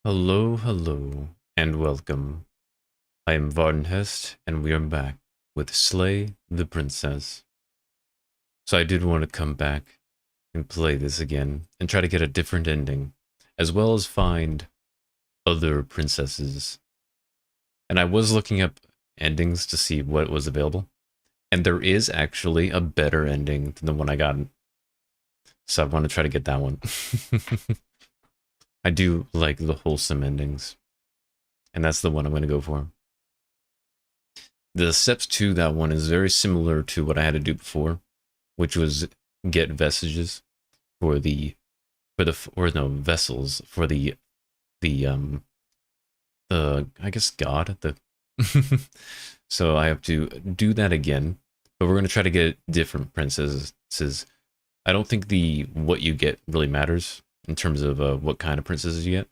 Hello, hello, and welcome. I am Varden Heste, and we are back with Slay the Princess. So I did want to come back and play this again and try to get a different ending, as well as find other princesses. And I was looking up endings to see what was available, and there is actually a better ending than the one I got. So I want to try to get that one. I do like the wholesome endings, and that's the one I'm going to go for. The steps to that one is very similar to what I had to do before, which was get vestiges for the or no vessels for the I guess god the so I have to do that again, but we're gonna try to get different princesses. I don't think the what you get really matters in terms of what kind of princesses you get,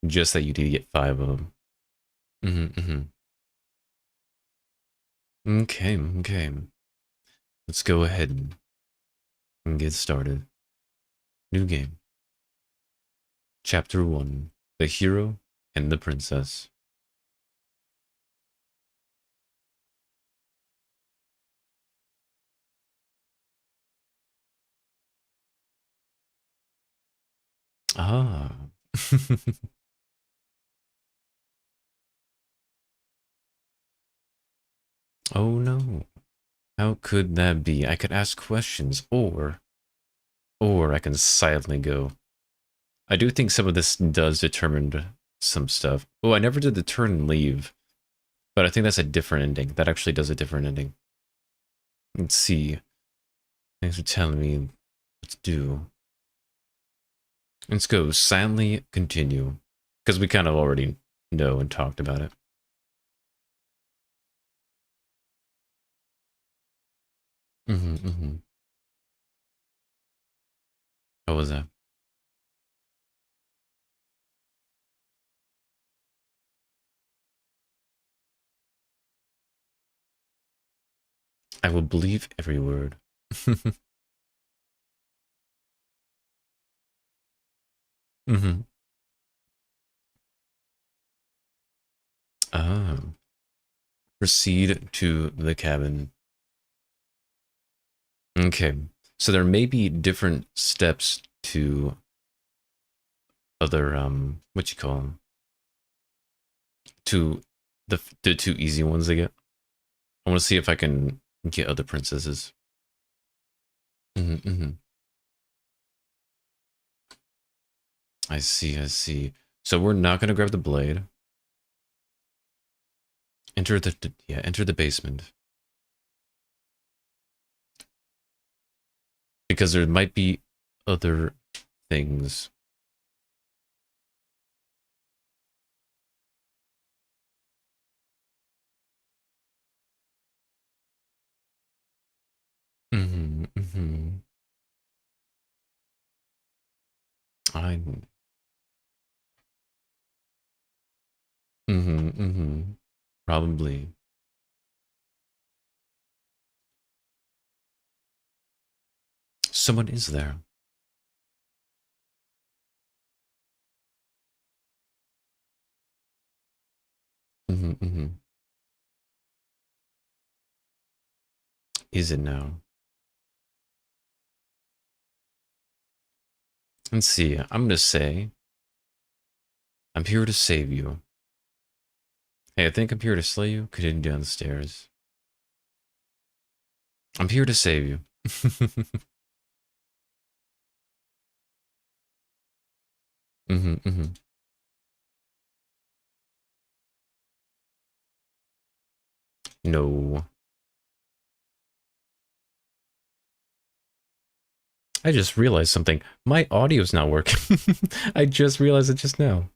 just that you need to get 5 of them. Okay, okay. Let's go ahead and get started. New game. Chapter 1. The Hero and the Princess. Ah. Oh no. How could that be? I could ask questions, or I can silently go. I do think some of this does determine some stuff. Oh, I never did the turn and leave, but I think that's a different ending. That actually does a different ending. Let's see. Thanks for telling me what to do. Let's go silently continue, because we kind of already know and talked about it. Mm-hmm. What was that? I will believe every word. Mm-hmm. Ah. Proceed to the cabin. Okay. So there may be different steps to other what you call them, to the two easy ones I get. I want to see if I can get other princesses. Mm-hmm. I see, I see. So we're not gonna grab the blade. Enter yeah, enter the basement. Because there might be other things. Mm-hmm. I Probably. Someone is there. Mm-hmm. Is it now? Let's see. I'm gonna say I'm here to save you. Hey, I think I'm here to slay you. Continue down the stairs. I'm here to save you. Mm-hmm. No. I just realized something. My audio's not working. I just realized it just now.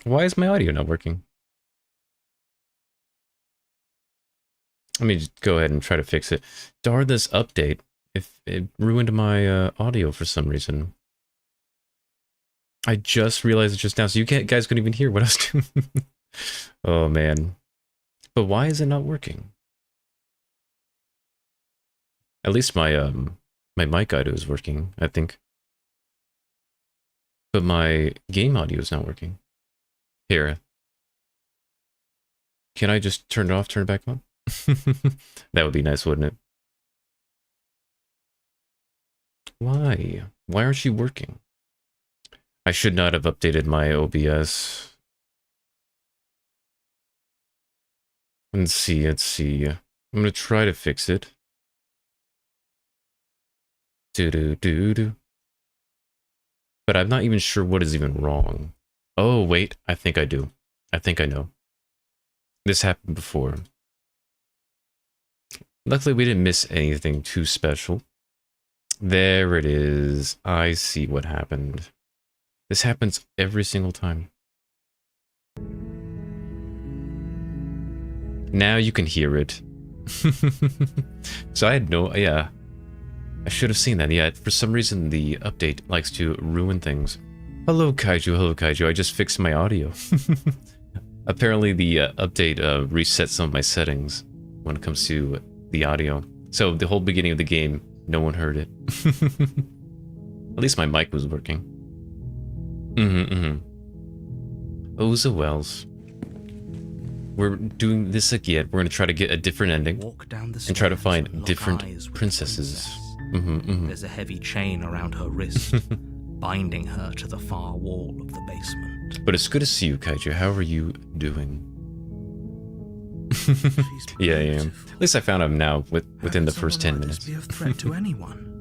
Why is my audio not working? Let me just go ahead and try to fix it. Darn this update. If it ruined my audio for some reason. I just realized it just now, so you guys couldn't even hear what I was doing. Oh man. But why is it not working? At least my my mic audio is working, I think. But my game audio is not working. Here. Can I just turn it off, turn it back on? That would be nice, wouldn't it? Why? Why aren't you working? I should not have updated my OBS. Let's see. I'm gonna try to fix it. Do. But I'm not even sure what is even wrong. Oh, wait, I think I do. I think I know. This happened before. Luckily, we didn't miss anything too special. There it is. I see what happened. This happens every single time. Now you can hear it. So I had no... Yeah. I should have seen that. Yeah, for some reason, the update likes to ruin things. Hello, Kaiju. Hello, Kaiju. I just fixed my audio. Apparently, the update resets some of my settings when it comes to the audio. So the whole beginning of the game, no one heard it. At least my mic was working. Oh, so wells. We're doing this again. We're going to try to get a different ending and try to find different princesses. There's a heavy chain around her wrist, binding her to the far wall of the basement. But it's good to see you, Kaiju. How are you doing? Yeah, I am. At least I found him now within the first 10 minutes. Be a threat to anyone.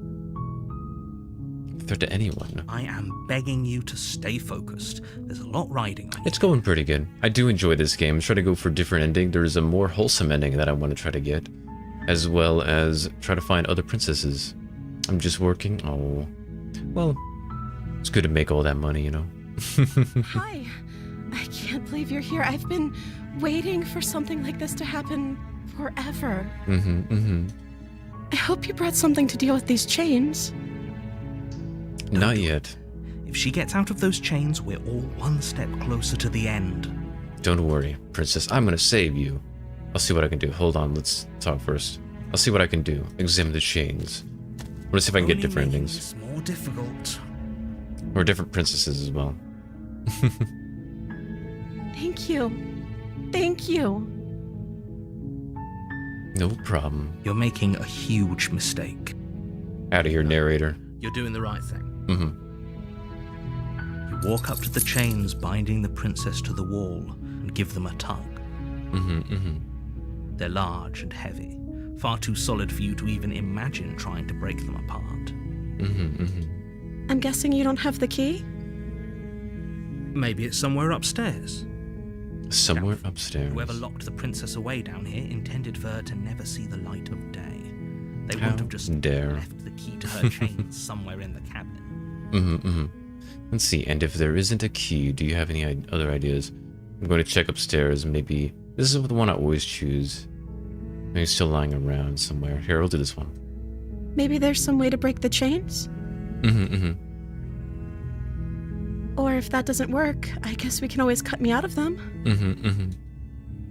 Threat to anyone? I am begging you to stay focused. There's a lot riding on you. It's going pretty good. I do enjoy this game. I'm trying to go for a different ending. There's a more wholesome ending that I want to try to get, as well as try to find other princesses. I'm just working. Oh, well, it's good to make all that money, you know. Hi. I can't believe you're here. I've been waiting for something like this to happen forever. I hope you brought something to deal with these chains. Not yet. If she gets out of those chains, we're all one step closer to the end. Don't worry, princess. I'm gonna save you. I'll see what I can do. Hold on, let's talk first. I'll see what I can do. Examine the chains. Let's see if I can get different endings. It's more difficult. Or different princesses as well. Thank you. Thank you. No problem. You're making a huge mistake. Out of here, narrator. You're doing the right thing. You walk up to the chains binding the princess to the wall and give them a tug. They're large and heavy, far too solid for you to even imagine trying to break them apart. I'm guessing you don't have the key? Maybe it's somewhere upstairs. Somewhere upstairs. Whoever locked the princess away down here intended for her to never see the light of day. They wouldn't have just left the key to her chains somewhere in the cabin. Let's see, and if there isn't a key, do you have any other ideas? I'm going to check upstairs, maybe... This is the one I always choose. Maybe it's still lying around somewhere. Here, I'll do this one. Maybe there's some way to break the chains? Or if that doesn't work, I guess we can always cut me out of them.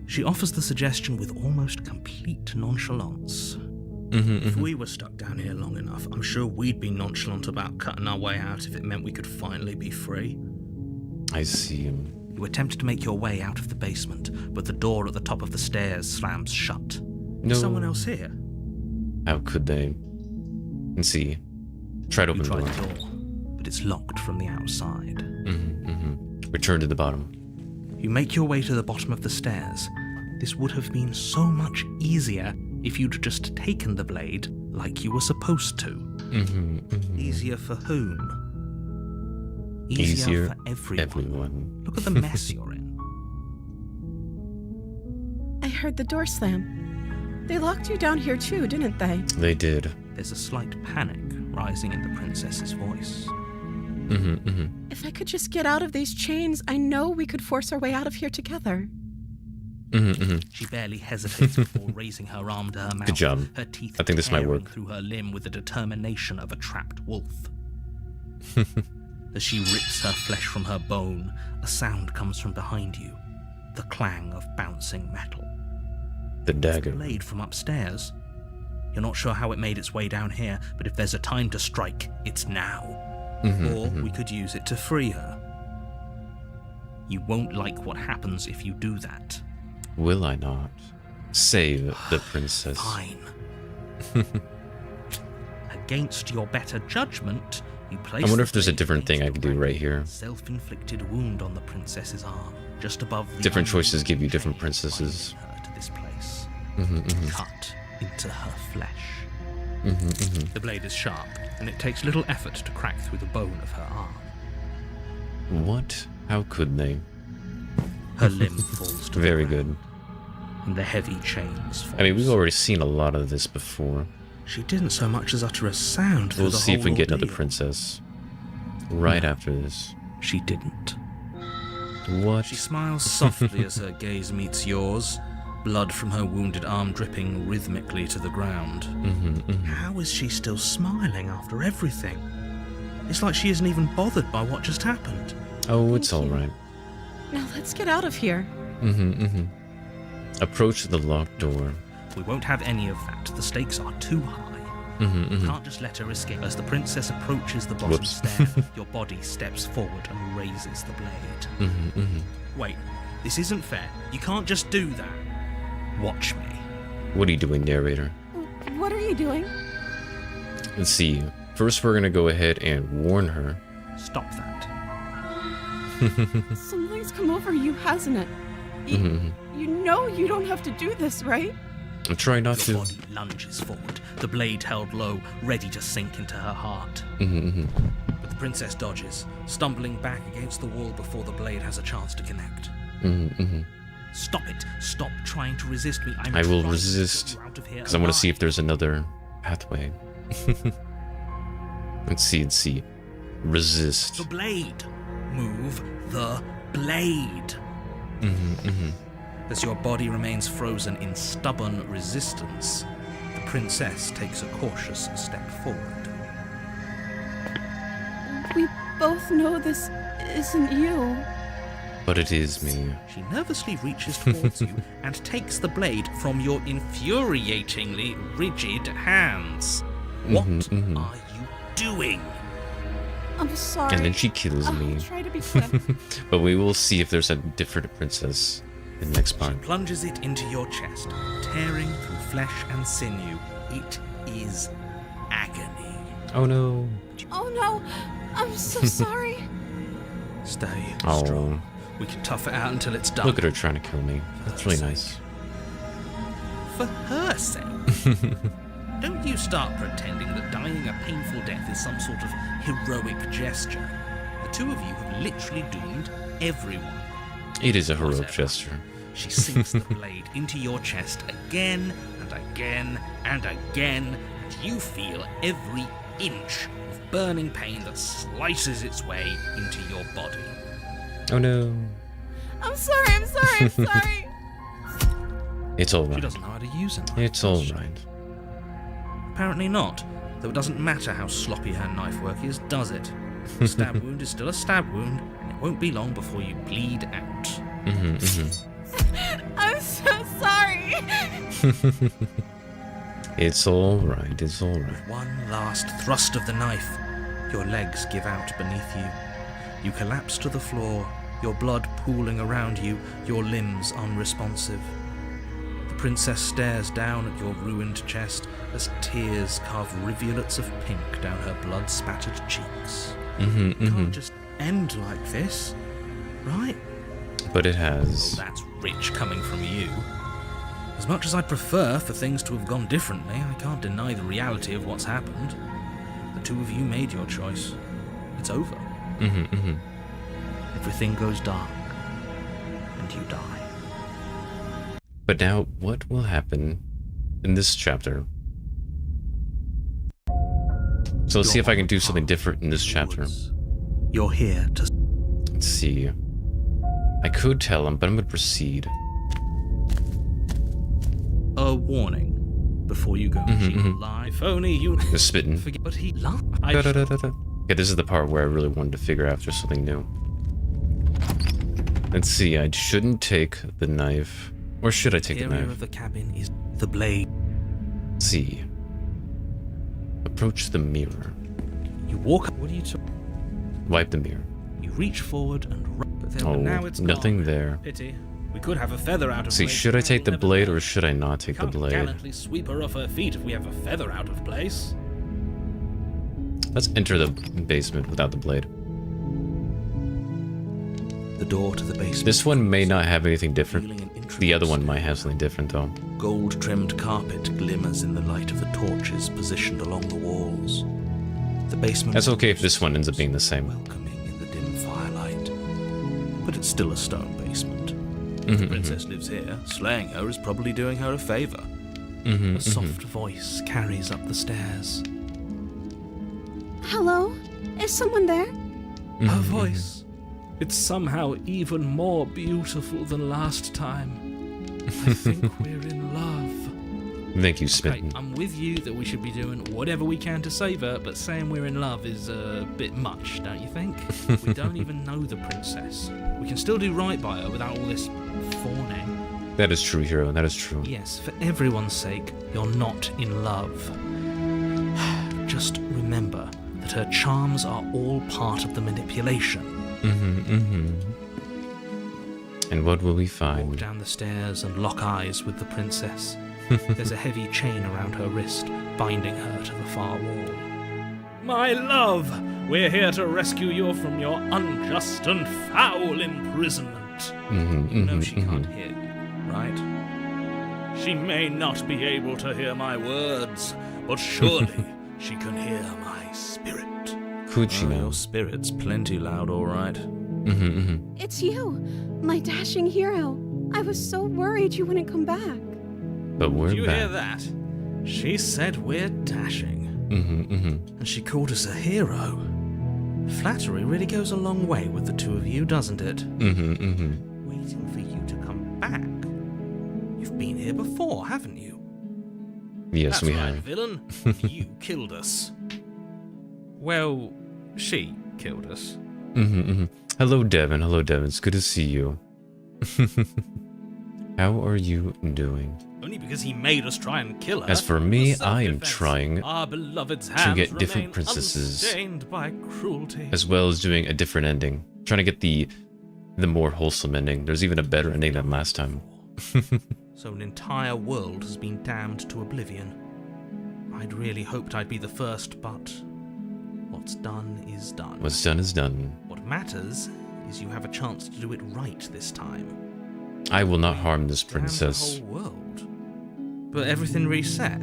She offers the suggestion with almost complete nonchalance. If we were stuck down here long enough, I'm sure we'd be nonchalant about cutting our way out if it meant we could finally be free. I see. You attempt to make your way out of the basement, but the door at the top of the stairs slams shut. No. Is someone else here? How could they? Let's see. Try to open the door, but it's locked from the outside. Return to the bottom. You make your way to the bottom of the stairs. This would have been so much easier if you'd just taken the blade like you were supposed to. Easier for whom? Easier for everyone. Look at the mess you're in. I heard the door slam. They locked you down here too, didn't they? They did. There's a slight panic rising in the princess's voice. If I could just get out of these chains, I know we could force our way out of here together. She barely hesitates before raising her arm to her mouth. Good job. Her teeth I think this might work. Through her limb with the determination of a trapped wolf. As she rips her flesh from her bone, a sound comes from behind you. The clang of bouncing metal. The dagger. It's the blade from upstairs. You're not sure how it made its way down here, but if there's a time to strike, it's now. or we could use it to free her. You won't like what happens if you do that. Will I not? Save the princess. Fine. Against your better judgment, you place. I wonder if there's a different thing I can do right here. Self-inflicted wound on the princess's arm, just above the. Different choices give you different princesses. Her to this place. Cut into her flesh. The blade is sharp, and it takes little effort to crack through the bone of her arm. What? How could they? Her limb falls to Very the ground, good. and the heavy chains fall. I mean, we've already seen a lot of this before. She didn't so much as utter a sound through We'll the see if we can whole get another ordeal. princess right after this. She didn't. What? She smiles softly as her gaze meets yours, blood from her wounded arm dripping rhythmically to the ground. How is she still smiling after everything? It's like she isn't even bothered by what just happened. Oh, it's Thank you. alright. Now let's get out of here. Approach the locked door. We won't have any of that. The stakes are too high. You can't just let her escape. As the princess approaches the bottom Whoops. stair, your body steps forward and raises the blade. Wait, this isn't fair. You can't just do that. Watch me. What are you doing, narrator? What are you doing? Let's see. First, we're gonna go ahead and warn her. Stop that. Something's come over you, hasn't it? You know you don't have to do this, right? I'm trying not Your to. body lunges forward, the blade held low, ready to sink into her heart. But the princess dodges, stumbling back against the wall before the blade has a chance to connect. Stop it. Stop trying to resist me. I will resist, because I want to see if there's another pathway. Let's see. Resist. The blade. Move the blade. As your body remains frozen in stubborn resistance, the princess takes a cautious step forward. We both know this isn't you. But it is me. She nervously reaches towards you and takes the blade from your infuriatingly rigid hands. What are you doing? I'm sorry. And then she kills me. I'll try to be quick. But we will see if there's a different princess in the next part. Plunges it into your chest, tearing through flesh and sinew. It is agony. Oh no. Oh no, I'm so sorry. Stay Oh. strong. We can tough it out until it's done. Look at her trying to kill me. That's really nice. For her sake. Don't you start pretending that dying a painful death is some sort of heroic gesture. The two of you have literally doomed everyone. It is a heroic Whatever. gesture. She sinks the blade into your chest again and again and again, and you feel every inch of burning pain that slices its way into your body. Oh no. I'm sorry. It's She alright. doesn't know how to use it. It's does she? alright. Apparently not, though it doesn't matter how sloppy her knife work is, does it? A stab wound is still a stab wound, and it won't be long before you bleed out. I'm so sorry. It's alright. It's alright. One last thrust of the knife. Your legs give out beneath you. You collapse to the floor, your blood pooling around you, your limbs unresponsive. The princess stares down at your ruined chest as tears carve rivulets of pink down her blood-spattered cheeks. It can't just end like this, right? But it Oh, has. that's rich coming from you. As much as I'd prefer for things to have gone differently, I can't deny the reality of what's happened. The two of you made your choice. It's over. Everything goes dark, and you die. But now, what will happen in this chapter? So let's see if I can do something different in this chapter. You're here to... Let's see. I could tell him, but I'm going to proceed. A warning. Before you go, she will lie. If only you... The spitting. Forget, but he lied. Okay, this is the part where I really wanted to figure out if there's something new. Let's see, I shouldn't take the knife. Or should I take the The interior knife? of the cabin is the blade. Let's see. Approach the mirror. You walk... What are you talking... Wipe the mirror. You reach forward and rub, but then Oh, now it's nothing gone. there. Pity. We could have a feather out of See, place. should I take the We'll never blade know. or should I not take the Can't blade? gallantly sweep her off her feet if we have a feather out of place. Let's enter the basement without the blade. The door to the basement. This one may not have anything different. revealing an intricate The other one might have something different though. Gold-trimmed carpet glimmers in the light of the torches positioned along the walls. The basement. That's okay if this one ends up being the same. Welcoming in the dim firelight, but it's still a stone basement. If Mm-hmm, the princess lives here, slaying her is probably doing her a favor. A soft voice carries up the stairs. Hello? Is someone there? Her voice. It's somehow even more beautiful than last time. I think we're in love. Thank you, Okay, Smitten. I'm with you that we should be doing whatever we can to save her, but saying we're in love is a bit much, don't you think? We don't even know the princess. We can still do right by her without all this fawning. That is true, hero. That is true. Yes, for everyone's sake, you're not in love. Just remember that her charms are all part of the manipulation. And what will we Walk find? down the stairs and lock eyes with the princess. There's a heavy chain around her wrist, binding her to the far wall. My love, we're here to rescue you from your unjust and foul imprisonment. You know she can't hear you, right? She may not be able to hear my words, but surely she can hear my spirit. Could she know? Your spirit's plenty loud, all right. It's you, my dashing hero. I was so worried you wouldn't come back. But we're Did you hear back. that? She said we're dashing. And she called us a hero. Flattery really goes a long way with the two of you, doesn't it? Waiting for you to come back. You've been here before, haven't you? Yes, That's we right, have. villain. You killed us. Well, she killed us. Hello, Devin. Hello, Devin. It's good to see you. How are you doing? Only because he made us try and kill her. As for me, For I am self-defense, trying our beloved's to hands get different remain princesses, unstained by cruelty. as well as doing a different ending. Trying to get the more wholesome ending. There's even a better ending than last time. So an entire world has been damned to oblivion. I'd really hoped I'd be the first, but what's done is done. What's done is done. What matters is you have a chance to do it right this time. I will not harm this Damn princess. the whole world. But everything reset.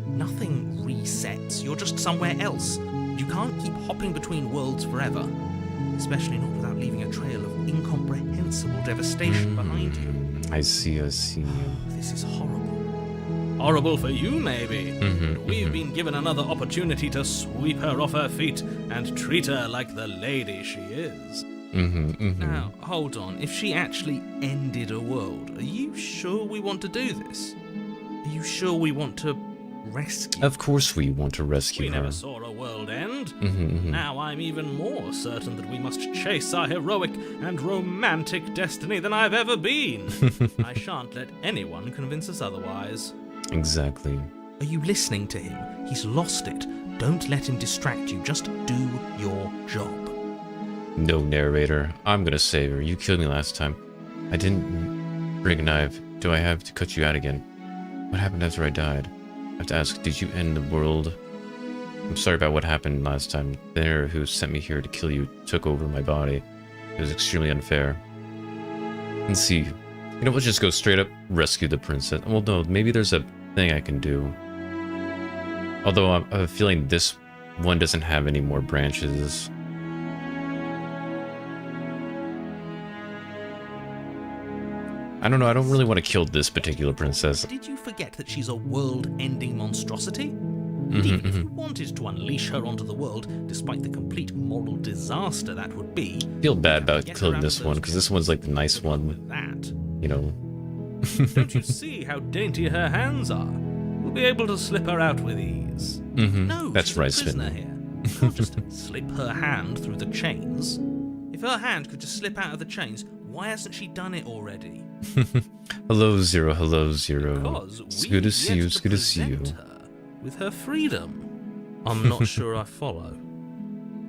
Nothing resets. You're just somewhere else. You can't keep hopping between worlds forever. Especially not without leaving a trail of incomprehensible devastation behind you. I see, I see. This is horrible. Horrible for you, maybe. But we've been given another opportunity to sweep her off her feet and treat her like the lady she is. Now, hold on. If she actually ended a world, are you sure we want to do this? Are you sure we want to rescue? Of course we want to rescue We her. never saw a world end. Now I'm even more certain that we must chase our heroic and romantic destiny than I've ever been. I shan't let anyone convince us otherwise. Exactly. Are you listening to him? He's lost it. Don't let him distract you. Just do your job. No, narrator. I'm gonna save her. You killed me last time. I didn't bring a knife. Do I have to cut you out again? What happened after I died? I have to ask, did you end the world? I'm sorry about what happened last time. The narrator who sent me here to kill you took over my body. It was extremely unfair. Let's see. You know, let's just go straight up rescue the princess. Well, no, maybe there's a thing I can do. Although I have a feeling this one doesn't have any more branches. I don't know, I don't really want to kill this particular princess. Did you forget that she's a world-ending monstrosity? And even if you wanted to unleash her onto the world, despite the complete moral disaster that would be, Feel bad about get killing around this those one, because this one's like the nice good luck one, with that. you know. Don't you see how dainty her hands are? We'll be able to slip her out with ease. No, That's she's right, a prisoner Smitten. here. You can't just slip her hand through the chains. If her hand could just slip out of the chains, why hasn't she done it already? Hello, Zero. Hello, Zero. Because It's good to see you. It's good to see you. present her with her freedom. I'm not sure I follow.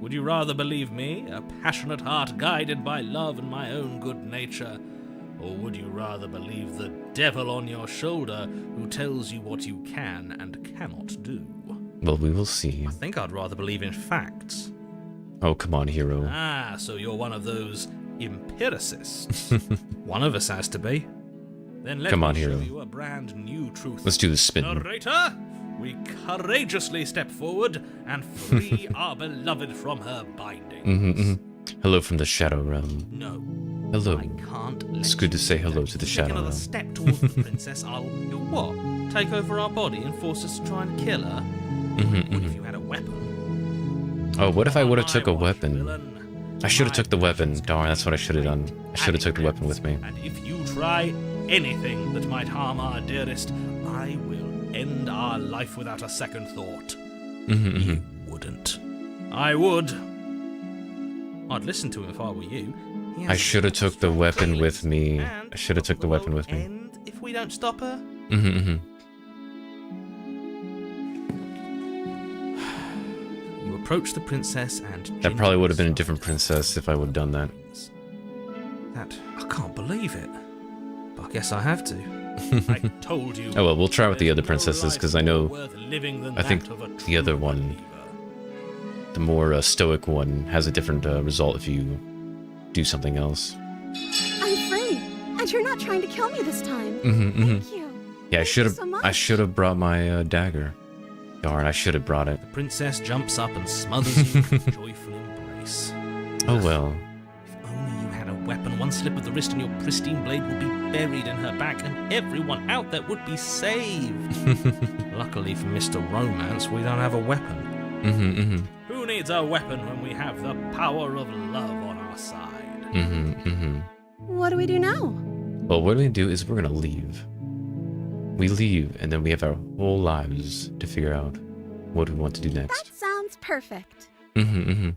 Would you rather believe me, a passionate heart guided by love and my own good nature? Or would you rather believe the devil on your shoulder who tells you what you can and cannot do? Well, we will see. I think I'd rather believe in facts. Oh, come on, hero. Ah, so you're one of those empiricists. One of us has to be. Then let me show you a brand new truth. Let's do the spin. Narrator, we courageously step forward and free our beloved from her bindings. Hello from the Shadow Realm. No. Hello. I can't It's good to say hello to the Shadow Realm. Realm. Take another step towards the princess, I'll do what? Take over our body and force us to try and kill her? What if you had a weapon? Oh, what if I would have took a weapon? I should have took the weapon. Darn, that's what I should have done. I should have took the weapon with me. And if you try anything that might harm our dearest, I will end our life without a second thought. You wouldn't. I would. I'd listen to him if I were you. I should have took the weapon with me. I should have took the weapon with me. And if we don't stop her? You approach the princess and... That probably would have been a different princess if I would have done that. I can't believe it. But I guess I have to. I told you. Oh well, we'll try with the other princesses, because I know... I think the other one, the more stoic one, has a different result if you do something else. I'm free, and you're not trying to kill me this time. Thank you. Yeah, I should have So brought my dagger. Darn, I should have brought it. The princess jumps up and smothers you with a joyful embrace. Oh well. If only you had a weapon, one slip of the wrist and your pristine blade would be buried in her back, and everyone out there would be saved. Luckily for Mr. Romance, we don't have a weapon. Who needs a weapon when we have the power of love on our side? what do we do now? Well, what we do is we're gonna leave. We leave, and then we have our whole lives to figure out what we want to do next. That sounds perfect. The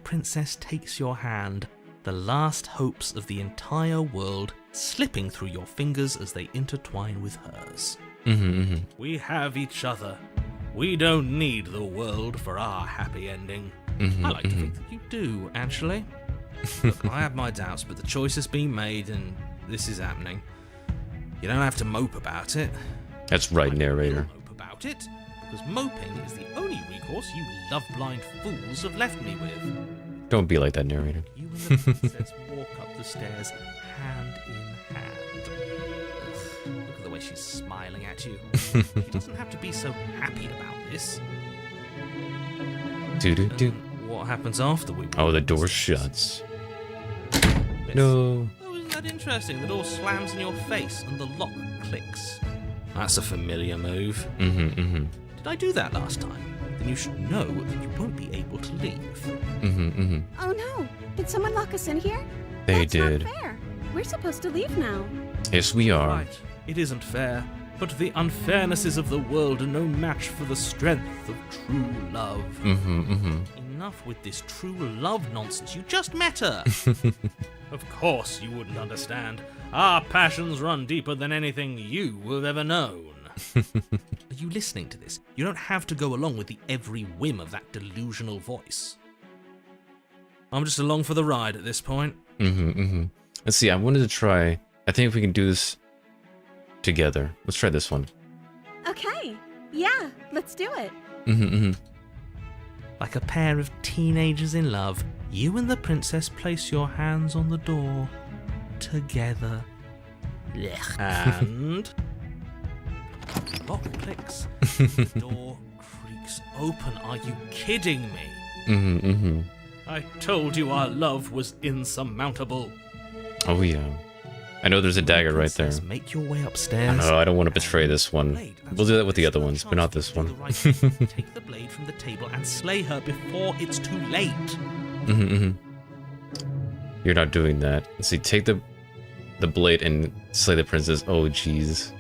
princess takes your hand, the last hopes of the entire world slipping through your fingers as they intertwine with hers. We have each other. We don't need the world for our happy ending. I like to think that you do, actually. Look, I have my doubts, but the choice has been made, and this is happening. You don't have to mope about it. That's right, I narrator. will mope about it, because moping is the only recourse you love-blind fools have left me with. Don't be like that, narrator. You and the princess walk up the stairs, hand in hand. Ugh, look at the way she's smiling at you. She doesn't have to be so happy about this. What happens after we... Oh, the door shuts. Miss. No. Oh, isn't that interesting? The door slams in your face and the lock clicks. That's a familiar move. Did I do that last time? Then you should know that you won't be able to leave. Oh no! Did someone lock us in here? They That's did. Not fair. We're supposed to leave now. Yes, we are. Right, it isn't fair, but the unfairnesses of the world are no match for the strength of true love. Enough with this true love nonsense. You just met her. Of course you wouldn't understand. Our passions run deeper than anything you have ever known. Are you listening to this? You don't have to go along with the every whim of that delusional voice. I'm just along for the ride at this point. Let's see, I wanted to try... I think if we can do this together. Let's try this one. Okay. Yeah, let's do it. Like a pair of teenagers in love, you and the princess place your hands on the door together. And the lock clicks. The door creaks open. Are you kidding me? I told you our love was insurmountable. Oh yeah. I know there's a dagger right there. Make your way upstairs. No, I don't want to betray this one. We'll do that with the other ones, but not this one. Take the blade from the table and slay her before it's too late. You're not doing that. Let's see, take the blade and slay the princess. Oh jeez.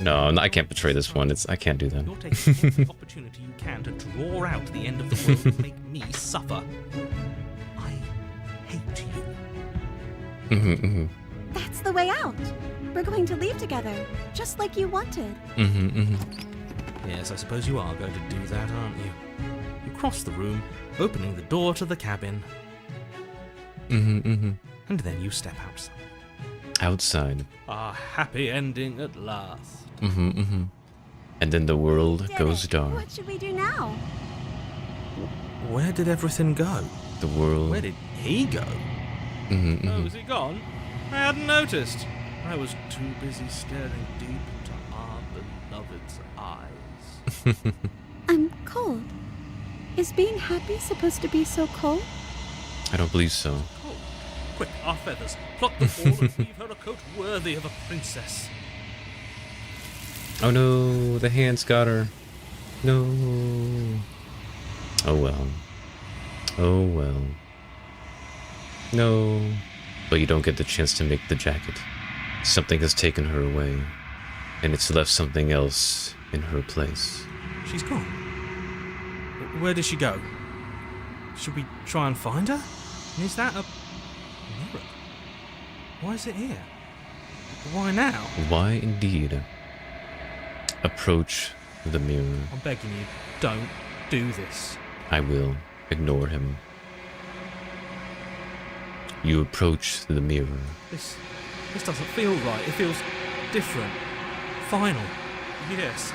No, I can't betray this one. I can't do that. You're taking every opportunity you can to draw out the end of the world and make me suffer. I hate you. That's the way out. We're going to leave together, just like you wanted. Yes, I suppose you are going to do that, aren't you? You across the room, opening the door to the cabin. Mm-hmm. And then you step outside. Outside. A happy ending at last. Mm-hmm. And then the world goes dark. What should we do now? Where did everything go? The world. Where did he go? Mm-hmm. Oh, is he gone? I hadn't noticed. I was too busy staring deep into our beloved's eyes. I'm cold. Is being happy supposed to be so cold? I don't believe so. Cold. Quick, our feathers. Plot the ball and weave her a coat worthy of a princess. Oh no, the hands got her. No. Oh well. Oh well. No. But you don't get the chance to make the jacket. Something has taken her away, and it's left something else in her place. She's gone. Where did she go? Should we try and find her? And is that a mirror? Why is it here? Why now? Why indeed? Approach the mirror. I'm begging you, don't do this. I will. Ignore him. You approach the mirror. This doesn't feel right. It feels different. Final. Yes.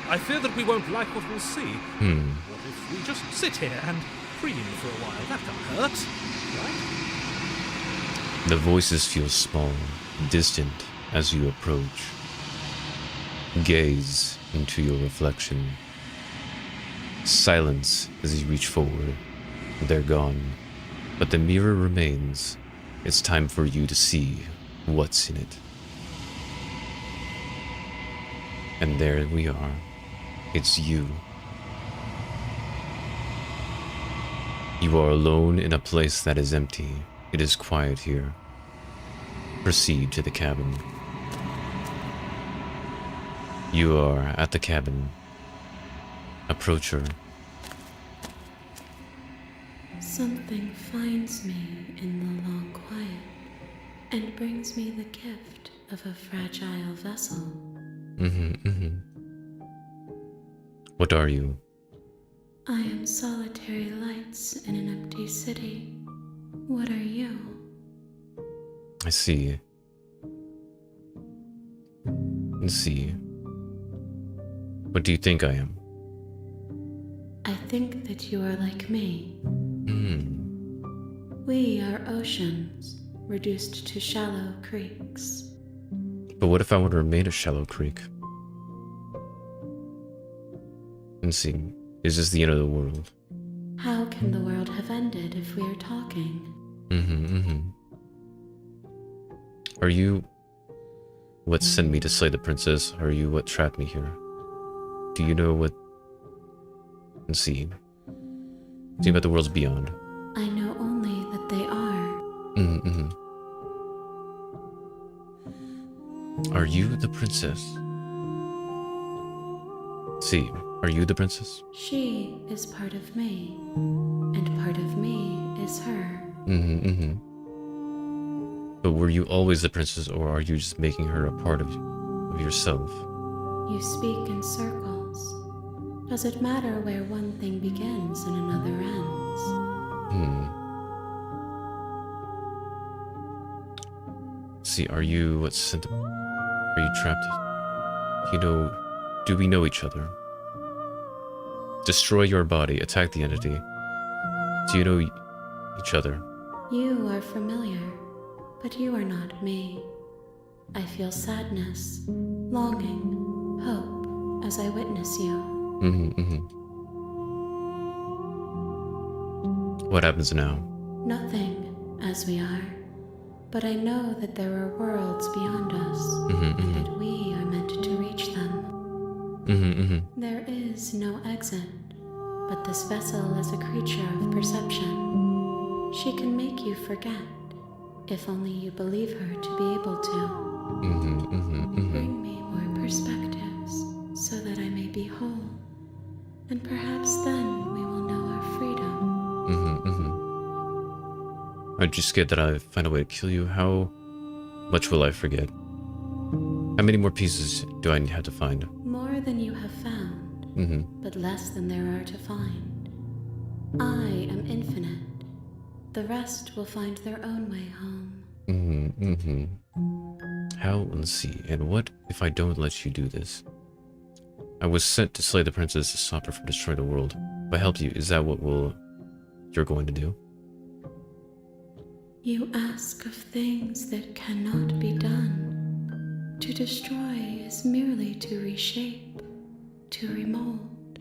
I fear that we won't like what we'll see. What if we just sit here and preen for a while? That can't hurt, right? The voices feel small, distant as you approach. Gaze into your reflection. Silence as you reach forward. They're gone. But the mirror remains. It's time for you to see what's in it. And there we are. It's you. You are alone in a place that is empty. It is quiet here. Proceed to the cabin. You are at the cabin. Approach her. Something finds me in the long quiet and brings me the gift of a fragile vessel. What are you? I am solitary lights in an empty city. What are you? I see. Let's see. What do you think I am? I think that you are like me. We are oceans, reduced to shallow creeks. But what if I want to remain a shallow creek? Let's see. Is this the end of the world? How can the world have ended if we are talking? Are you what sent me to slay the princess? Are you what trapped me here? Do you know what... Let's see. See about the worlds beyond. I know only that they are. Are you the princess? See, are you the princess? She is part of me, and part of me is her. But were you always the princess, or are you just making her a part of yourself? You speak in circles. Does it matter where one thing begins and another ends? See, are you what sent... Are you trapped? Do we know each other? Destroy your body, attack the entity. Do you know each other? You are familiar, but you are not me. I feel sadness, longing, hope as I witness you. What happens now? Nothing, as we are. But I know that there are worlds beyond us, and that we are meant to reach them. There is no exit, but this vessel is a creature of perception. She can make you forget, if only you believe her to be able to. Bring me more perspectives, so that I may be whole, and perhaps then we will know our freedom. Aren't you scared that I find a way to kill you? How much will I forget? How many more pieces do I have to find? More than you have found, but less than there are to find. I am infinite. The rest will find their own way home. Let's see, and what if I don't let you do this? I was sent to slay the princess to stop her from destroying the world. If I help you, is that what you're going to do? You ask of things that cannot be done. To destroy is merely to reshape, to remold.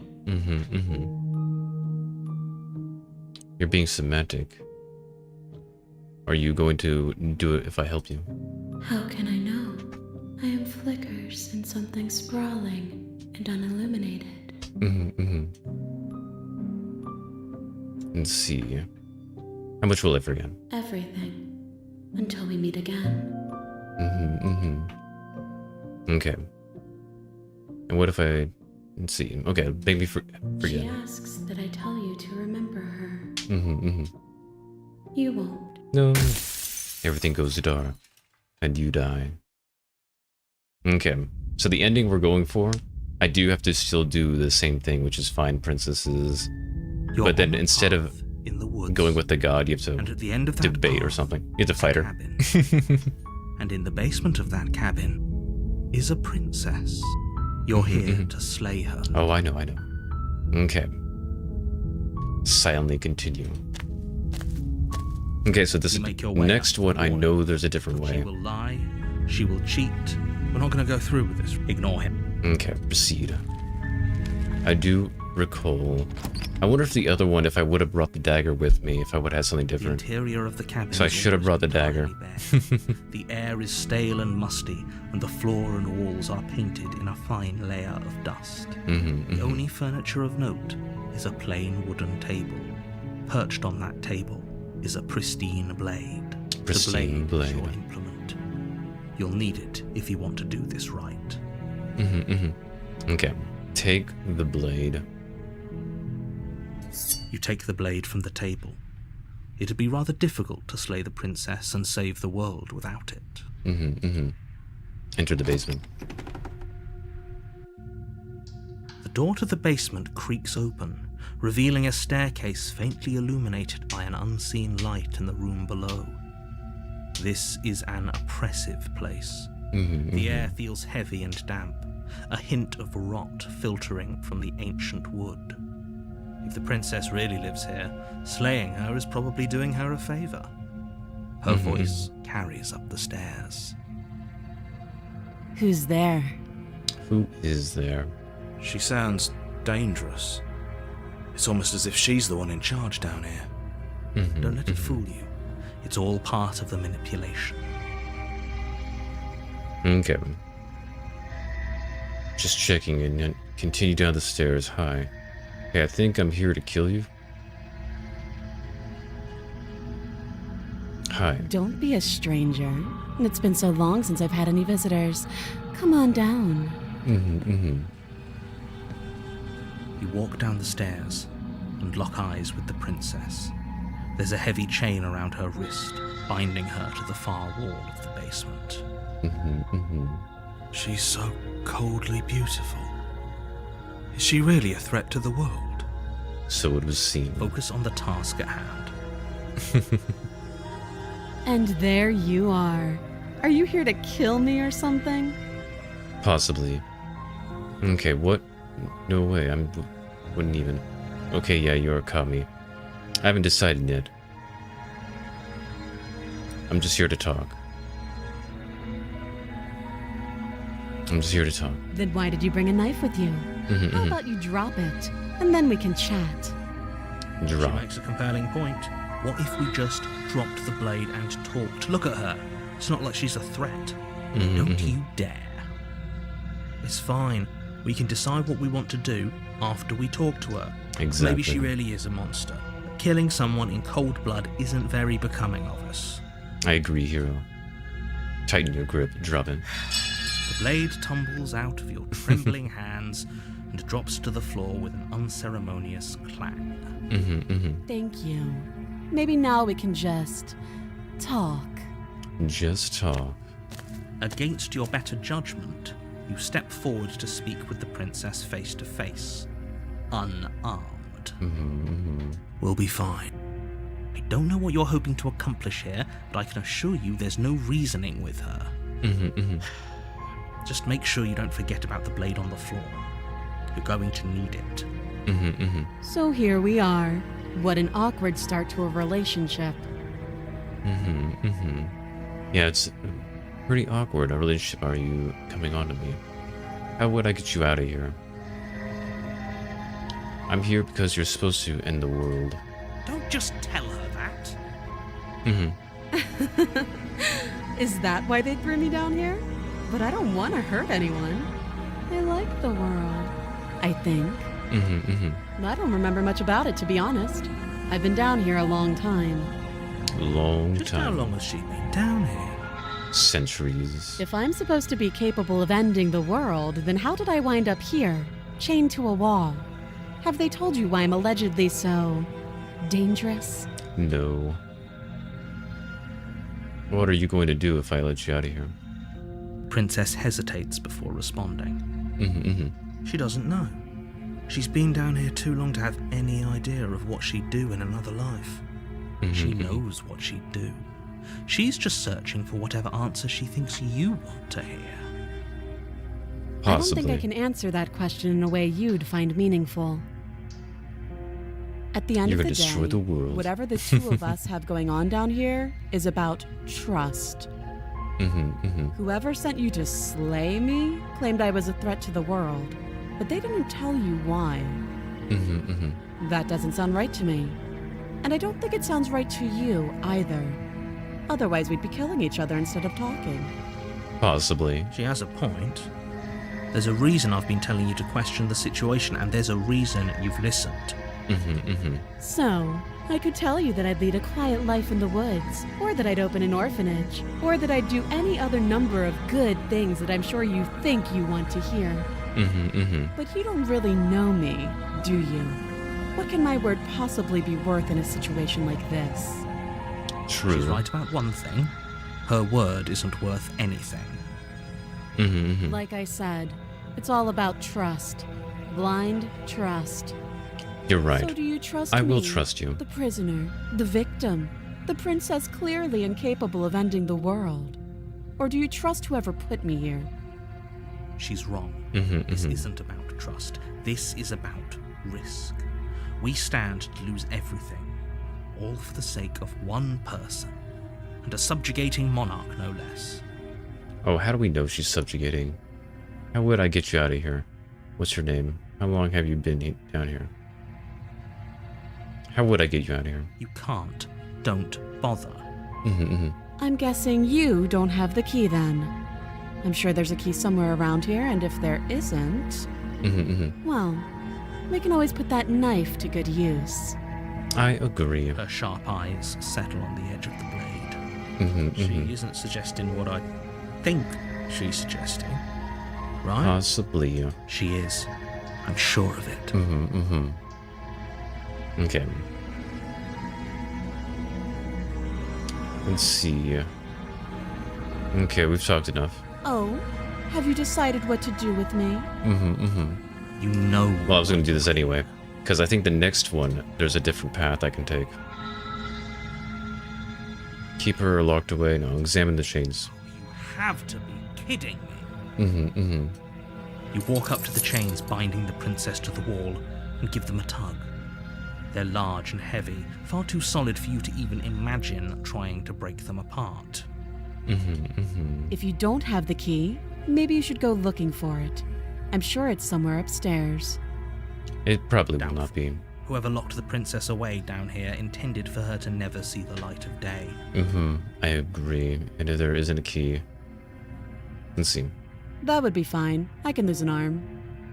You're being semantic. Are you going to do it if I help you? How can I know? I am flickers in something sprawling and unilluminated. Let's see. How much will I forget? Everything. Until we meet again. Okay. And what if I... Let's see. Okay, make me forget. She asks that I tell you to remember her. You won't. No. Everything goes dark. And you die. Okay. So the ending we're going for, I do have to still do the same thing, which is find princesses. But then instead of in the woods, going with the god, you have to and at the end of that debate or path, something. You have to fight her. cabin. And in the basement of that cabin is a princess. You're here to slay her. Oh, I know. Okay. Silently continue. Okay, so this You make your way next up one, the I wall. know there's a different She way. will lie. She will cheat. We're not going to go through with this. Ignore him. Okay, proceed. I do recall... I wonder if the other one, if I would have brought the dagger with me, if I would have had something The different. interior of the cabin. So I is should have almost brought the dagger. entirely bare. The air is stale and musty, and the floor and walls are painted in a fine layer of dust. The only furniture of note is a plain wooden table. Perched on that table is a pristine blade. Pristine the blade is blade. your implement. You'll need it if you want to do this right. Okay, take the blade. You take the blade from the table. It'd be rather difficult to slay the princess and save the world without it. Enter the basement. The door to the basement creaks open, revealing a staircase faintly illuminated by an unseen light in the room below. This is an oppressive place. The air feels heavy and damp, a hint of rot filtering from the ancient wood. If the princess really lives here, slaying her is probably doing her a favor. Her voice carries up the stairs. Who's there? Who is there? She sounds dangerous. It's almost as if she's the one in charge down here. Don't let it fool you. It's all part of the manipulation. Okay. Just checking and continue down the stairs. Hi. Hey, I think I'm here to kill you. Hi. Don't be a stranger. It's been so long since I've had any visitors. Come on down. You walk down the stairs and lock eyes with the princess. There's a heavy chain around her wrist, binding her to the far wall of the basement. She's so coldly beautiful. Is she really a threat to the world? So it was seen. Focus on the task at hand. And there you are. Are you here to kill me or something? Possibly. Okay, what? No way, wouldn't even. Okay, yeah, you're a kami. I haven't decided yet. I'm just here to talk. Then why did you bring a knife with you? How about you drop it, and then we can chat. She Drop. makes a compelling point. What if we just dropped the blade and talked? Look at her. It's not like she's a threat. Don't you dare. It's fine. We can decide what we want to do after we talk to her. Exactly. Maybe she really is a monster. Killing someone in cold blood isn't very becoming of us. I agree, hero. Tighten your grip, drop it. The blade tumbles out of your trembling hands and drops to the floor with an unceremonious clang. Thank you. Maybe now we can just talk. Just talk. Against your better judgment, you step forward to speak with the princess face to face, unarmed. that. Mm-hmm. We'll be fine. I don't know what you're hoping to accomplish here, but I can assure you there's no reasoning with her. Mm-hmm. Just make sure you don't forget about the blade on the floor. You're going to need it. Mm-hmm. So here we are. What an awkward start to a relationship. Mm-hmm. Yeah, it's pretty awkward. A relationship. Are you coming on to me? How would I get you out of here? I'm here because you're supposed to end the world. Don't just tell her that. Mm-hmm. Is that why they threw me down here? But I don't want to hurt anyone. I like the world, I think. Mm-hmm. I don't remember much about it, to be honest. I've been down here a long time. Long Just time. how long has she been down here? Centuries. If I'm supposed to be capable of ending the world, then how did I wind up here, chained to a wall? Have they told you why I'm allegedly so dangerous? No. What are you going to do if I let you out of here? Princess hesitates before responding. Mm-hmm. She doesn't know. She's been down here too long to have any idea of what she'd do in another life. She knows what she'd do. She's just searching for whatever answer she thinks you want to hear. I don't Possibly. think I can answer that question in a way you'd find meaningful. At the end You're of gonna the destroy day, the world. whatever the two of us have going on down here is about trust. Whoever sent you to slay me claimed I was a threat to the world, but they didn't tell you why. That doesn't sound right to me. And I don't think it sounds right to you either. Otherwise, we'd be killing each other instead of talking. Possibly. She has a point. There's a reason I've been telling you to question the situation, and there's a reason you've listened. So, I could tell you that I'd lead a quiet life in the woods, or that I'd open an orphanage, or that I'd do any other number of good things that I'm sure you think you want to hear. But you don't really know me, do you? What can my word possibly be worth in a situation like this? True. She's right about one thing. Her word isn't worth anything. Like I said, it's all about trust. Blind trust. You're right. So do you trust I will me, trust you. the prisoner, the victim, the princess clearly incapable of ending the world? Or do you trust whoever put me here? She's wrong. This isn't about trust. This is about risk. We stand to lose everything, all for the sake of one person, and a subjugating monarch, no less. Oh, how do we know she's subjugating? How would I get you out of here? What's your name? How long have you been down here? How would I get you out of here? You can't. Don't bother. I'm guessing you don't have the key then. I'm sure there's a key somewhere around here, and if there isn't, well, we can always put that knife to good use. I agree. Her sharp eyes settle on the edge of the blade. She isn't suggesting what I think she's suggesting, right? Possibly. She is. I'm sure of it. Okay. Let's see. Okay, we've talked enough. Oh, have you decided what to do with me? You know. Well, I was gonna do this anyway, because I think the next one, there's a different path I can take. Keep her locked away. No, examine the chains. You have to be kidding me. You walk up to the chains binding the princess to the wall and give them a tug. They're large and heavy, far too solid for you to even imagine trying to break them apart. If you don't have the key, maybe you should go looking for it. I'm sure it's somewhere upstairs. It probably will Doubtful. not be. Whoever locked the princess away down here intended for her to never see the light of day. I agree. And if there isn't a key... Let's see. That would be fine. I can lose an arm.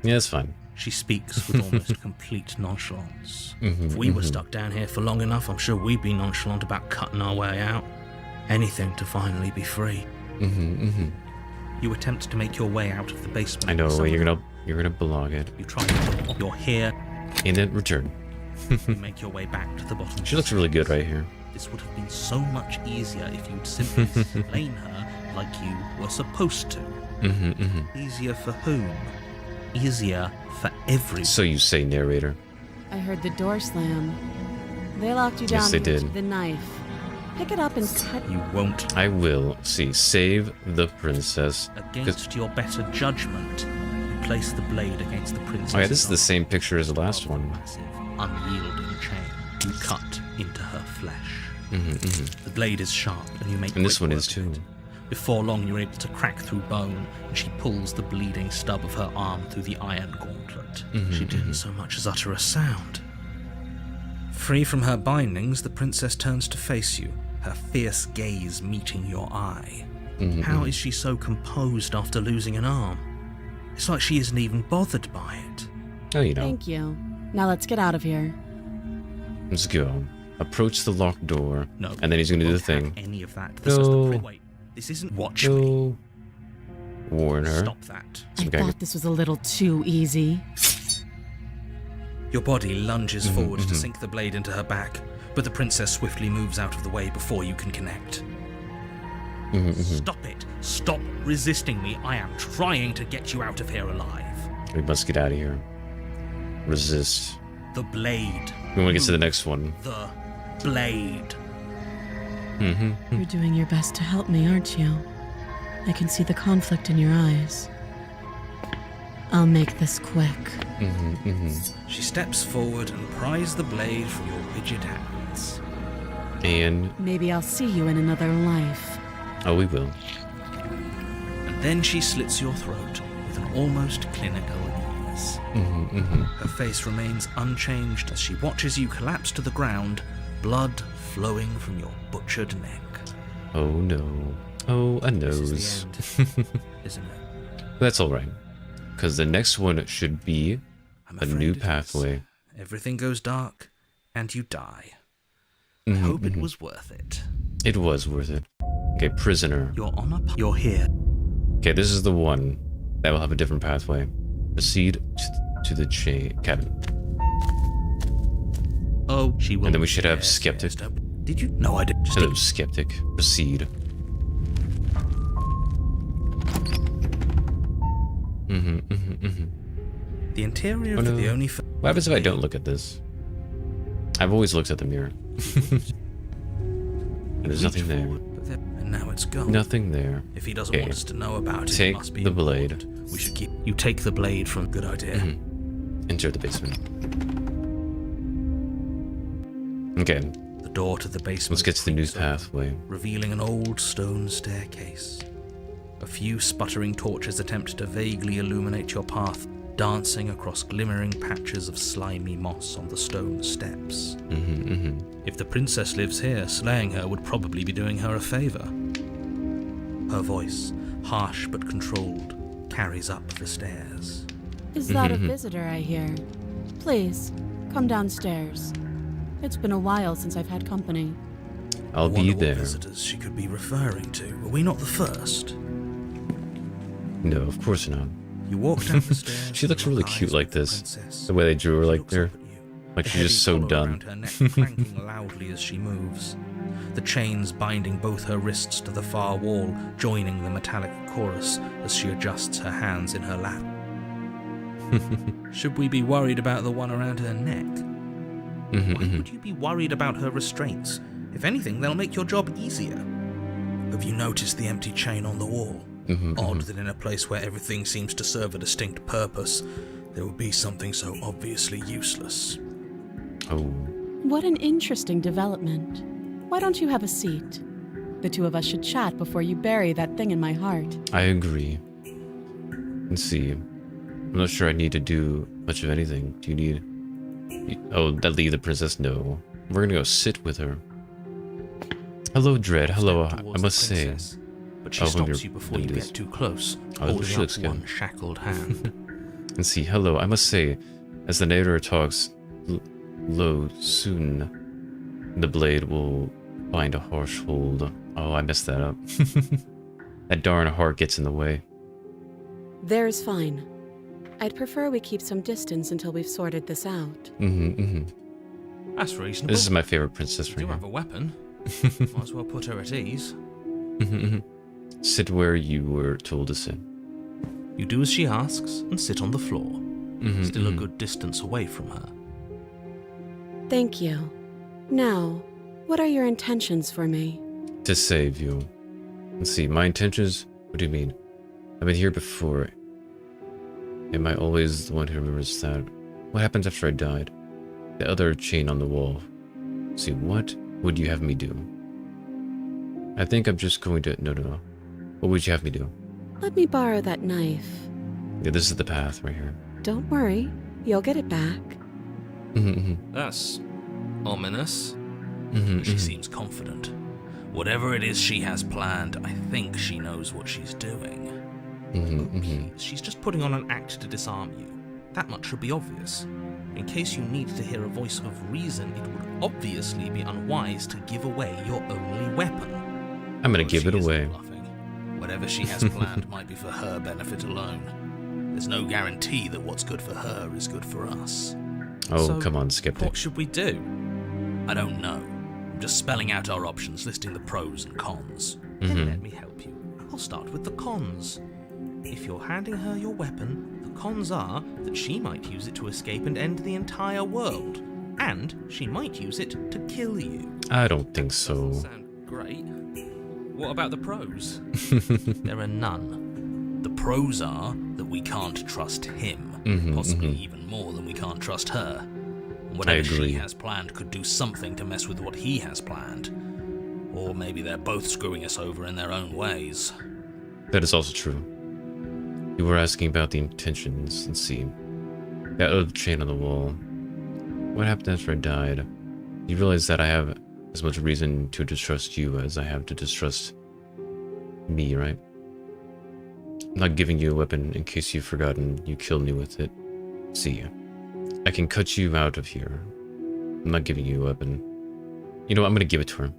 Yeah, it's fine. She speaks with almost complete nonchalance. If we were stuck down here for long enough, I'm sure we'd be nonchalant about cutting our way out. Anything to finally be free. You attempt to make your way out of the basement. I know, Some you're of gonna blog it. You try the door. You're here. And then return. You make your way back to the bottom. She looks really good right here. This would have been so much easier if you'd simply explain her like you were supposed to. Easier for whom? Easier for everyone. So you say, narrator. I heard the door slam. They locked you down Yes, they here did. to the knife. Pick it up and cut. You won't. I will. See, save the princess. Against your better judgment, you place the blade against the princess. Oh yeah, this is the same picture as the last one. Massive, unyielding chain. You cut into her flesh. Mm-hmm. The blade is sharp, and you make. And this quick one work is of too. it. Before long, you're able to crack through bone, and she pulls the bleeding stub of her arm through the iron gauntlet. She didn't so much as utter a sound. Free from her bindings, the princess turns to face you, her fierce gaze meeting your eye. How is she so composed after losing an arm? It's like she isn't even bothered by it. Oh, you know. Thank you. Now let's get out of here. Let's go. Approach the locked door. No, And then he's gonna do the won't have thing. Any of that. This is No. the wait. This isn't watch me. Go. Warn her. Stop that. I Okay. thought this was a little too easy. Your body lunges forward to sink the blade into her back, but the princess swiftly moves out of the way before you can connect. Stop it. Stop resisting me. I am trying to get you out of here alive. We must get out of here. Resist. The blade. We want to get to the next one. The blade. You're doing your best to help me, aren't you? I can see the conflict in your eyes. I'll make this quick. She steps forward and pries the blade from your rigid hands. And Maybe I'll see you in another life. oh, we will. And then she slits your throat with an almost clinical ease. Her face remains unchanged as she watches you collapse to the ground, blood flowing from your butchered neck. Oh no. Oh, a This nose. is the end, isn't it? That's all right. Because the next one should be I'm a afraid new it is. pathway. Everything goes dark, and you die. I hope it was worth it. It was worth it. Okay, prisoner. You're on a. You're here. Okay, this is the one that will have a different pathway. Proceed to the cabin. Oh, she will. And then we should have Yes, skeptic. yes, don't- Did you? No, I didn't. Hello, skeptic. Proceed. The interior Oh, of no. the only. What happens if I don't look at this? I've always looked at the mirror. And there's nothing there. And now it's gone. Nothing there. If he doesn't Okay. want us to know about it, Take it must be the blade. important. We should keep. You take the blade from. Good idea. Enter the basement. Okay, The door to the basement. let's get to the new creaks open, pathway. revealing an old stone staircase. A few sputtering torches attempt to vaguely illuminate your path, dancing across glimmering patches of slimy moss on the stone steps. If the princess lives here, slaying her would probably be doing her a favor. Her voice, harsh but controlled, carries up the stairs. Is that a visitor I hear? Please, come downstairs. It's been a while since I've had company. I'll I be wonder what there. visitors she could be referring to. Were we not the first? No, of course not. You walk down the stairs. She looks and really lock cute eyes like with the this. princess. The way they drew her She like looks there. up at you, Like the she's just heavy so collar around done. her neck clanking loudly as she moves. The chains binding both her wrists to the far wall, joining the metallic chorus as she adjusts her hands in her lap. Should we be worried about the one around her neck? Why would you be worried about her restraints? If anything, they'll make your job easier. Have you noticed the empty chain on the wall? Odd that in a place where everything seems to serve a distinct purpose, there would be something so obviously useless. Oh, What an interesting development. Why don't you have a seat? The two of us should chat before you bury that thing in my heart. I agree. Let's see. I'm not sure I need to do much of anything. Do you need... Oh, that leave the princess? No. We're gonna go sit with her. Hello, Dread. Hello, Step I towards must the say. princess, but she Oh, when stops you're you before you doing this. get too close, Oh, holding she up looks good. one shackled hand. And see, hello, I must say, as the narrator talks low, soon the blade will find a harsh hold. Oh, I messed that up. That darn heart gets in the way. There's fine. I'd prefer we keep some distance until we've sorted this out. That's reasonable. This is my favorite princess You right do here. have a weapon. Might as well put her at ease. Sit where you were told to sit. You do as she asks and sit on the floor, still a good distance away from her. Thank you. Now, what are your intentions for me? To save you. Let's see, my intentions? What do you mean? I've been here before. Am I always the one who remembers that? What happens after I died? The other chain on the wall. Let's see, what would you have me do? I think I'm just going to... No. What would you have me do? Let me borrow that knife. Yeah, this is the path right here. Don't worry, you'll get it back. That's ominous. She seems confident. Whatever it is she has planned, I think she knows what she's doing. Okay, she's just putting on an act to disarm you. That much should be obvious. In case you need to hear a voice of reason, it would obviously be unwise to give away your only weapon. I'm gonna give it away. Whatever she has planned might be for her benefit alone. There's no guarantee that what's good for her is good for us. Oh, So, come on, Skeptic. What should we do? I don't know. I'm just spelling out our options, listing the pros and cons. Then let me help you. I'll start with the cons. If you're handing her your weapon, the cons are that she might use it to escape and end the entire world. And she might use it to kill you. I don't think so. Doesn't sound great. What about the pros? There are none. The pros are that we can't trust him, possibly even more than we can't trust her. And whatever she has planned could do something to mess with what he has planned. Or maybe they're both screwing us over in their own ways. That is also true. You were asking about the intentions. Let's see. That other chain on the wall. What happened after I died? You realize that I have as much reason to distrust you as I have to distrust me, right? I'm not giving you a weapon in case you've forgotten you killed me with it. See, I can cut you out of here. I'm not giving you a weapon. You know what? I'm gonna give it to her.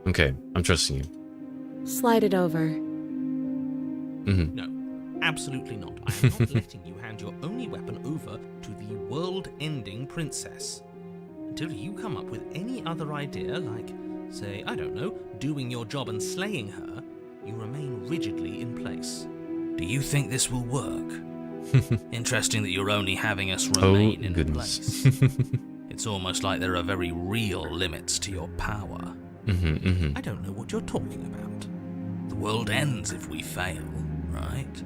Okay, I'm trusting you. Slide it over. No, absolutely not. I am not letting you hand your only weapon over to the world-ending princess. Until you come up with any other idea, like, say, I don't know, doing your job and slaying her, you remain rigidly in place. Do you think this will work? Interesting that you're only having us remain in place. It's almost like there are very real limits to your power. I don't know what you're talking about. The world ends if we fail, right?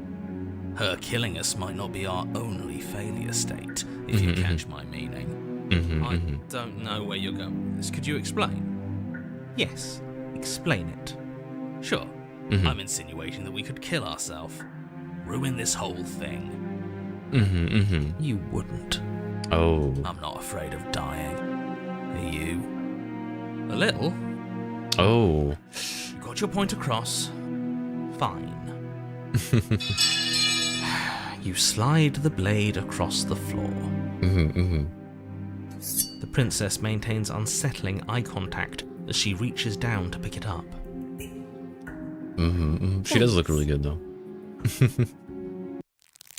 Her killing us might not be our only failure state, if you catch my meaning. I don't know where you're going with this. Could you explain? Yes, explain it. Sure. I'm insinuating that we could kill ourselves. Ruin this whole thing. You wouldn't. Oh. I'm not afraid of dying. Are you? A little. Oh. You got your point across. Fine. You slide the blade across the floor. The princess maintains unsettling eye contact as she reaches down to pick it up. She does look really good, though.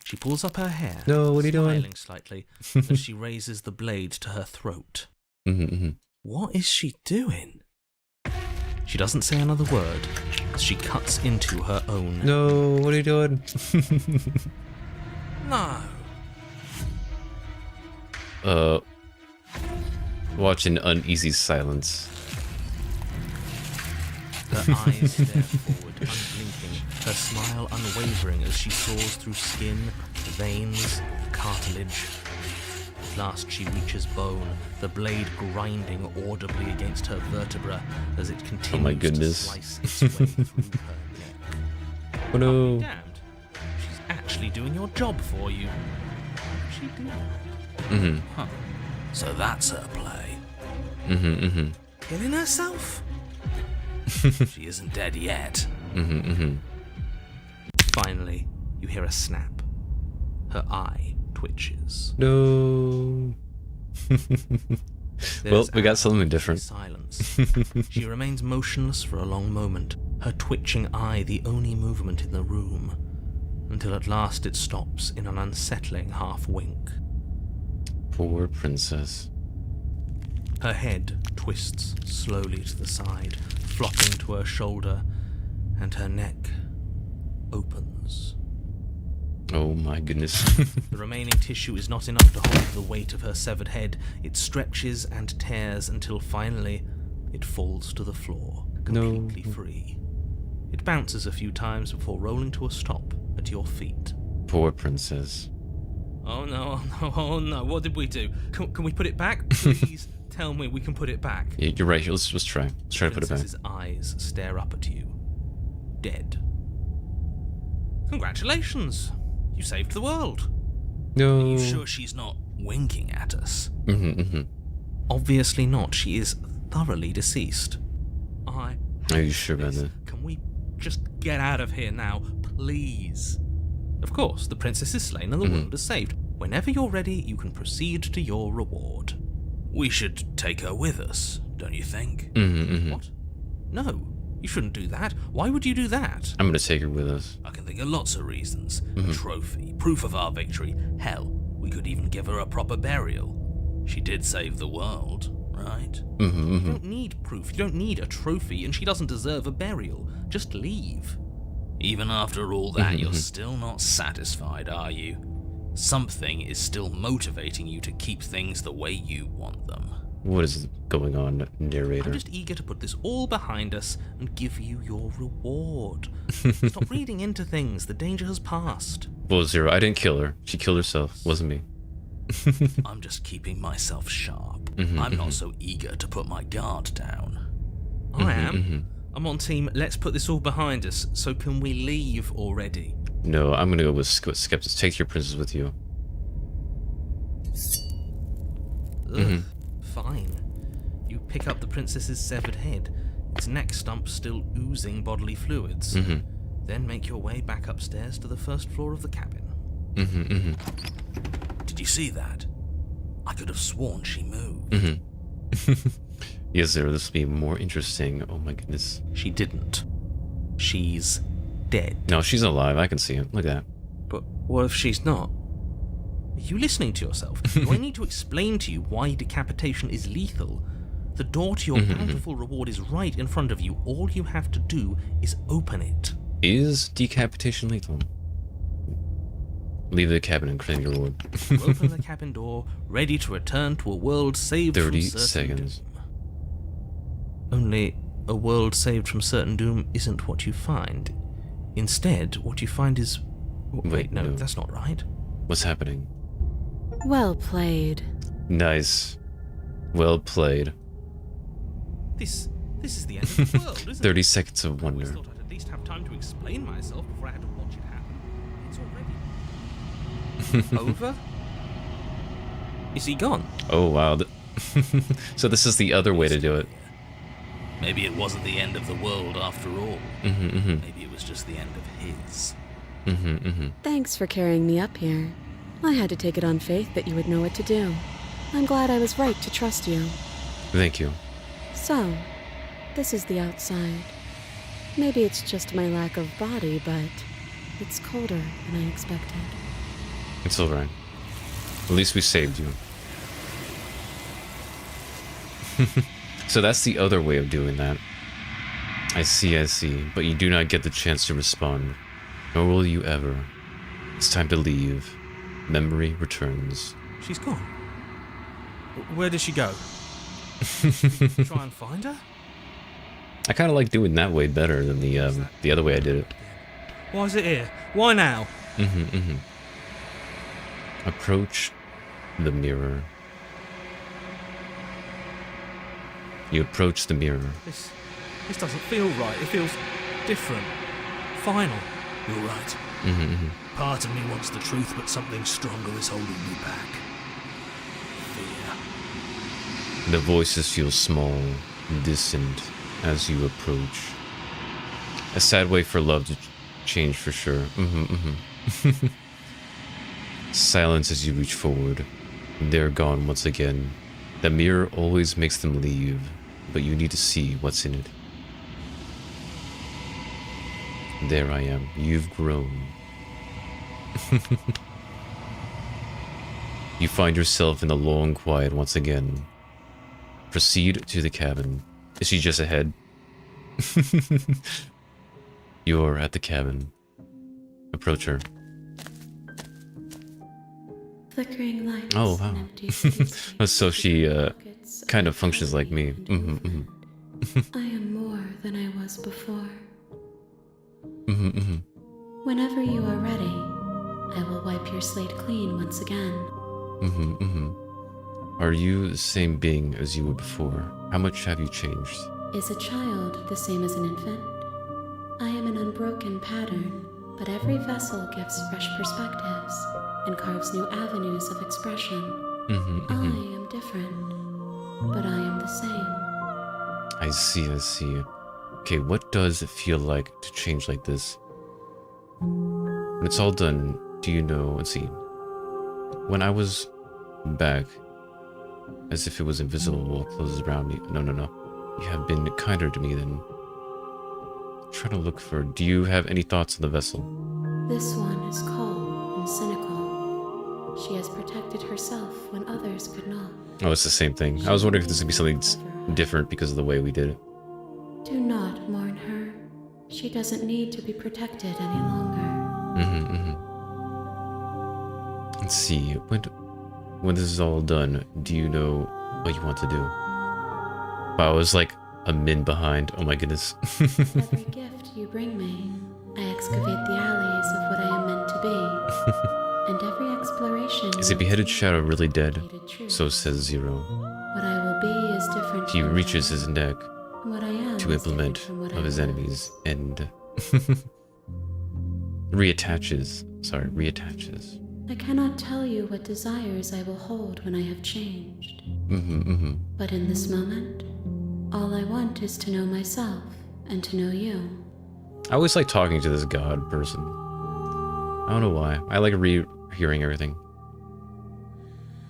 She pulls up her hair, No, what are you doing? smiling slightly as she raises the blade to her throat. What is she doing? She doesn't say another word as she cuts into her own. No, what are you doing? No. Watch in uneasy silence. Her eyes stare forward, unblinking, her smile unwavering as she soars through skin, veins, cartilage. At last she reaches bone, the blade grinding audibly against her vertebra as it continues to slice its way through her neck. Oh no. Damned. She's actually doing your job for you. How did she do that? Huh. So that's her play. Killing herself? She isn't dead yet. Finally, you hear a snap. Her eye twitches. No. Well, we got something different. Silence. She remains motionless for a long moment, her twitching eye the only movement in the room, until at last it stops in an unsettling half-wink. Poor princess. Her head twists slowly to the side, flopping to her shoulder, and her neck opens. Oh my goodness. The remaining tissue is not enough to hold the weight of her severed head. It stretches and tears until finally it falls to the floor, completely free. It bounces a few times before rolling to a stop at your feet. Poor princess. Oh no, oh no, oh no, what did we do? Can we put it back? Please tell me we can put it back. Yeah, you're right. Let's try. Let's try to put it back. Princess's eyes stare up at you. Dead. Congratulations! You saved the world. No. Are you sure she's not winking at us? Obviously not. She is thoroughly deceased. Are you sure about that? Can we just get out of here now, please? Of course, the princess is slain and the world is saved. Whenever you're ready, you can proceed to your reward. We should take her with us, don't you think? What? No, you shouldn't do that. Why would you do that? I'm gonna take her with us. I can think of lots of reasons. A trophy, proof of our victory. Hell, we could even give her a proper burial. She did save the world, right? You don't need proof. You don't need a trophy, and she doesn't deserve a burial. Just leave. Even after all that, you're still not satisfied, are you? Something is still motivating you to keep things the way you want them. What is going on, narrator? I'm just eager to put this all behind us and give you your reward. Stop reading into things. The danger has passed. Well, Zero, I didn't kill her. She killed herself. Wasn't me. I'm just keeping myself sharp. I'm not so eager to put my guard down. I am. I'm on team, let's put this all behind us, so can we leave already? No, I'm gonna go with Skeptics. Take your princess with you. Fine. You pick up the princess's severed head, its neck stump still oozing bodily fluids. Then make your way back upstairs to the first floor of the cabin. Did you see that? I could have sworn she moved. Yes, Zero, this will be more interesting. Oh my goodness. She didn't. She's dead. No, she's alive. I can see it. Look at that. But what if she's not? Are you listening to yourself? Do I need to explain to you why decapitation is lethal? The door to your bountiful reward is right in front of you. All you have to do is open it. Is decapitation lethal? Leave the cabin and claim your reward. You open the cabin door, ready to return to a world saved 30 from certain seconds. doom. Only a world saved from certain doom isn't what you find. Instead, what you find is... Wait, no, that's not right. What's happening? Well played. Nice. Well played. This is the end of the world, isn't it? 30 seconds of I always wonder. thought I'd at least have time to explain myself before I had to watch it happen. It's already... over? Is he gone? Oh, wow. So this is the other way to do it. Maybe it wasn't the end of the world after all. Maybe it was just the end of his. Thanks for carrying me up here. I had to take it on faith that you would know what to do. I'm glad I was right to trust you. Thank you. So, this is the outside. Maybe it's just my lack of body, but it's colder than I expected. It's alright. At least we saved you. So that's the other way of doing that. I see. But you do not get the chance to respond. Nor will you ever. It's time to leave. Memory returns. She's gone. Where did she go? Try and find her? I kind of like doing that way better than the other way I did it. Why is it here? Why now? Approach the mirror. You approach the mirror. This doesn't feel right. It feels different. Final. You're right. Part of me wants the truth, but something stronger is holding me back. Fear. The voices feel small, distant as you approach. A sad way for love to change for sure. Silence as you reach forward. They're gone once again. The mirror always makes them leave, but you need to see what's in it. There I am. You've grown. You find yourself in the long quiet once again. Proceed to the cabin. Is she just ahead? You're at the cabin. Approach her. flickering lights Oh, and wow. empty cityscapes So she pockets of kind of functions like me. vitality I am more than I was before. Whenever you are ready, I will wipe your slate clean once again. Are you the same being as you were before? How much have you changed? Is a child the same as an infant? I am an unbroken pattern, but every vessel gives fresh perspectives and carves new avenues of expression. I am different, but I am the same. I see, I see. Okay, what does it feel like to change like this? When it's all done, do you know, let's see. When I was back, as if it was invisible wall closes around me. No. You have been kinder to me than... Trying to look for... Do you have any thoughts on the vessel? This one is cold and cynical. She has protected herself when others could not. Oh, it's the same thing. I was wondering if this would be something different because of the way we did it. Do not mourn her. She doesn't need to be protected any longer. Let's see. When this is all done, do you know what you want to do? Wow, I was like a min behind. Oh my goodness. Every gift you bring me, I excavate the alleys of what I am meant to be. And every exploration... Is a beheaded shadow really dead? Truth. So says Zero. What I will be is different. He from reaches them. his neck And what I am to is implement different from what of I his was. enemies and reattaches. I cannot tell you what desires I will hold when I have changed. But in this moment, all I want is to know myself and to know you. I always like talking to this god person. I don't know why. I like hearing everything.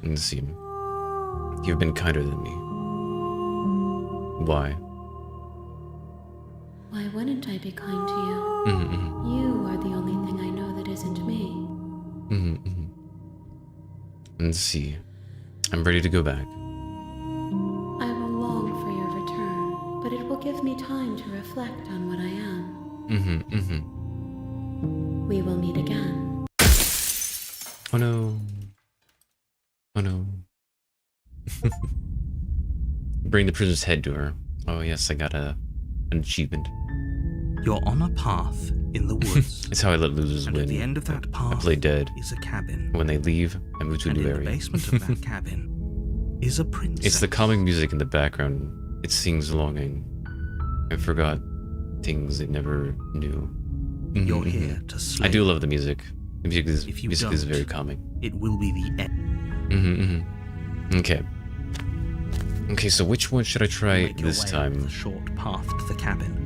Let's see. You've been kinder than me. Why? Why wouldn't I be kind to you? You are the only thing I know that isn't me. Let's see. I'm ready to go back. I will long for your return, but it will give me time to reflect on what I am. We will meet again. Oh no. Oh no. Bring the prisoner's head to her. Oh yes, I got an achievement. You're on a path in the woods. It's how I let losers And win. at the end of that I path play dead. is a cabin. When they leave, I move to a And new in the area. basement of that cabin is a princess. It's the calming music in the background. It sings longing. I forgot things it never knew. You're here to slay. I do love the music. The music is, If you music is don't, very calming. It will be the end. Okay. Okay, so which one should I try Make your this way up time? the short path to the cabin.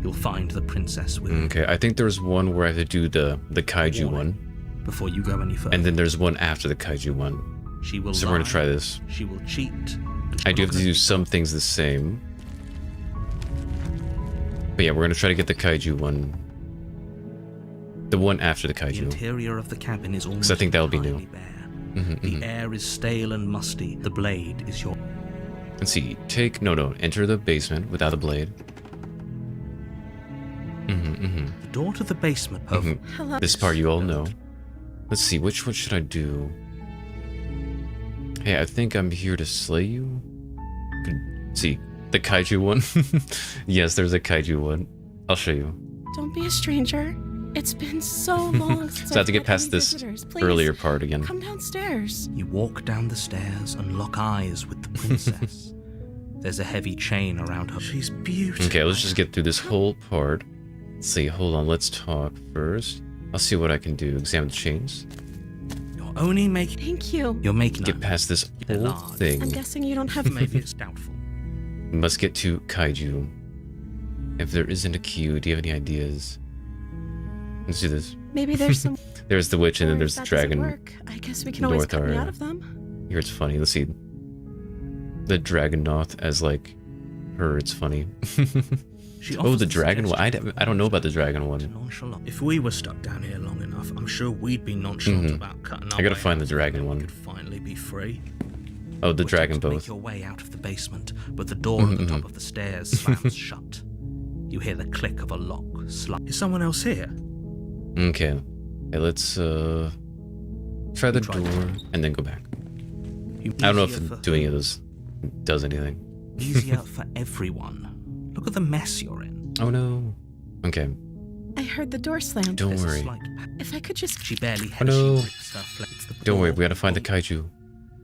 You'll find the princess with Okay, I think there's one where I have to do the kaiju one, before you go any further. and then there's one after the kaiju one. She will So we're gonna lie, try this. She will cheat. and I do have to do monogamy. some things the same. But yeah, we're gonna try to get the kaiju one. The one after the The kaiju. interior of the cabin is almost I think that'll be new. entirely bare. The air is stale and musty. The blade is your... Let's see. Enter the basement without the blade. The door to the basement... Hello. This part you all know. Let's see, which one should I do? Hey, I think I'm here to slay you. See, the kaiju one. Yes, there's a kaiju one. I'll show you. Don't be a stranger. It's been so long since So I have to get had past any this visitors. Please, earlier part again. Come downstairs. You walk down the stairs and lock eyes with the princess. There's a heavy chain around her. She's beautiful. Okay, let's just get through this whole part. Let's see, hold on, let's talk first. I'll see what I can do. Examine the chains. You're only making... Thank you. You're making... Get past this They're whole large. thing. I'm guessing you don't have... Maybe it's doubtful. We must get to kaiju. If there isn't a queue, do you have any ideas? Let's do this. Maybe there's some... There's the witch and then Or there's if the that doesn't dragon. work, I guess we can always North cut me area. out of them. Here it's funny. Let's see. The dragon Noth as like her. It's funny. She Oh, offers the dragon one. I suggestion don't know about the dragon to one. nonchalant. If we were stuck down here long enough, I'm sure we'd be nonchalant about cutting our I gotta way find the out, dragon and one. we could finally be free. Oh, the We're dragon to make both. your way out of the basement, but the door at the top of the stairs slams shut. You hear the click of a lock. Is someone else here? Okay. Hey, let's Try the door and then go back. I don't know if doing it does anything. Easier for everyone. Look at the mess you're in. Oh no. Okay. I heard the door slam. Don't worry. If I could just... She barely Oh no. Stuff. Don't worry, we gotta find the kaiju.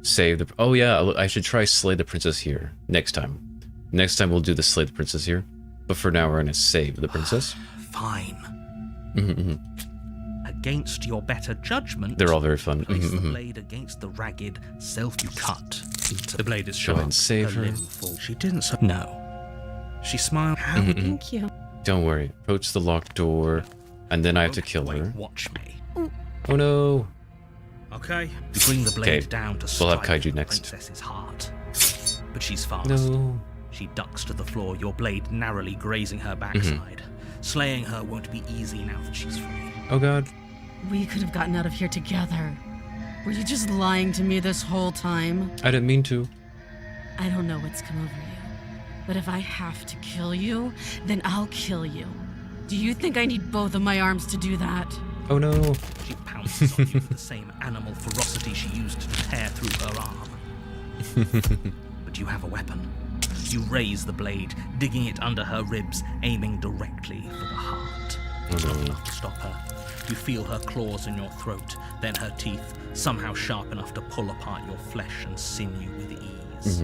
Save the... Oh yeah, I should try slay the princess here. Next time. Next time we'll do the slay the princess here. But for now we're gonna save the princess. Fine. Mm-hmm. Against your better judgment, They're all very fun. place the blade against the ragged self you cut. The blade is Go sharp. ahead and save her. limb falls. She didn't. No. She smiled. How? Thank you. Don't worry. Approach the locked door, and then I have to kill Wait, her. watch me. Oh no. Okay. You bring the blade down to we'll have strike kaiju the next. princess's heart, but she's fast. No. She ducks to the floor, your blade narrowly grazing her backside. Slaying her won't be easy now that she's free. Oh god. We could have gotten out of here together. Were you just lying to me this whole time? I didn't mean to. I don't know what's come over you, but if I have to kill you, then I'll kill you. Do you think I need both of my arms to do that? Oh no. She pounces on you with the same animal ferocity she used to tear through her arm. But you have a weapon. You raise the blade, digging it under her ribs, aiming directly for the heart. Oh no. Enough to stop her. You feel her claws in your throat, then her teeth, somehow sharp enough to pull apart your flesh and sinew with ease.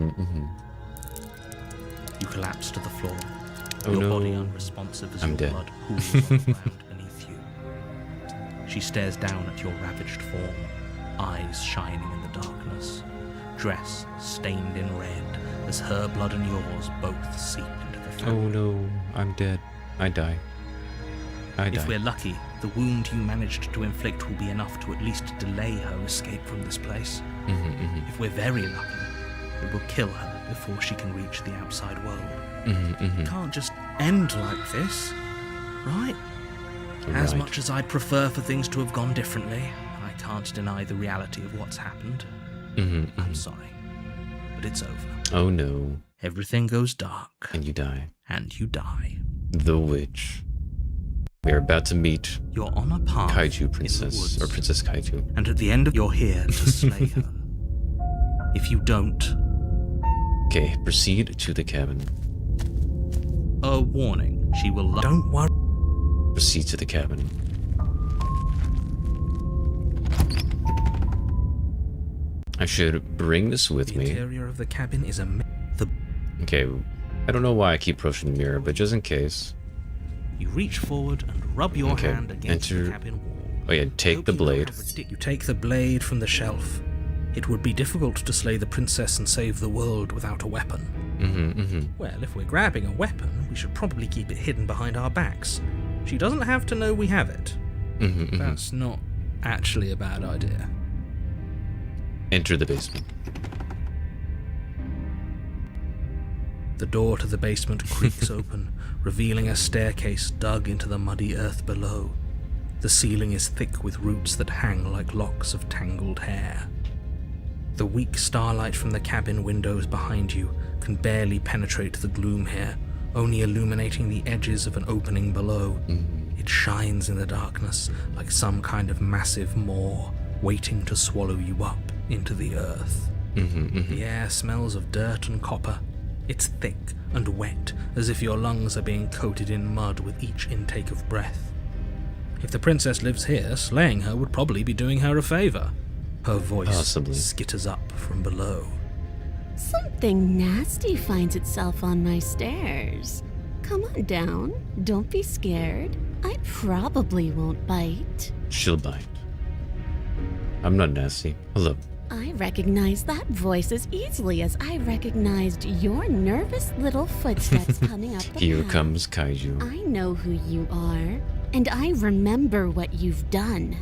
You collapse to the floor, Oh your no. body unresponsive as I'm your dead. blood pools on the ground beneath you. She stares down at your ravaged form, eyes shining in the darkness, dress stained in red as her blood and yours both seep into the throat. Oh no. I'm dead. I die. If we're lucky, the wound you managed to inflict will be enough to at least delay her escape from this place. If we're very lucky, it will kill her before she can reach the outside world. It can't just end like this, right? As much as I'd prefer for things to have gone differently, I can't deny the reality of what's happened. I'm sorry, but it's over. Oh no. Everything goes dark. And you die. And you die. The witch. We are about to meet You're on a path Kaiju in the Princess, woods. or Princess Kaiju. And at the end of you're here to slay her. If you don't, Okay, proceed to the cabin. a warning, she will Don't worry. Proceed to the cabin. I should bring this with The me. interior of the cabin is Okay, I don't know why I keep approaching the mirror, but just in case. You reach forward and rub your Okay, hand against the enter- cabin wall. Oh yeah, take the blade. You take the blade from the shelf. It would be difficult to slay the princess and save the world without a weapon. Well, if we're grabbing a weapon, we should probably keep it hidden behind our backs. She doesn't have to know we have it. That's not actually a bad idea. Enter the basement. The door to the basement creaks open, revealing a staircase dug into the muddy earth below. The ceiling is thick with roots that hang like locks of tangled hair. The weak starlight from the cabin windows behind you can barely penetrate the gloom here, only illuminating the edges of an opening below. It shines in the darkness like some kind of massive maw waiting to swallow you up into the earth. The air smells of dirt and copper. It's thick and wet, as if your lungs are being coated in mud with each intake of breath. If the princess lives here, slaying her would probably be doing her a favor. Her voice Possibly. skitters up from below. Something nasty finds itself on my stairs. Come on down. Don't be scared. I probably won't bite. She'll bite. I'm not nasty. Hello. I recognize that voice as easily as I recognized your nervous little footsteps coming up the Here path. comes Kaiju. I know who you are, and I remember what you've done.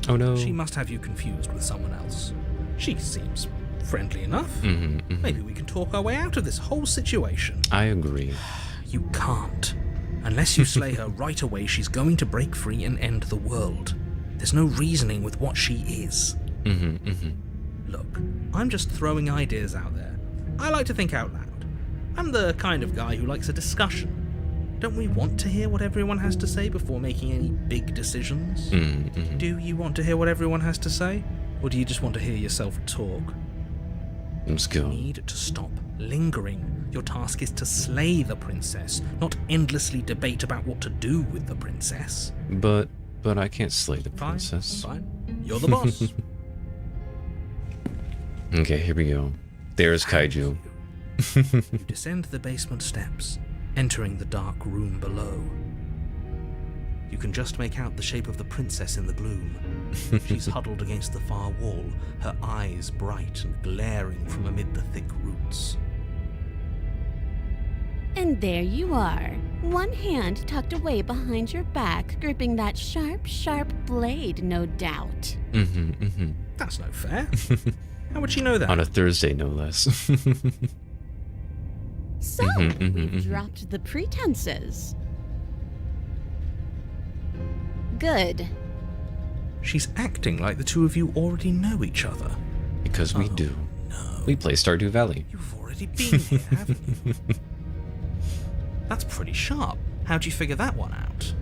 Oh no. She must have you confused with someone else. She seems friendly enough. Maybe we can talk our way out of this whole situation. I agree. You can't. Unless you slay her right away, she's going to break free and end the world. There's no reasoning with what she is. Look, I'm just throwing ideas out there. I like to think out loud. I'm the kind of guy who likes a discussion. Don't we want to hear what everyone has to say before making any big decisions? Do you want to hear what everyone has to say? Or do you just want to hear yourself talk? Let's go. You need to stop lingering. Your task is to slay the princess, not endlessly debate about what to do with the princess. But I can't slay the princess. Fine. You're the boss. Okay, here we go. There's Kaiju. You descend the basement steps, entering the dark room below. You can just make out the shape of the princess in the gloom. She's huddled against the far wall, her eyes bright and glaring from amid the thick roots. And there you are, one hand tucked away behind your back, gripping that sharp, sharp blade, no doubt. That's no fair. How would she know that? On a Thursday, no less. So, we've dropped the pretenses. Good. She's acting like the two of you already know each other. Because we do. No. We play Stardew Valley. You've already been here, haven't you? That's pretty sharp. How'd you figure that one out?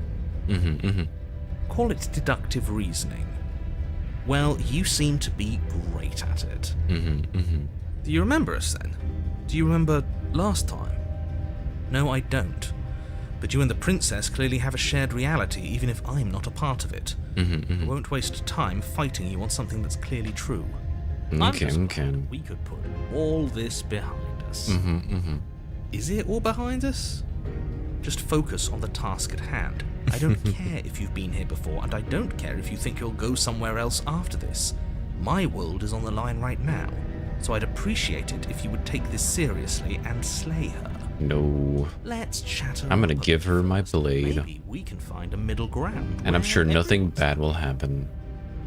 Call it deductive reasoning. Well, you seem to be great at it. Do you remember us then? Do you remember last time? No, I don't. But you and the princess clearly have a shared reality, even if I'm not a part of it. I won't waste time fighting you on something that's clearly true. Okay. We could put all this behind us. Is it all behind us? Just focus on the task at hand. I don't care if you've been here before, and I don't care if you think you'll go somewhere else after this. My world is on the line right now, so I'd appreciate it if you would take this seriously and slay her. No. Let's chat. I'm gonna give her my blade. Maybe we can find a middle ground. And I'm sure nothing bad will happen.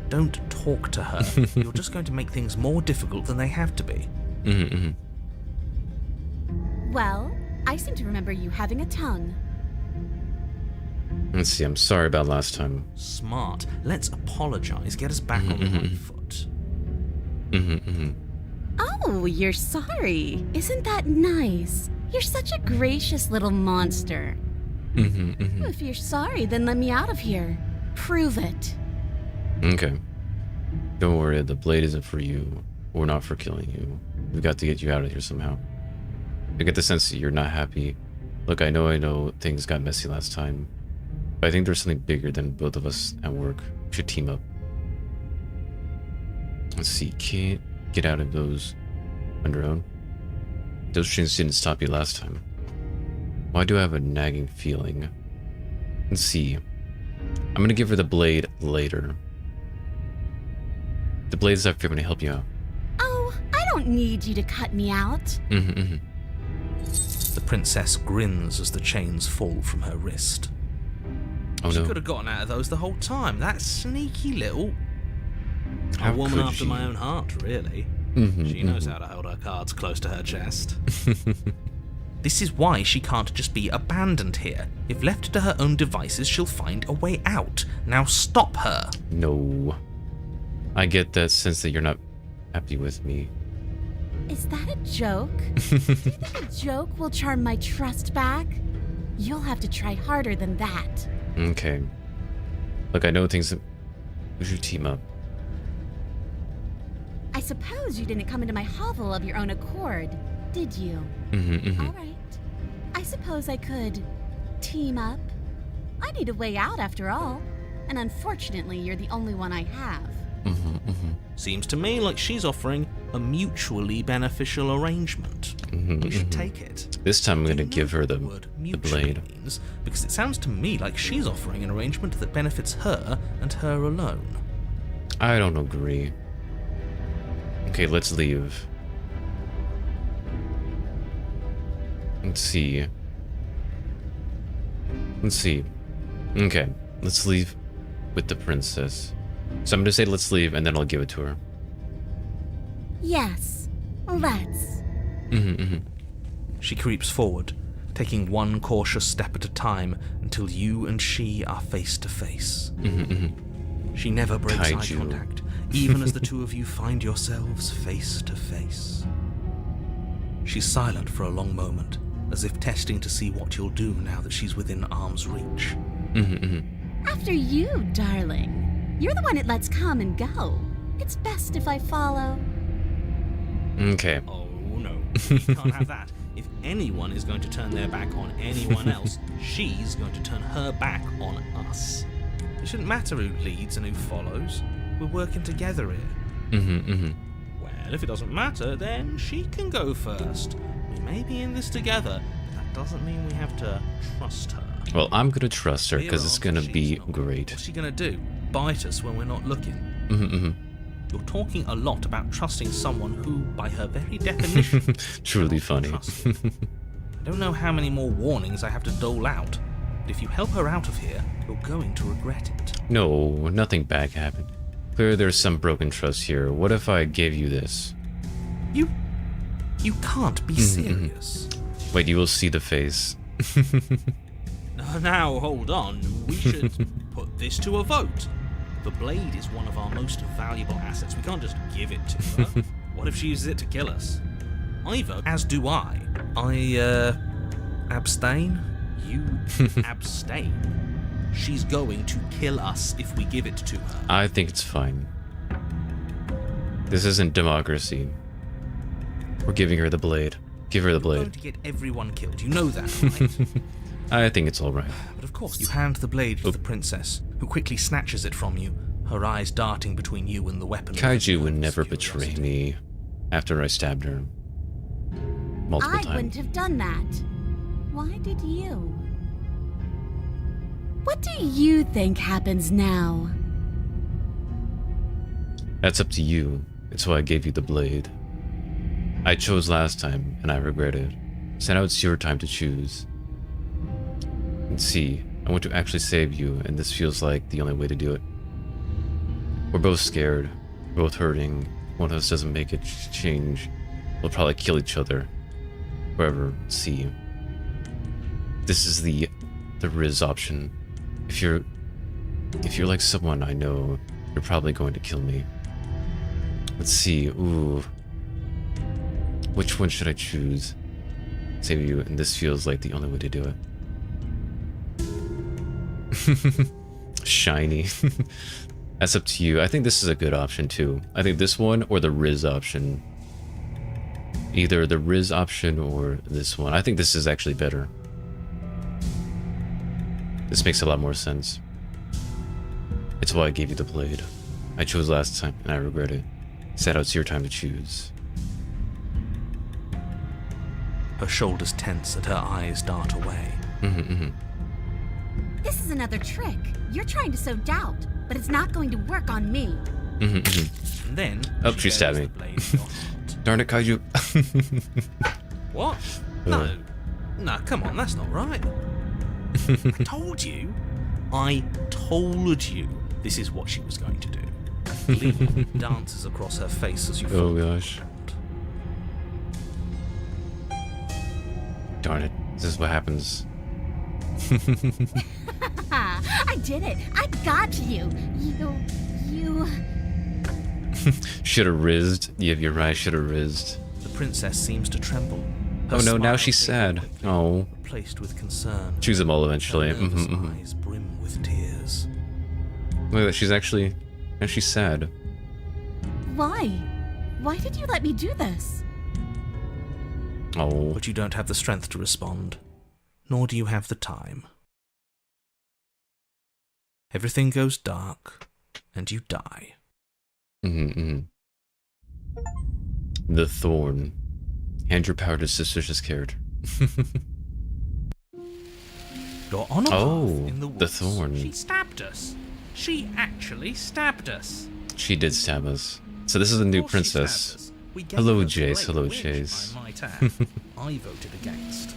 Don't talk to her. You're just going to make things more difficult than they have to be. Well, I seem to remember you having a tongue. Let's see, I'm sorry about last time. Smart. Let's apologize. Get us back on the right foot. Oh, you're sorry. Isn't that nice? You're such a gracious little monster. If you're sorry, then let me out of here. Prove it. Okay. Don't worry, the blade isn't for you, or not for killing you. We've got to get you out of here somehow. I get the sense that you're not happy. Look, I know things got messy last time, but I think there's something bigger than both of us at work. We should team up. Let's see, can't get out of those on your own. Those chains didn't stop you last time. Why do I have a nagging feeling? Let's see. I'm gonna give her the blade later. The blade is up here when I help you out. Oh, I don't need you to cut me out. The princess grins as the chains fall from her wrist. Oh She no. could have gotten out of those the whole time. That sneaky little... How a woman could after she? my own heart, really. She knows how to hold her cards close to her chest. This is why she can't just be abandoned here. If left to her own devices, she'll find a way out. Now stop her. No. I get that sense that you're not happy with me. Is that a joke? Do you think a joke will charm my trust back? You'll have to try harder than that. Okay. Look, I know things that we should team up. I suppose you didn't come into my hovel of your own accord, did you? All right. I suppose I could team up. I need a way out after all, and unfortunately, you're the only one I have. Seems to me like she's offering a mutually beneficial arrangement. We should take it. This time I'm Do gonna you know give her what the word blade. mutually means? Because it sounds to me like she's offering an arrangement that benefits her and her alone. I don't agree. Okay, let's leave. Let's see. Okay, let's leave with the princess. So I'm gonna say let's leave, and then I'll give it to her. Yes, let's. She creeps forward, taking one cautious step at a time until you and she are face to face. She never breaks eye Kaiju. contact, even as the two of you find yourselves face to face. She's silent for a long moment, as if testing to see what you'll do now that she's within arm's reach. After you, darling. You're the one it lets come and go. It's best if I follow. Okay. Oh, no. We can't have that. If anyone is going to turn their back on anyone else, she's going to turn her back on us. It shouldn't matter who leads and who follows. We're working together here. Well, if it doesn't matter, then she can go first. We may be in this together, but that doesn't mean we have to trust her. Well, I'm gonna trust her because it's gonna be great. What's she gonna do? Bite us when we're not looking? You're talking a lot about trusting someone who, by her very definition, Truly funny. I don't know how many more warnings I have to dole out, but if you help her out of here, you're going to regret it. No, nothing bad happened. Clearly there's some broken trust here. What if I gave you this? You can't be serious. Wait, you will see the face. Now, hold on. We should put this to a vote. The blade is one of our most valuable assets. We can't just give it to her. What if she uses it to kill us? I vote, as do I. Abstain? You abstain. She's going to kill us if we give it to her. I think it's fine. This isn't democracy. We're giving her the blade. Give her the You're going blade. to get everyone killed. You know that, right? I think it's alright. But of course, you hand the blade to the princess, who quickly snatches it from you, her eyes darting between you and the weapon. Kaiju would never betray me after I stabbed her. Multiple I times. wouldn't have done that. Why did you? What do you think happens now? That's up to you. It's why I gave you the blade. I chose last time, and I regret it. So now it's your time to choose. And see, I want to actually save you, and this feels like the only way to do it. We're both scared, we're both hurting. One of us doesn't make a change, we'll probably kill each other. Wherever, see. This is the Riz option. If you're like someone I know, you're probably going to kill me. Let's see, ooh. Which one should I choose? Save you, and this feels like the only way to do it. Shiny. That's up to you. I think this is a good option too. I think this one or the Riz option. Either the Riz option or this one. I think this is actually better. This makes a lot more sense. It's why I gave you the blade. I chose last time and I regret it. Said it's your time to choose. Her shoulders tense and her eyes dart away. This is another trick. You're trying to sow doubt, but it's not going to work on me. And then she stabbed me. the blade in your heart. Darn it, Kaiju. What? No. No, come on, that's not right. I told you. This is what she was going to do. Glee dances across her face as you Oh fall. gosh. Darn it. This is what happens. I did it. I got you. You. Should have rizzed. Yeah, you're right. Should have rizzed. The princess seems to tremble. Her Oh no, now smile she's fades sad. quickly, Oh. replaced with concern. Choose them all Her eventually. nervous eyes brim with tears. Look at that. She's actually. And she's sad. Why? Why did you let me do this? Oh. But you don't have the strength to respond, nor do you have the time. Everything goes dark, and you die. The Thorn. Hand your power to suspicious character. You're on a Oh, path in the the woods. Thorn. She stabbed us. She actually stabbed us. She did stab us. So this is the new Of course she stabbed princess. us. We gave Hello, her the Jace. blade, Hello, which, Chase. I might add, I voted against.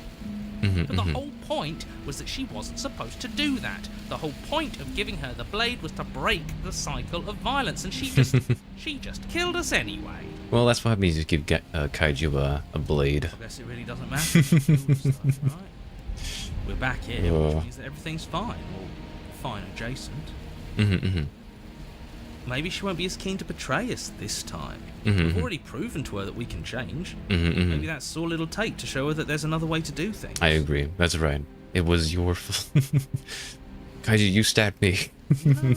But the whole point was that she wasn't supposed to do that. The whole point of giving her the blade was to break the cycle of violence, and she just killed us anyway. Well, that's what happens if you give Kaiju a blade. I guess it really doesn't matter. Stuff, right? We're back here, which Yeah. means that everything's fine, or fine adjacent. Mm-hmm. Maybe she won't be as keen to betray us this time. Mhm. We've already proven to her that we can change. Mm-hmm. Maybe that's all it'll take to show her that there's another way to do things. I agree. That's right. It was your fault. Kaiju, you stabbed me. No,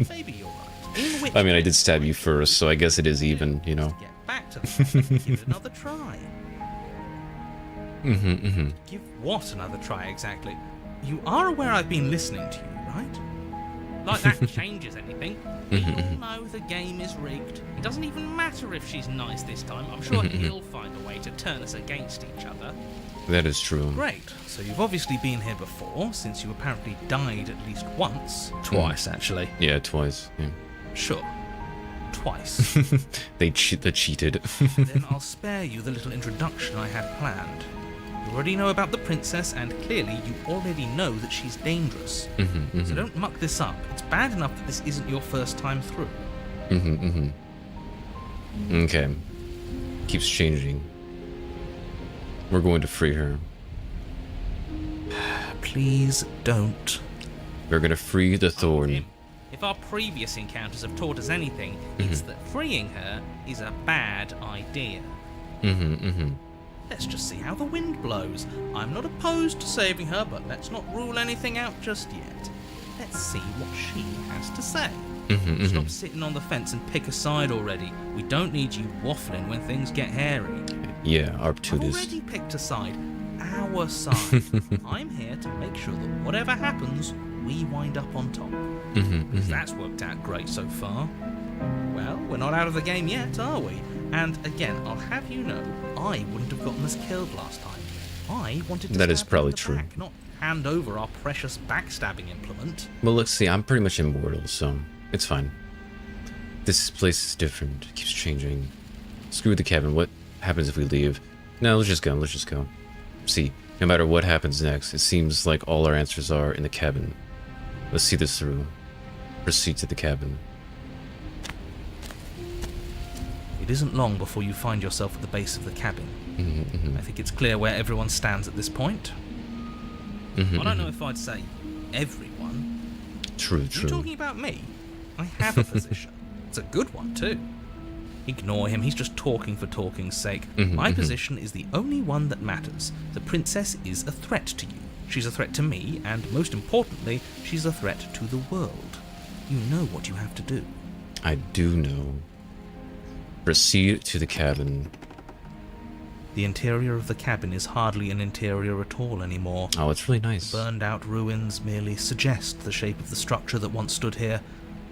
maybe you're right. I mean, I did stab you first, so I guess it is even, you know. Get back to the give it another try. Give what another try exactly? You are aware I've been listening to you, right? Like that changes anything. We all know the game is rigged. It doesn't even matter if she's nice this time. I'm sure he'll find a way to turn us against each other. That is true. Great. So you've obviously been here before, since you apparently died at least once. Twice, actually. Yeah, twice. Yeah. Sure. Twice. They cheated. Then I'll spare you the little introduction I had planned. You already know about the princess, and clearly you already know that she's dangerous. So don't muck this up. It's bad enough that this isn't your first time through. Okay. Keeps changing. We're going to free her. Please don't. We're gonna free the thorn. If our previous encounters have taught us anything, it's that freeing her is a bad idea. Let's just see how the wind blows. I'm not opposed to saving her, but let's not rule anything out just yet. Let's see what she has to say. Stop sitting on the fence and pick a side already. We don't need you waffling when things get hairy. Yeah, I've Arptudis. already picked a side. Our side. I'm here to make sure that whatever happens, we wind up on top. Because that's worked out great so far. Well, we're not out of the game yet, are we? And again, I'll have you know, I wouldn't have gotten us killed last time. I wanted to That is stab probably in the true. back, not hand over our precious backstabbing implement. Well, let's see. I'm pretty much immortal, so it's fine. This place is different. It keeps changing. Screw the cabin. What happens if we leave? No, let's just go. Let's just go. See, no matter what happens next, it seems like all our answers are in the cabin. Let's see this through. Proceed to the cabin. It isn't long before you find yourself at the base of the cabin. I think it's clear where everyone stands at this point. I don't know if I'd say everyone. True, Are you true. talking about me? I have a position. It's a good one, too. Ignore him, he's just talking for talking's sake. My position is the only one that matters. The princess is a threat to you. She's a threat to me, and most importantly, she's a threat to the world. You know what you have to do. I do know. Proceed to the cabin. The interior of the cabin is hardly an interior at all anymore. Oh, it's really nice. Burned out ruins merely suggest the shape of the structure that once stood here.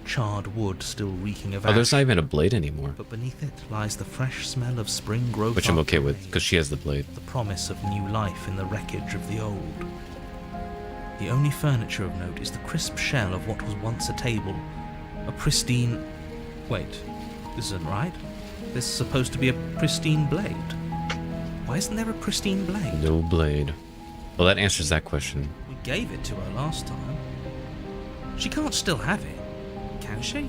Charred wood still reeking of ash. Oh, there's not even a blade anymore. But beneath it lies the fresh smell of spring growth. Which I'm okay with, after because she has the blade. the promise of new life in the wreckage of the old. The only furniture of note is the crisp shell of what was once a table. A pristine... Wait, this isn't right. This is supposed to be a pristine blade. Why isn't there a pristine blade? No blade. Well, that answers that question. We gave it to her last time. She can't still have it, can she?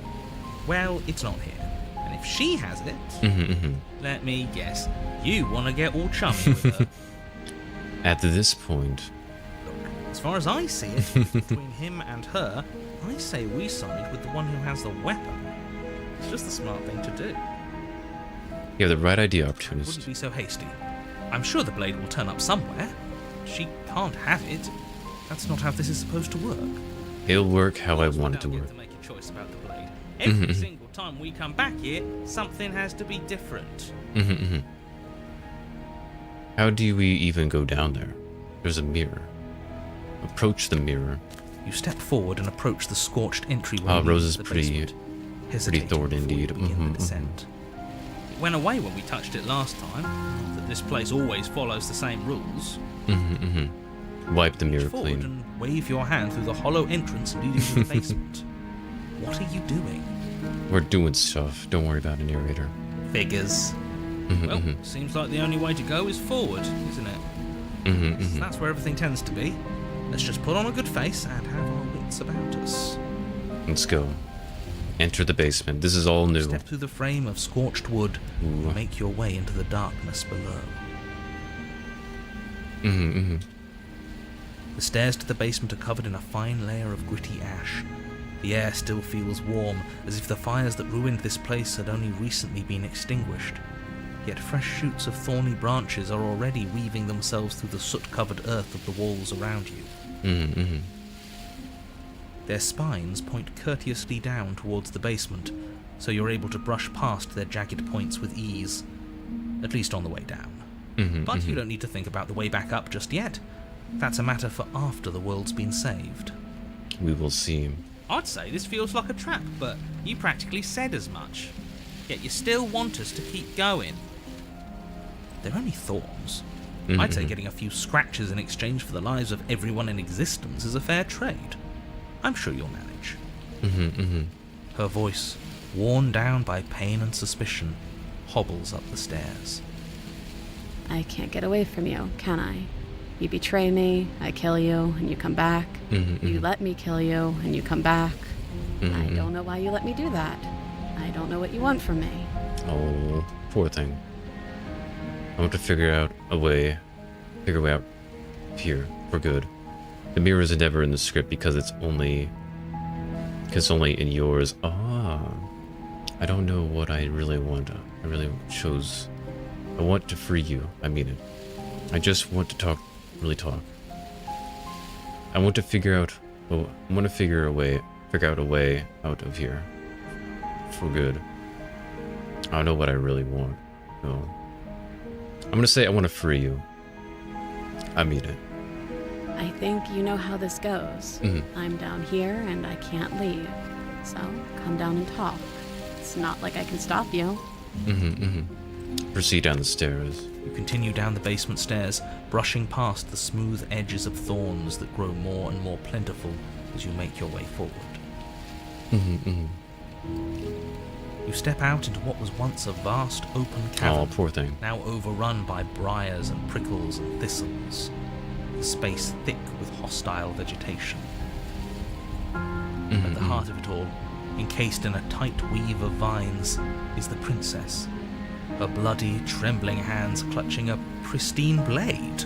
Well, it's not here. And if she has it, let me guess, you want to get all chummy with her. At this point, Look, as far as I see it, between him and her, I say we side with the one who has the weapon. It's just the smart thing to do. you have the right idea, Wouldn't Opportunist. be so hasty. I'm sure the blade will turn up somewhere. She can't have it. That's not how this is supposed to work. It'll work how I Of course, we want it to don't get work. to make a choice about the blade. Every single time we come back here, something has to be different. How do we even go down there? There's a mirror. Approach the mirror. You step forward and approach the scorched entryway. Ah, leading Rose to is the pretty basement, hesitating thorny before you indeed. begin the descent. It went away when we touched it last time. Not that this place always follows the same rules. Wipe the mirror Reach forward clean. and wave your hand through the hollow entrance leading to the basement. What are you doing? We're doing stuff. Don't worry about it, narrator. Figures. Well, seems like the only way to go is forward, isn't it? That's where everything tends to be. Let's just put on a good face and have our wits about us. Let's go. Enter the basement. This is all new. Step through the frame of scorched wood and make your way into the darkness below. The stairs to the basement are covered in a fine layer of gritty ash. The air still feels warm, as if the fires that ruined this place had only recently been extinguished. Yet fresh shoots of thorny branches are already weaving themselves through the soot-covered earth of the walls around you. Their spines point courteously down towards the basement, so you're able to brush past their jagged points with ease, at least on the way down. But you don't need to think about the way back up just yet. That's a matter for after the world's been saved. We will see. I'd say this feels like a trap, but you practically said as much. Yet you still want us to keep going. They're only thorns. I'd say getting a few scratches in exchange for the lives of everyone in existence is a fair trade. I'm sure you'll manage. Her voice, worn down by pain and suspicion, hobbles up the stairs. I can't get away from you, can I? You betray me, I kill you, and you come back. You let me kill you, and you come back. I don't know why you let me do that. I don't know what you want from me. Oh, poor thing. I want to figure out a way out here for good. The mirror is never in the script because it's only in yours. I don't know what I really want. I really chose. I want to free you. I mean it. I just want to really talk. I want to figure out a way out of here for good. I don't know what I really want. No. I'm gonna say I want to free you. I mean it. I think you know how this goes. I'm down here and I can't leave. So come down and talk. It's not like I can stop you. Proceed down the stairs. You continue down the basement stairs, brushing past the smooth edges of thorns that grow more and more plentiful as you make your way forward. You step out into what was once a vast open cavern. Oh, poor thing. Now overrun by briars and prickles and thistles. The space thick with hostile vegetation. At the heart of it all, encased in a tight weave of vines, is the princess. Her bloody, trembling hands clutching a pristine blade.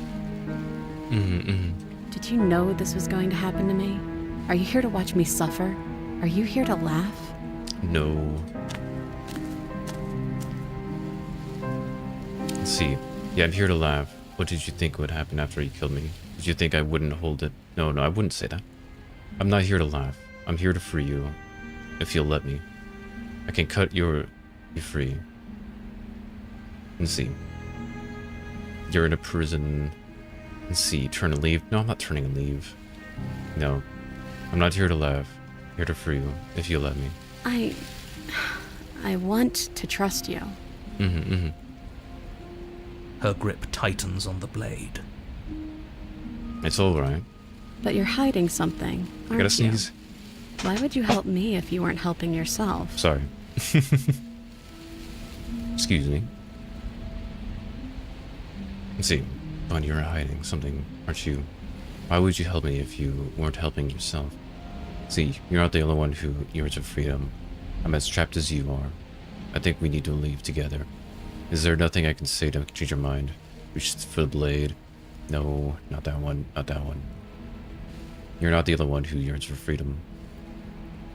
Did you know this was going to happen to me? Are you here to watch me suffer? Are you here to laugh? No. Let's see. Yeah, I'm here to laugh. What did you think would happen after you killed me? Did you think I wouldn't hold it? No, I wouldn't say that. I'm not here to laugh. I'm here to free you. If you'll let me. I can cut you free. Let's see. You're in a prison. Let's see. Turn and leave. No, I'm not turning and leave. No. I'm not here to laugh. I'm here to free you. If you'll let me. I want to trust you. Her grip tightens on the blade. It's alright. But you're hiding something, aren't you? I gotta sneeze. Why would you help me if you weren't helping yourself? Sorry. Excuse me. Let's see. Bunny, you're hiding something, aren't you? Why would you help me if you weren't helping yourself? See, you're not the only one who yearns for freedom. I'm as trapped as you are. I think we need to leave together. Is there nothing I can say to change your mind? Reach for the blade. No, not that one. Not that one. You're not the only one who yearns for freedom.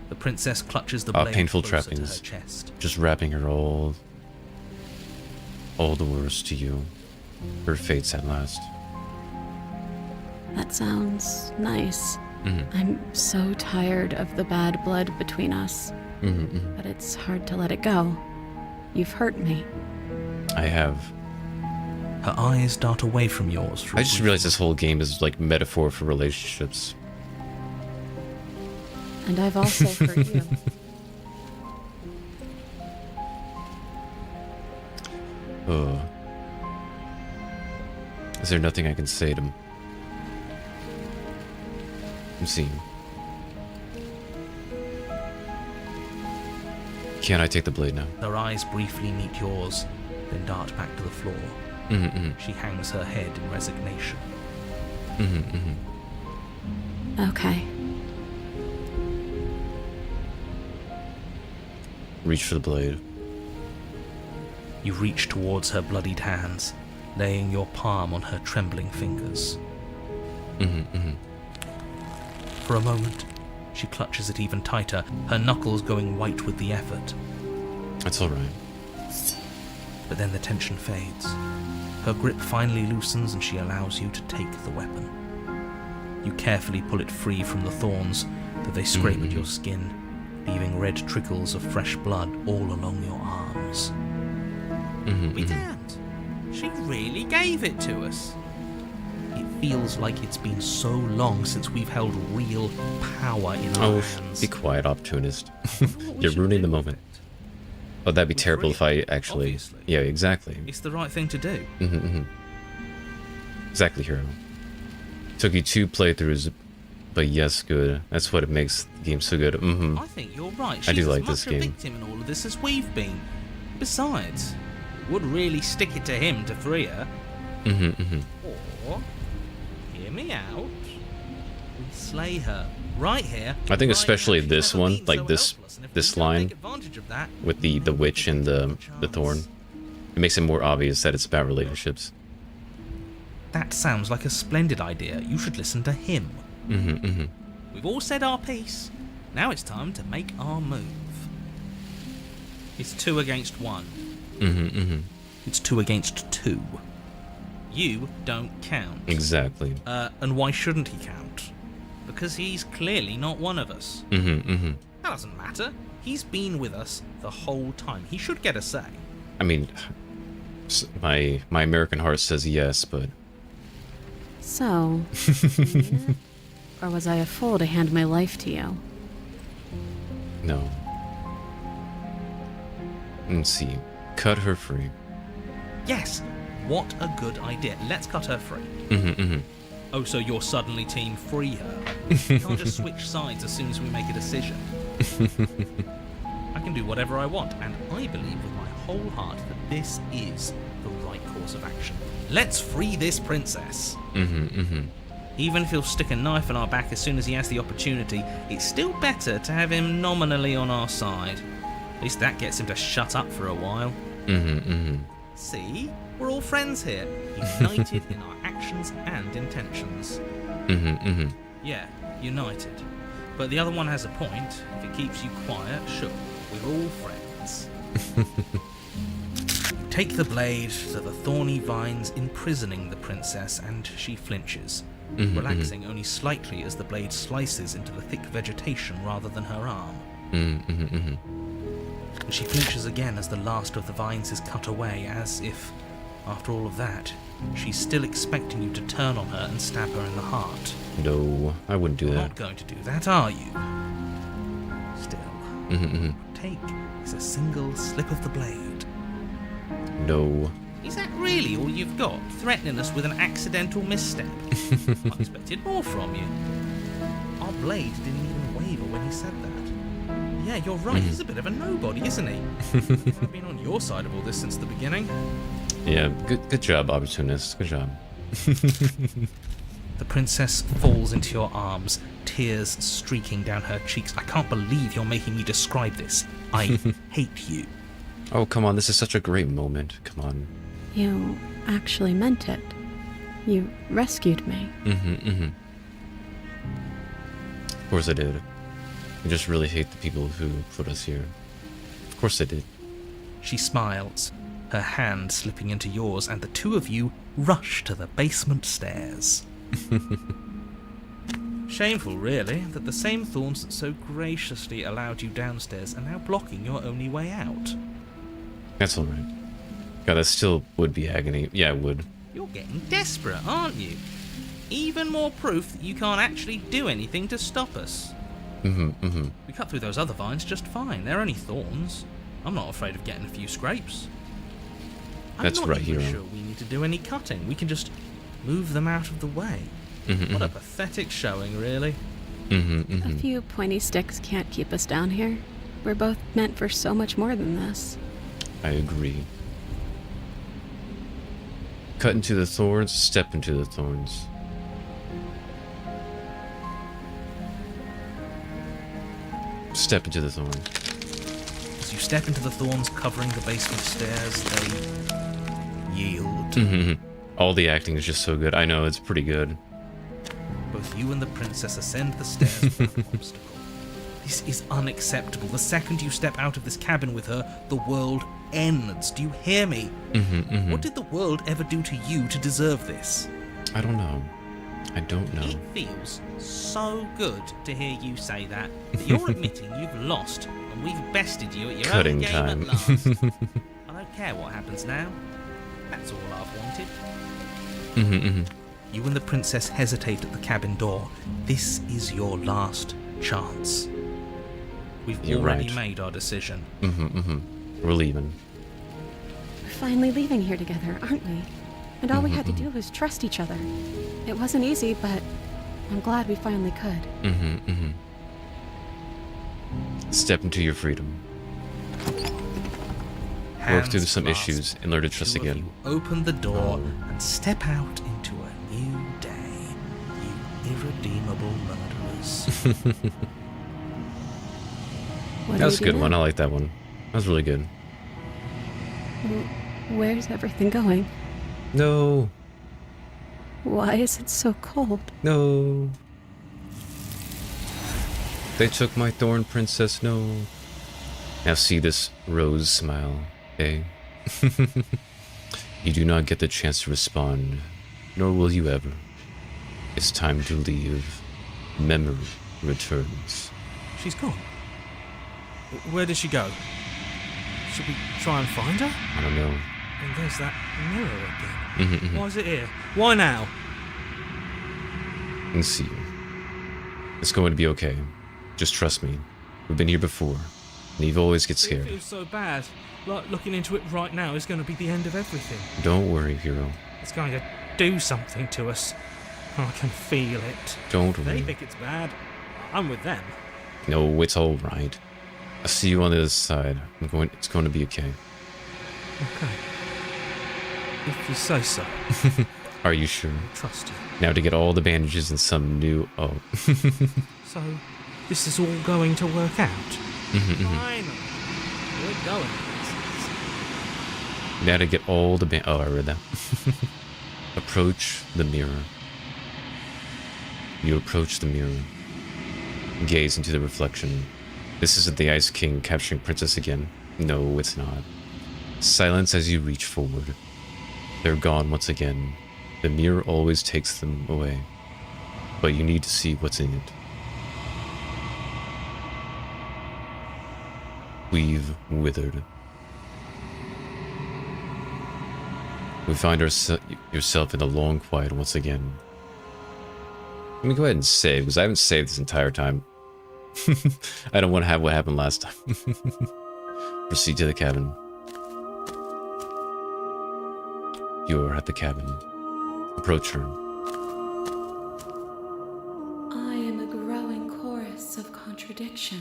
The princess clutches the blade painful closer trappings. to her chest. Just wrapping her all the worst to you. Her fates at last. That sounds nice. I'm so tired of the bad blood between us. But it's hard to let it go. You've hurt me. I have. Her eyes dart away from yours. I just realized this whole game is like metaphor for relationships. And I've also hurt you. Oh. Is there nothing I can say to him? I'm seeing. Can I take the blade now? Her eyes briefly meet yours, then dart back to the floor. She hangs her head in resignation. Okay. Reach for the blade. You reach towards her bloodied hands, laying your palm on her trembling fingers. For a moment, she clutches it even tighter, her knuckles going white with the effort. That's alright. But then the tension fades. Her grip finally loosens and she allows you to take the weapon. You carefully pull it free from the thorns, that they scrape at your skin, leaving red trickles of fresh blood all along your arms. Be damned. She really gave it to us. It feels like it's been so long since we've held real power in our hands. Be quiet, opportunist. You're ruining the moment. Oh, that'd be terrible if I actually... Obviously. Yeah, exactly. It's the right thing to do. Exactly, Hero. Took you 2 playthroughs, but yes, good. That's what it makes the game so good. I think you're right. She's I do like as this much a game. victim in all of this as we've been. Besides, it would really stick it to him to free her. Or, hear me out, we slay her right here. I think right especially now. She's this never one, been like so this helpless, and if this we don't line take advantage of that, with the witch and the thorn, it makes it more obvious that it's about relationships. that sounds like a splendid idea. You should listen to him. We've all said our piece. Now it's time to make our move. It's 2 against 1. It's 2 against 2. You don't count. Exactly. And why shouldn't he count? Because he's clearly not one of us. That doesn't matter. He's been with us the whole time. He should get a say. I mean, my American heart says yes, but... So, or was I a fool to hand my life to you? No. Let's see. Cut her free. Yes, what a good idea. Let's cut her free. Oh, so you're suddenly team free her? You can't just switch sides as soon as we make a decision. I can do whatever I want, and I believe with my whole heart that this is the right course of action. Let's free this princess. Even if he'll stick a knife in our back as soon as he has the opportunity, it's still better to have him nominally on our side. At least that gets him to shut up for a while. See? We're all friends here, united in our actions and intentions. Yeah, united. But the other one has a point. If it keeps you quiet, sure, we're all friends. Take the blade to the thorny vines imprisoning the princess, and she flinches, relaxing only slightly as the blade slices into the thick vegetation rather than her arm. And she flinches again as the last of the vines is cut away, as if, after all of that, she's still expecting you to turn on her and stab her in the heart. No, I wouldn't do You're that. not going to do that, are you? Still, take is a single slip of the blade. No. Is that really all you've got? Threatening us with an accidental misstep? I expected more from you. Our blade didn't even waver when he said that. Yeah, you're right, he's a bit of a nobody, isn't he? I've been on your side of all this since the beginning. Yeah, good job, opportunist. Good job. The princess falls into your arms, tears streaking down her cheeks. I can't believe you're making me describe this. I hate you. Oh, come on, this is such a great moment. Come on. You actually meant it. You rescued me. Of course I did. I just really hate the people who put us here. Of course I did. She smiles, her hand slipping into yours, and the two of you rush to the basement stairs. Shameful, really, that the same thorns that so graciously allowed you downstairs are now blocking your only way out. That's alright. God, that still would be agony. Yeah, it would. You're getting desperate, aren't you? Even more proof that you can't actually do anything to stop us. We cut through those other vines just fine. They're only thorns. I'm not afraid of getting a few scrapes. That's I'm right, not even hero. sure we need to do any cutting. We can just move them out of the way. What a pathetic showing, really. A few pointy sticks can't keep us down here. We're both meant for so much more than this. I agree. Cut into the thorns, step into the thorns. Step into the thorns. As you step into the thorns covering the basement stairs, they yield. All the acting is just so good. I know, it's pretty good. Both you and the princess ascend the stairs without obstacle. This is unacceptable. The second you step out of this cabin with her, the world ends. Do you hear me? What did the world ever do to you to deserve this? I don't know. I don't know. It feels so good to hear you say that you're admitting you've lost and we've bested you at your Cutting own game time. at last. I don't care what happens now. That's all I've wanted. You and the princess hesitate at the cabin door. This is your last chance. We've already made our decision. We're leaving. We're finally leaving here together, aren't we? And all we had to do was trust each other. It wasn't easy, but I'm glad we finally could. Step into your freedom. Work through some issues and learn to trust again. Open the door and step out into a new day, you irredeemable murderers. That was a good one. I like that one. That was really good. Where's everything going? No. Why is it so cold? No. They took my thorn, princess. No. Now see this rose smile, eh? You do not get the chance to respond, nor will you ever. It's time to leave. Memory returns. She's gone. Where did she go? Should we try and find her? I don't know. And there's that mirror again. Why is it here? Why now? And see. It's going to be okay. Just trust me. We've been here before. And you always get scared. It feels so bad. Like looking into it right now is going to be the end of everything. Don't worry, hero. It's going to do something to us. I can feel it. Don't They worry. think it's bad. I'm with them. No, it's all right. I'll see you on the other side. It's going to be okay. Okay. If you say so. Are you sure? Trust you. Now to get all the bandages and some new... Oh. So, this is all going to work out? Finally. We're going. Now to get all the Oh, I read that. Approach the mirror. You approach the mirror. Gaze into the reflection. This isn't the Ice King capturing Princess again. No, it's not. Silence as you reach forward. They're gone once again. The mirror always takes them away. But you need to see what's in it. We've withered. We find yourself in the long quiet once again. Let me go ahead and save, because I haven't saved this entire time. I don't want to have what happened last time. Proceed to the cabin. You're at the cabin. Approach her. I am a growing chorus of contradiction.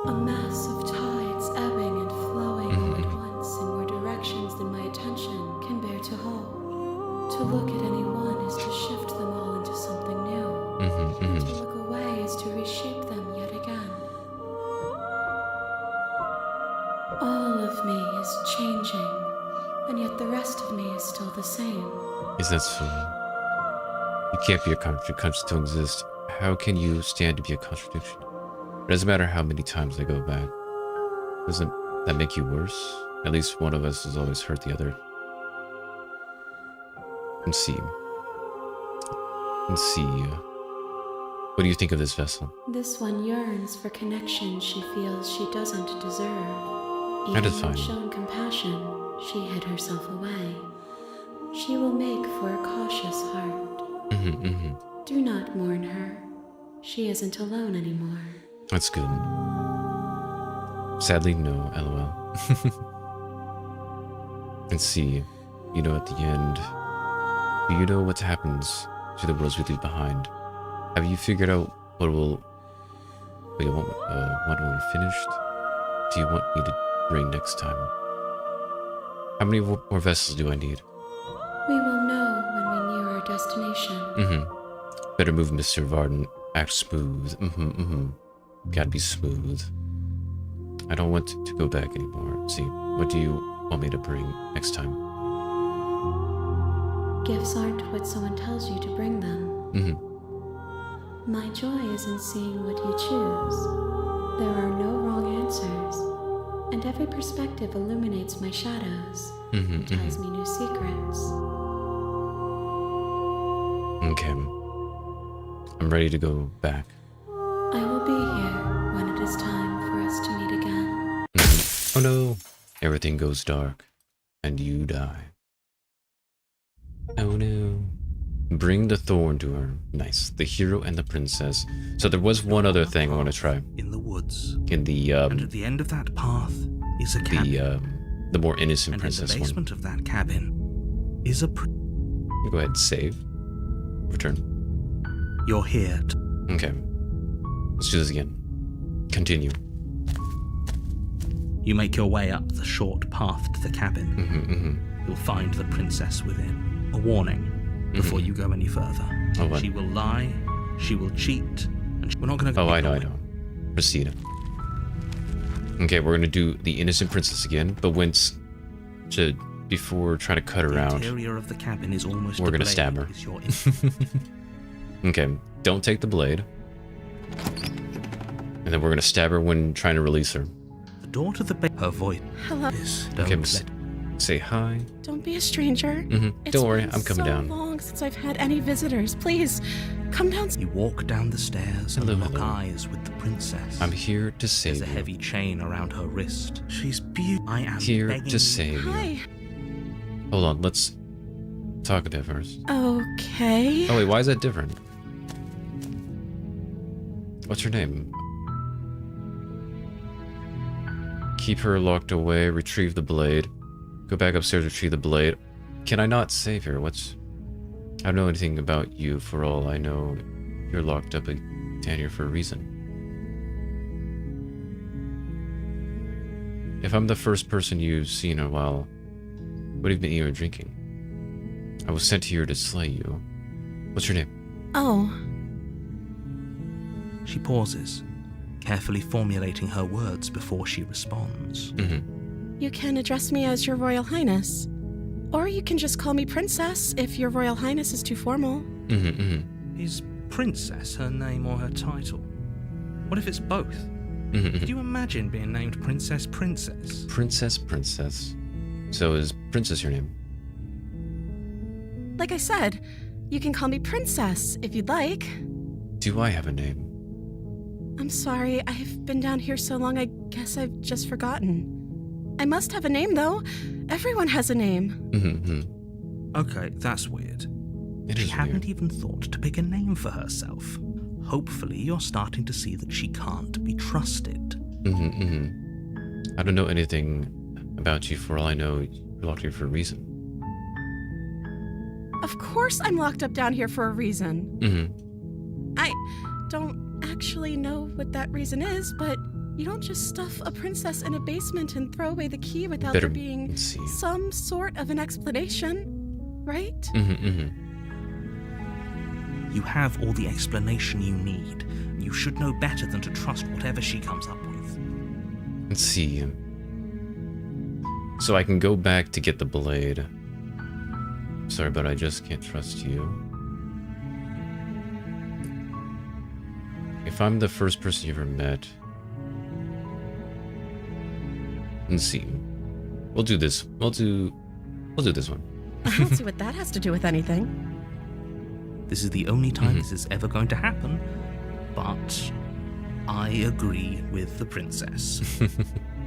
A mass of tides ebbing and flowing all at once in more directions than my attention can bear to hold. To look at any one is to shift them all into something new. And to look away is to reshape them yet again. All of me is changing, and yet the rest of me is still the same. Is that so? You can't be a contradiction to exist. How can you stand to be a contradiction? It doesn't matter how many times I go back. Doesn't that make you worse? At least one of us has always hurt the other. And see. What do you think of this vessel? This one yearns for connection she feels she doesn't deserve. That is Even fine. when shown compassion, she hid herself away. She will make for a cautious heart. Do not mourn her. She isn't alone anymore. That's good. Sadly, no, lol. And see, you know at the end, do you know what happens to the worlds we leave behind? Have you figured out what will... Wait, when we're finished? Do you want me to bring next time? How many more vessels do I need? We will know when we near our destination. Better move, Mr. Varden. Act smooth. Gotta be smooth. I don't want to go back anymore. See, what do you want me to bring next time? Gifts aren't what someone tells you to bring them. My joy is in seeing what you choose. There are no wrong answers, and every perspective illuminates my shadows, tells me new secrets. Okay. I'm ready to go back. I will be here when it is time for us to meet again. Oh no! Everything goes dark, and you die. Oh no. Bring the thorn to her. Nice. The hero and the princess. So there was one other thing I want to try. In the woods. In the, and at the end of that path is a cabin. The more innocent and princess in the basement one. of that cabin is a... Go ahead, save. Return. You're here. Okay. Let's do this again. Continue. You make your way up the short path to the cabin. You'll find the princess within. A warning before you go any further. Oh, what? She will lie, she will cheat, and we're not going to go. Oh, I know. Proceed. Okay, we're going to do the innocent princess again, but before trying to cut her out, the interior of the cabin is almost we're going to stab her. Okay, don't take the blade. And then we're going to stab her when trying to release her. The door to the her voice. Hello. Okay, say hi. Don't be a stranger. Don't worry, I'm coming down. It's been so long since I've had any visitors. Please, come down. You walk down the stairs and lock eyes with the princess. I'm here to save you. There's a heavy chain around her wrist. She's beautiful. I am here to save you. Hi. Hold on, let's talk a bit first. Okay. Oh wait, why is that different? What's her name? Keep her locked away, retrieve the blade. Go back upstairs, retrieve the blade. Can I not save her? I don't know anything about you. For all I know, you're locked up down here for a reason. If I'm the first person you've seen in a while, what have you been eating or drinking? I was sent here to slay you. What's your name? Oh. She pauses, carefully formulating her words before she responds. You can address me as Your Royal Highness. Or you can just call me Princess if Your Royal Highness is too formal. Is Princess her name or her title? What if it's both? Could you imagine being named Princess? Princess. So is Princess your name? Like I said, you can call me Princess if you'd like. Do I have a name? I'm sorry, I've been down here so long I guess I've just forgotten. I must have a name, though. Everyone has a name. Okay, that's weird. She hadn't even thought to pick a name for herself. Hopefully you're starting to see that she can't be trusted. I don't know anything about you. For all I know, you're locked here for a reason. Of course I'm locked up down here for a reason. I don't actually know what that reason is, but you don't just stuff a princess in a basement and throw away the key without there being some sort of an explanation, right? You have all the explanation you need. You should know better than to trust whatever she comes up with. Let's see. So I can go back to get the blade. Sorry, but I just can't trust you. If I'm the first person you ever met... Let's see. We'll do this. We'll do this one. I don't see what that has to do with anything. This is the only time this is ever going to happen, but I agree with the princess.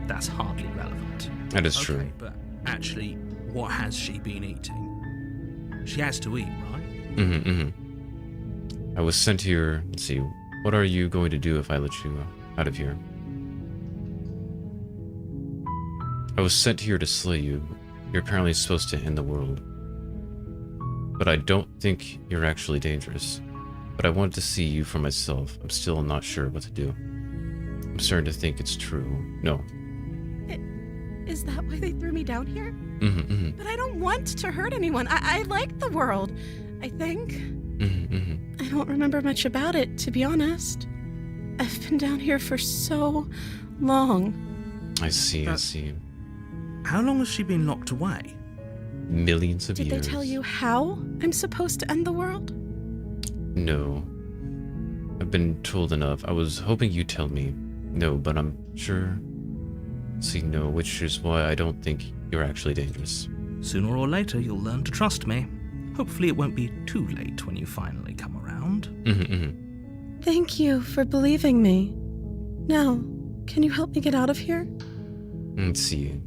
That's hardly relevant. That is true. But actually, what has she been eating? She has to eat, right? I was sent here. Let's see. What are you going to do if I let you out of here? I was sent here to slay you. You're apparently supposed to end the world. But I don't think you're actually dangerous. But I wanted to see you for myself. I'm still not sure what to do. I'm starting to think it's true. No. Is that why they threw me down here? But I don't want to hurt anyone. I like the world, I think. I don't remember much about it, to be honest. I've been down here for so long. I see. How long has she been locked away? Millions of years. Did they tell you how I'm supposed to end the world? No. I've been told enough. I was hoping you'd tell me. No, but I'm sure. See, no, which is why I don't think you're actually dangerous. Sooner or later, you'll learn to trust me. Hopefully it won't be too late when you finally come around. around. Thank you for believing me. Now, can you help me get out of here? Let's see.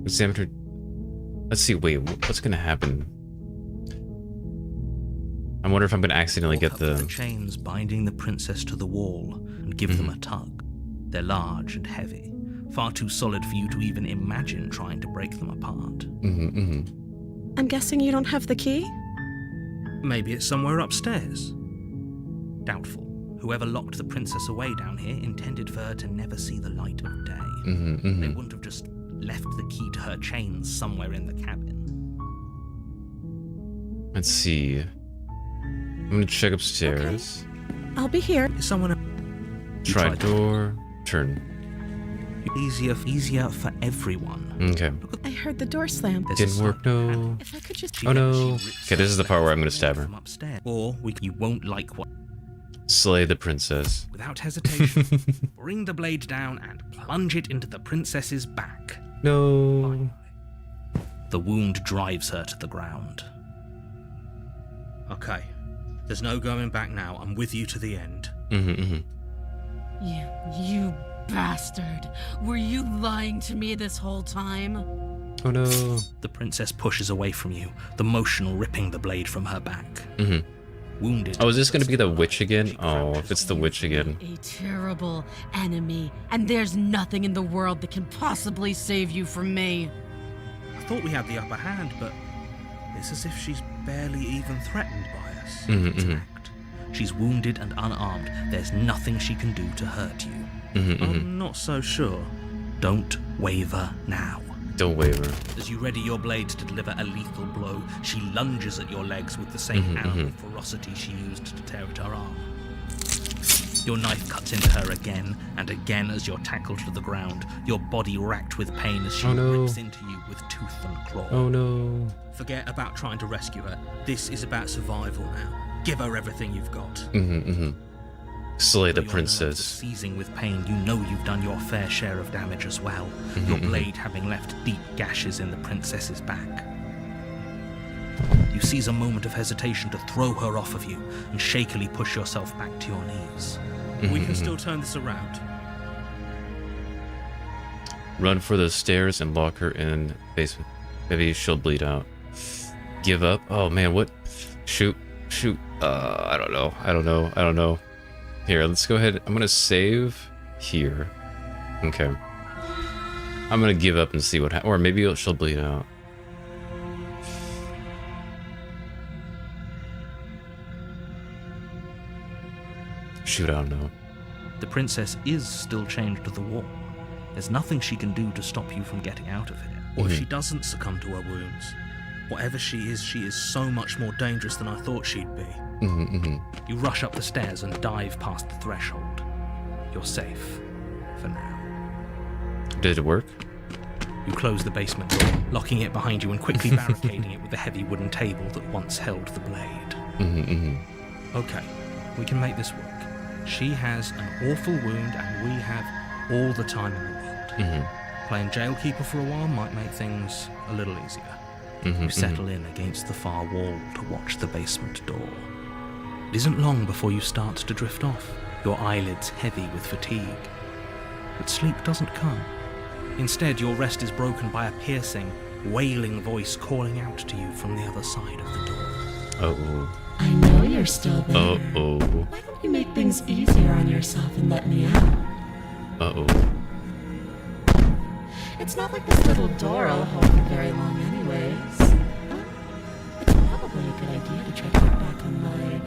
Examiner. Let's see. Wait, what's gonna happen? I wonder if I'm gonna accidentally get the chains binding the princess to the wall and give them a tug. They're large and heavy, far too solid for you to even imagine trying to break them apart. I'm guessing you don't have the key? Maybe it's somewhere upstairs. Doubtful. Whoever locked the princess away down here intended for her to never see the light of day. They wouldn't have just left the key to her chains somewhere in the cabin. Let's see. I'm gonna check upstairs. Okay. I'll be here. Is someone Try door. Turn. Easier for everyone. Okay. I heard the door slam. Didn't work, no. If I could just... Oh no. Okay, this is the part where I'm gonna stab her. Or you won't like what... Slay the princess. Without hesitation, bring the blade down and plunge it into the princess's back. No. The wound drives her to the ground. Okay. There's no going back now. I'm with you to the end. You bastard. Were you lying to me this whole time? Oh no. The princess pushes away from you, the motion ripping the blade from her back. Wounded. Oh, is this gonna be the witch again? Oh, if it's the witch again. A terrible enemy, and there's nothing in the world that can possibly save you from me. I thought we had the upper hand, but it's as if she's barely even threatened by us. It's an act. She's wounded and unarmed. There's nothing she can do to hurt you. I'm not so sure. Don't waver now. Don't waver. As you ready your blade to deliver a lethal blow, she lunges at your legs with the same animal ferocity she used to tear at her arm. Your knife cuts into her again and again as you're tackled to the ground, your body racked with pain as she rips into you with tooth and claw. Oh no. Forget about trying to rescue her. This is about survival now. Give her everything you've got. Slay the princess. Seizing with pain, you know you've done your fair share of damage as well, your blade having left deep gashes in the princess's back. You seize a moment of hesitation to throw her off of you and shakily push yourself back to your knees. We can still turn this around. Run for the stairs and lock her in basement. Maybe she'll bleed out. Give up? Oh man, what? Shoot. I don't know. Here, let's go ahead. I'm gonna save here. Okay. I'm gonna give up and see what happens. Or maybe she'll bleed out. Shoot, I don't know. The princess is still chained to the wall. There's nothing she can do to stop you from getting out of here. Or if she doesn't succumb to her wounds, whatever she is so much more dangerous than I thought she'd be. You rush up the stairs and dive past the threshold. You're safe. For now. Did it work? You close the basement door, locking it behind you and quickly barricading it with the heavy wooden table that once held the blade. Okay, we can make this work. She has an awful wound and we have all the time in the world. Playing jailkeeper for a while might make things a little easier. You settle in against the far wall to watch the basement door. It isn't long before you start to drift off, your eyelids heavy with fatigue. But sleep doesn't come. Instead, your rest is broken by a piercing, wailing voice calling out to you from the other side of the door. Uh-oh. I know you're still there. Uh-oh. Why don't you make things easier on yourself and let me out? Uh-oh. It's not like this little door will hold for very long anyways. It's probably a good idea to try to get back on my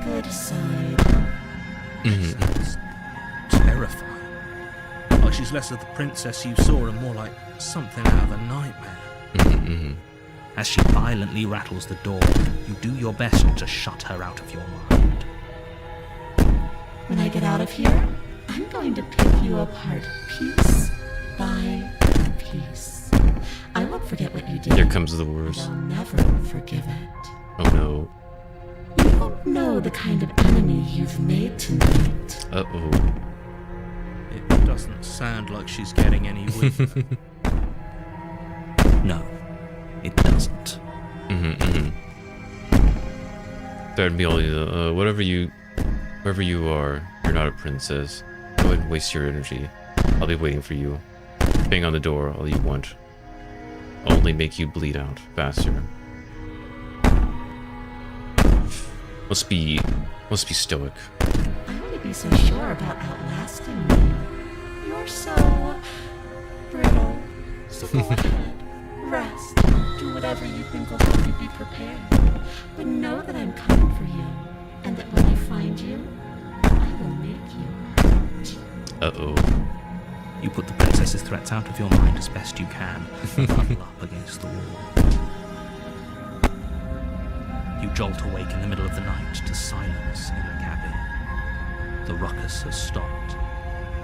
good side. Sounds terrifying. Like she's less of the princess you saw and more like something out of a nightmare. As she violently rattles the door, you do your best to shut her out of your mind. When I get out of here, I'm going to pick you apart piece by piece. I won't forget what you did. Here comes the worst. I'll never forgive it. Oh no. You don't know the kind of enemy you've made tonight. Uh-oh. It doesn't sound like she's getting any weaker. No, it doesn't. That'd be all you, wherever you are, you're not a princess. Go ahead and waste your energy. I'll be waiting for you. Bang on the door all you want. I'll only make you bleed out faster. Must be stoic. I wouldn't be so sure about outlasting me. You're so brittle. So go ahead, rest, do whatever you think will help you be prepared. But know that I'm coming for you, and that when I find you, I will make you hurt. Uh-oh. You put the princess's threats out of your mind as best you can, and huddle up against the wall. You jolt awake in the middle of the night to silence in the cabin. The ruckus has stopped,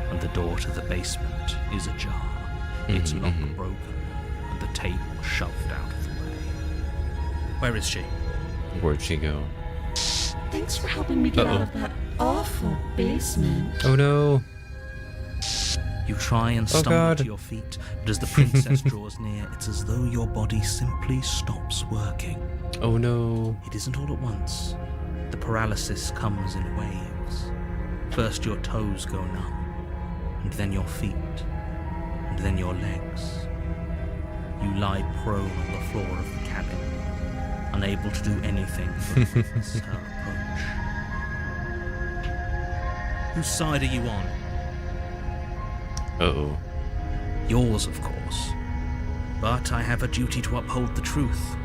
and the door to the basement is ajar, its lock broken, and the table shoved out of the way. Where is she? Where'd she go? Thanks for helping me get out of that awful basement. Oh no. You try and stumble to your feet, but as the princess draws near, it's as though your body simply stops working. Oh no. It isn't all at once. The paralysis comes in waves. First your toes go numb, and then your feet, and then your legs. You lie prone on the floor of the cabin, unable to do anything but witness her approach. Whose side are you on? Uh-oh. Yours, of course. But I have a duty to uphold the truth.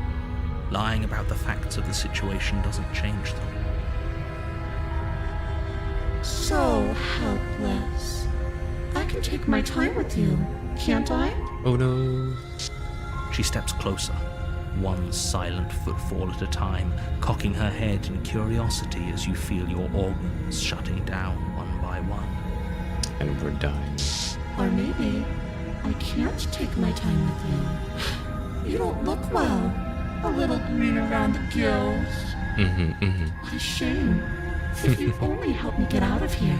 Lying about the facts of the situation doesn't change them. So helpless. I can take my time with you, can't I? Oh no. She steps closer, one silent footfall at a time, cocking her head in curiosity as you feel your organs shutting down one by one. And we're dying. Or maybe I can't take my time with you. You don't look well. A little green around the gills. What a shame. If you only helped me get out of here,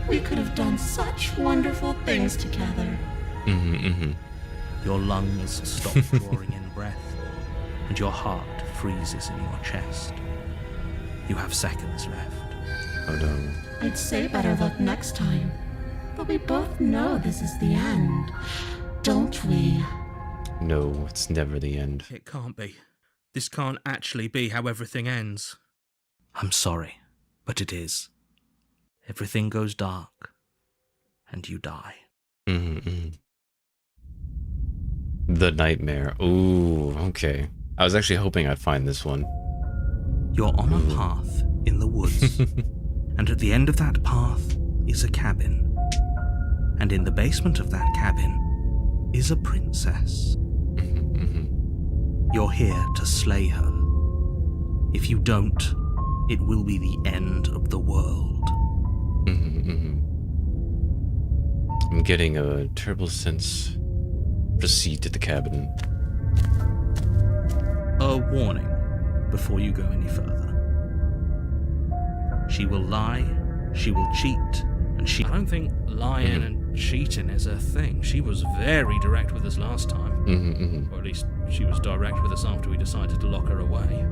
we could have done such wonderful things together. Your lungs stop drawing in breath, and your heart freezes in your chest. You have seconds left. Oh no. I'd say better luck next time. But we both know this is the end, don't we? No, it's never the end. It can't be. This can't actually be how everything ends. I'm sorry, but it is. Everything goes dark, and you die. The nightmare. Ooh, okay. I was actually hoping I'd find this one. You're on a path in the woods, and at the end of that path is a cabin. And in the basement of that cabin is a princess. You're here to slay her. If you don't, it will be the end of the world. I'm getting a terrible sense. Proceed to the cabin. A warning before you go any further. She will lie, she will cheat, and I don't think lying and cheating is a thing. She was very direct with us last time. Or at least she was direct with us after we decided to lock her away.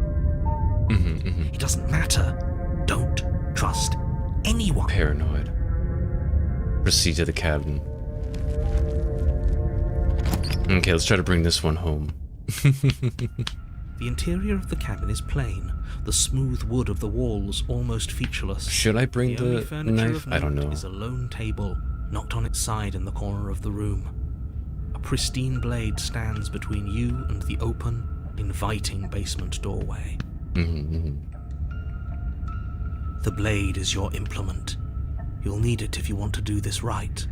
It doesn't matter. Don't trust anyone. Paranoid. Proceed to the cabin. Okay, let's try to bring this one home. The interior of the cabin is plain, the smooth wood of the walls almost featureless. Should I bring the the knife? I don't know. Is a lone table, knocked on its side in the corner of the room. A pristine blade stands between you and the open, inviting basement doorway. The blade is your implement. You'll need it if you want to do this right.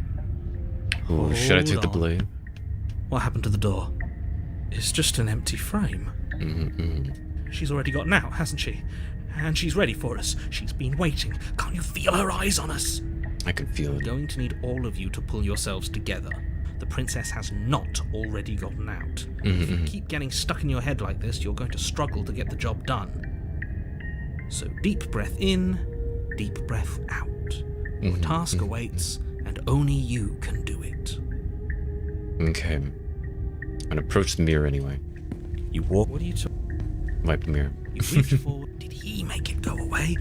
Ooh, should I take the blade? What happened to the door? It's just an empty frame. She's already gotten out, hasn't she? And she's ready for us. She's been waiting. Can't you feel her eyes on us? I can feel it. We're going to need all of you to pull yourselves together. The princess has not already gotten out. If you keep getting stuck in your head like this, you're going to struggle to get the job done. So deep breath in, deep breath out. Your task awaits, and only you can do it. Okay. I'm gonna approach the mirror anyway. You walk. What are you talking? Wipe the mirror. You reached forward. Did he make it go away?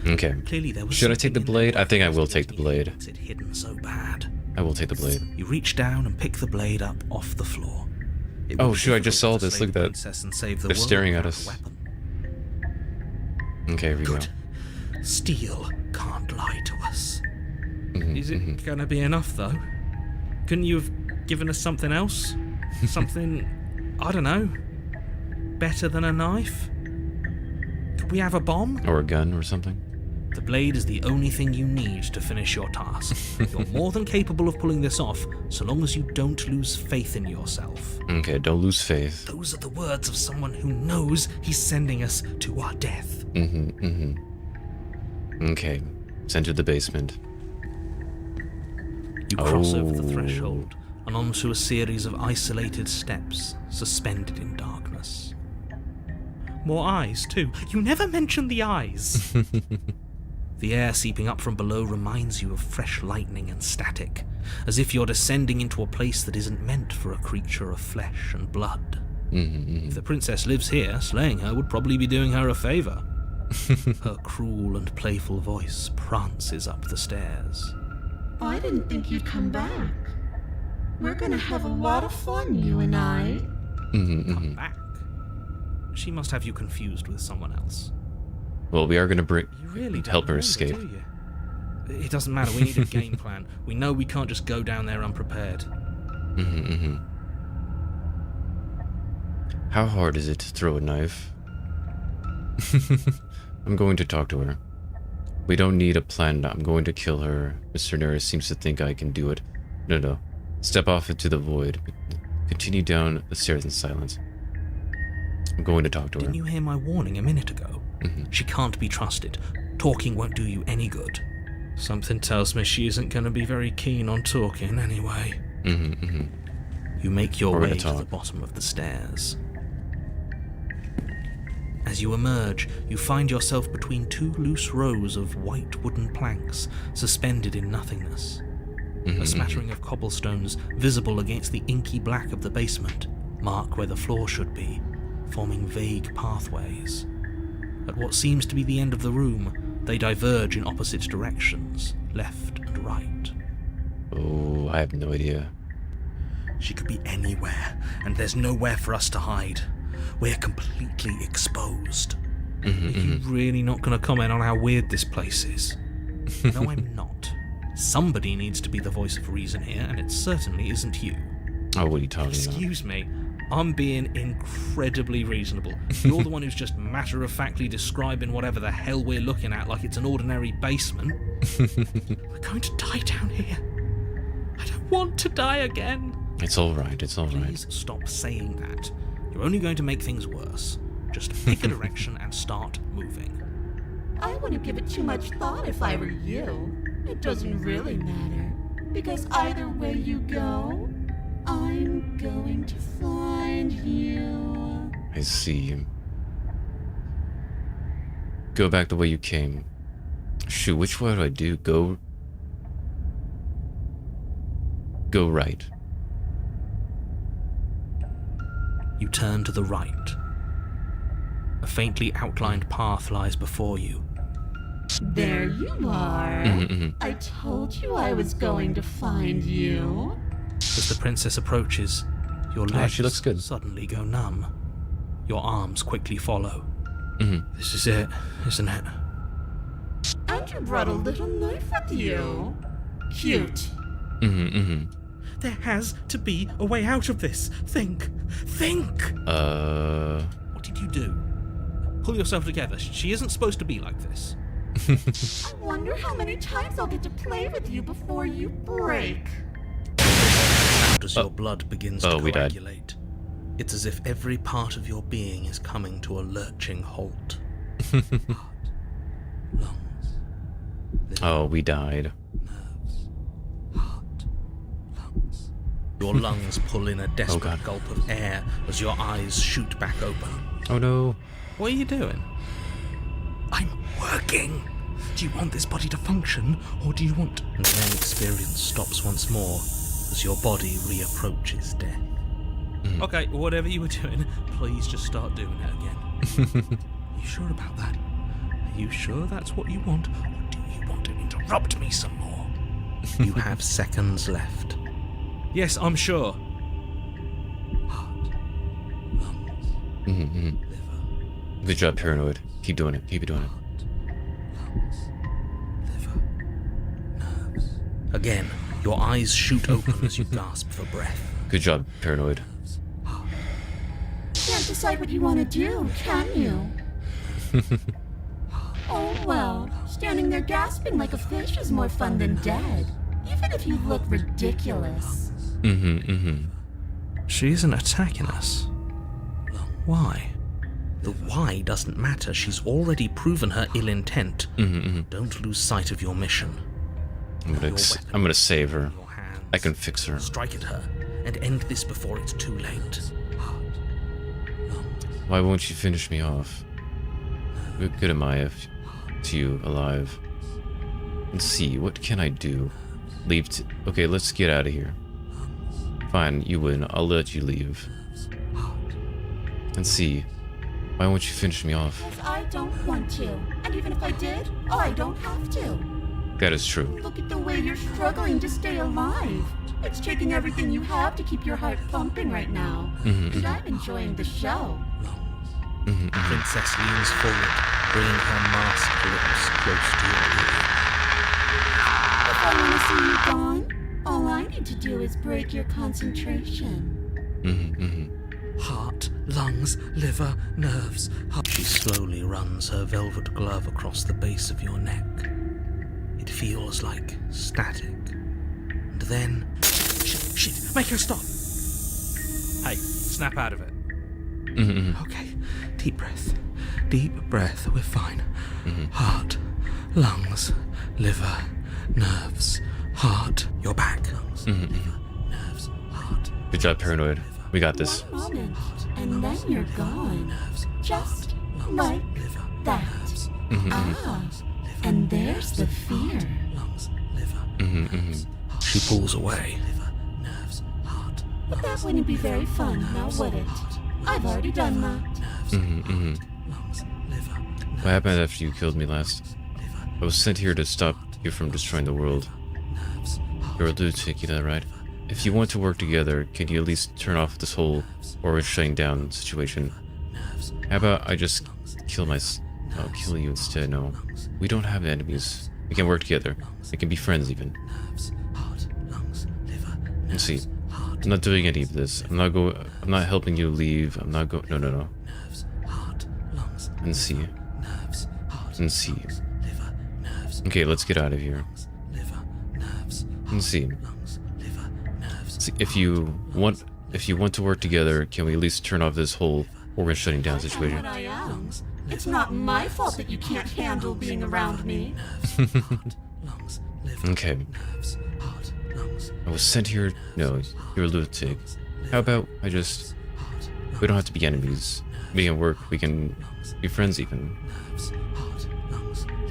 Okay. Clearly there was. Should I take the blade? I think I will take the blade. What's it hidden so bad? I will take the blade. You reach down and pick the blade up off the floor. Oh shoot, I just saw this. Look at that. They're staring at us. Okay, here we go. Steel can't lie to us. Is it gonna be enough, though? Couldn't you have given us something else? Something, I don't know, better than a knife? Could we have a bomb? Or a gun or something? The blade is the only thing you need to finish your task. You're more than capable of pulling this off, so long as you don't lose faith in yourself. Okay, don't lose faith. Those are the words of someone who knows he's sending us to our death. Okay, let's enter the basement. You cross over the threshold and onto a series of isolated steps suspended in darkness. More eyes, too. You never mention the eyes. The air seeping up from below reminds you of fresh lightning and static, as if you're descending into a place that isn't meant for a creature of flesh and blood. If the princess lives here, slaying her would probably be doing her a favour. Her cruel and playful voice prances up the stairs. I didn't think you'd come back. We're gonna have a lot of fun, you and I. Come back? She must have you confused with someone else. Well, we are gonna You really don't help her remember, escape. do you? It doesn't matter, we need a game plan. We know we can't just go down there unprepared. How hard is it to throw a knife? I'm going to talk to her. We don't need a plan. I'm going to kill her. Mr. Neris seems to think I can do it. No. Step off into the void. Continue down the stairs in silence. I'm going to talk to her. Didn't you hear my warning a minute ago? She can't be trusted. Talking won't do you any good. Something tells me she isn't going to be very keen on talking anyway. You make your way to the bottom of the stairs. As you emerge, you find yourself between two loose rows of white wooden planks suspended in nothingness. A smattering of cobblestones visible against the inky black of the basement mark where the floor should be, forming vague pathways. At what seems to be the end of the room, they diverge in opposite directions, left and right. Oh, I have no idea. She could be anywhere, and there's nowhere for us to hide. We're completely exposed. Are you really not going to comment on how weird this place is? No, I'm not. Somebody needs to be the voice of reason here, and it certainly isn't you. Oh, what are you talking about? Excuse me, I'm being incredibly reasonable. You're the one who's just matter-of-factly describing whatever the hell we're looking at like it's an ordinary basement. We're going to die down here. I don't want to die again. It's alright, it's alright. Please stop saying that. You're only going to make things worse. Just pick a direction and start moving. I wouldn't give it too much thought if I were you. It doesn't really matter, because either way you go, I'm going to find you. I see. Go back the way you came. Shoot, which way do I do? Go right. You turn to the right. A faintly outlined path lies before you. There you are. I told you I was going to find you. As the princess approaches, your legs she looks good. suddenly go numb. Your arms quickly follow. This is it, isn't it? And you brought a little knife with you. Cute. There has to be a way out of this. Think. What did you do? Pull yourself together. She isn't supposed to be like this. I wonder how many times I'll get to play with you before you break. As your blood begins to coagulate, it's as if every part of your being is coming to a lurching halt. Heart, lungs, liver, we died. nerves, heart, lungs. Your lungs pull in a desperate gulp of air as your eyes shoot back open. Oh no. What are you doing? I'm working. Do you want this body to function, or do you want... And then experience stops once more as your body reapproaches death. Okay, whatever you were doing, please just start doing it again. Are you sure about that? Are you sure that's what you want? Or do you want to interrupt me some more? You have seconds left. Yes, I'm sure. Heart, lungs, liver. Good job, Paranoid. Keep doing it. Keep doing it. Heart, lungs, liver, nerves. Again, your eyes shoot open as you gasp for breath. Good job, Paranoid. Can't decide what you want to do, can you? Oh well, standing there gasping like a fish is more fun than dead, even if you look ridiculous. She isn't attacking us. Why? The why doesn't matter. She's already proven her ill intent. Don't lose sight of your mission. I'm gonna save her. I can fix her. Strike at her and end this before it's too late. Why won't you finish me off? What good am I to you alive? Let's see, what can I do? Leave okay, let's get out of here. Fine, you win. I'll let you leave. Let's see. Why won't you finish me off? Because I don't want to. And even if I did, I don't have to. That is true. Look at the way you're struggling to stay alive. It's taking everything you have to keep your heart pumping right now. And I'm enjoying the show. Princess leans forward, bringing her masked lips close to your ear. If I want to see you gone, all I need to do is break your concentration. Heart, lungs, liver, nerves. She slowly runs her velvet glove across the base of your neck. It feels like static. And then... Shit, make her stop! Hey, snap out of it. Okay, deep breath. Deep breath, we're fine. Heart, lungs, liver, nerves, heart. You're back. Lungs, liver, nerves, heart. Good job, Paranoid. We got this. One moment, and then you're gone. Just like that. And there's the fear. She pulls away. But that wouldn't be very fun, now would it? I've already done that. What happened after you killed me last? I was sent here to stop you from destroying the world. You're a lunatic, you know that, right? If you want to work together, can you at least turn off this whole or shutting down situation? How about I just I'll kill you instead? No, we don't have enemies. We can work together. We can be friends even. Let's see. I'm not doing any of this. I'm not helping you leave. I'm not going. No. Let's see. Okay, let's get out of here. Let's see. If you want to work together, can we at least turn off this whole organ shutting down situation? I am. It's not my fault that you can't handle being around me. Okay. I was sent here. No, you're a lunatic. How about we don't have to be enemies. We can work. We can be friends even.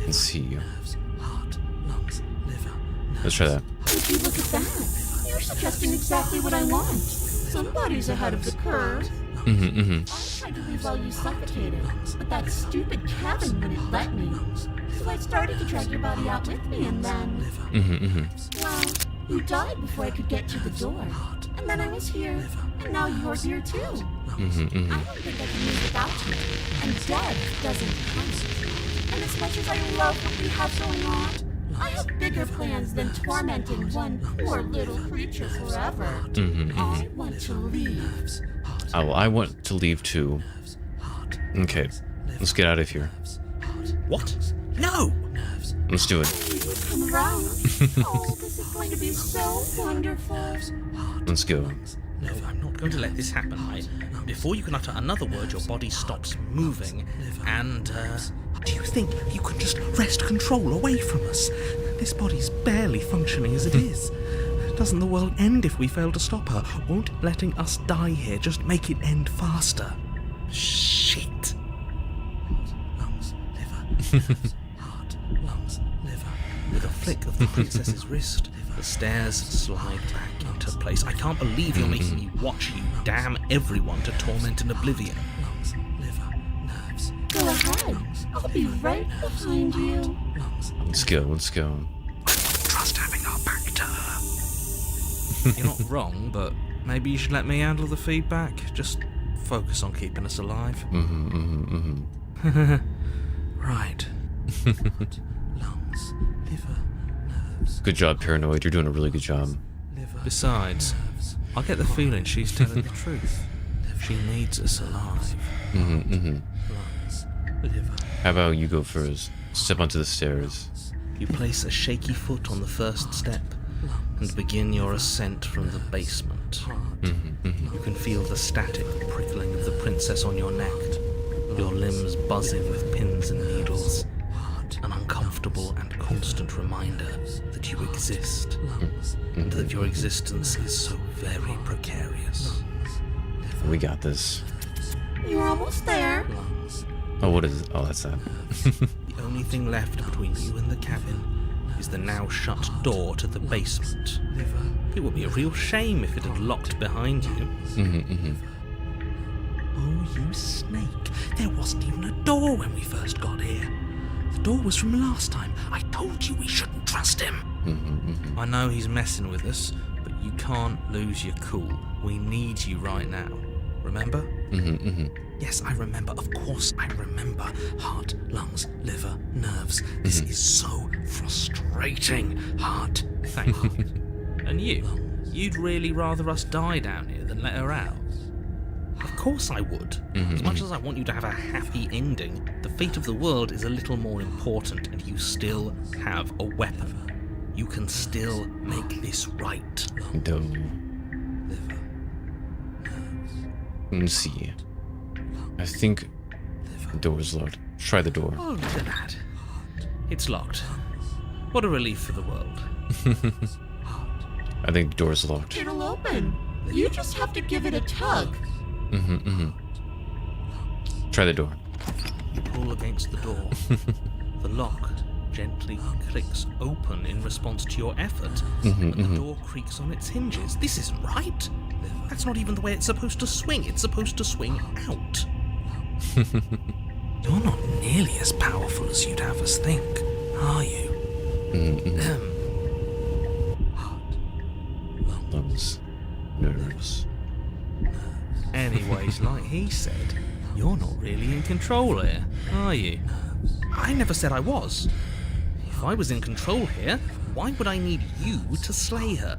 Let's see. Let's try that. Would you look at that? You're suggesting exactly what I want. Somebody's ahead of the curve. I tried to leave while you suffocated, but that stupid cabin wouldn't let me. So I started to drag your body out with me, and then... Well, you died before I could get to the door. And then I was here, and now you're here too. I don't think I can live without you, and death doesn't count. And as much as I love what we have going on, I have bigger plans than tormenting one poor little creature forever. I want to leave. Oh, I want to leave too. Okay, let's get out of here. What? No! Let's do it. Come around. Oh, this is going to be so wonderful. Let's go. No, I'm not going to let this happen. Before you can utter another word, your body stops moving, and, do you think you can just wrest control away from us? This body's barely functioning as it is. Doesn't the world end if we fail to stop her? Won't letting us die here just make it end faster? Shit. Lungs, liver, nerves, heart, lungs, liver. With a flick of the princess's wrist, the stairs slide back into place. I can't believe you're making me watch you damn everyone to torment and oblivion. Lungs, liver, nerves. Go ahead. I'll be right behind you. Let's go, let's go. Trust having our back to her. You're not wrong, but maybe you should let me handle the feedback. Just focus on keeping us alive. Right. Heart, lungs, liver, nerves. Good job, Paranoid. You're doing a really good job. Besides, I get the feeling she's telling the truth. She needs us alive. Lungs, liver. How about you go first? Step onto the stairs. You place a shaky foot on the first step and begin your ascent from the basement. You can feel the static prickling of the princess on your neck, your limbs buzzing with pins and needles, an uncomfortable and constant reminder that you exist, and that your existence is so very precarious. We got this. You're almost there. Oh, what is it? Oh, that's that. The only thing left between you and the cabin is the now shut door to the basement. It would be a real shame if it had locked behind you. Oh, you snake. There wasn't even a door when we first got here. The door was from last time. I told you we shouldn't trust him. I know he's messing with us, but you can't lose your cool. We need you right now. Remember? Yes, I remember. Of course I remember. Heart, lungs, liver, nerves. This is so frustrating. Heart. Thank you. And you? You'd really rather us die down here than let her out? Of course I would. As much as I want you to have a happy ending, the fate of the world is a little more important, and you still have a weapon. You can still make this right. No. Liver. Let's see. I think the door is locked. Try the door. Oh, look at that. It's locked. What a relief for the world. I think the door is locked. It'll open. You just have to give it a tug. Try the door. You pull against the door. The lock gently clicks open in response to your effort, but the door creaks on its hinges. This isn't right. That's not even the way it's supposed to swing. It's supposed to swing out. You're not nearly as powerful as you'd have us think, are you? Heart, Lungs, nerves. Anyways, like he said, you're not really in control here, are you? I never said I was. If I was in control here, why would I need you to slay her?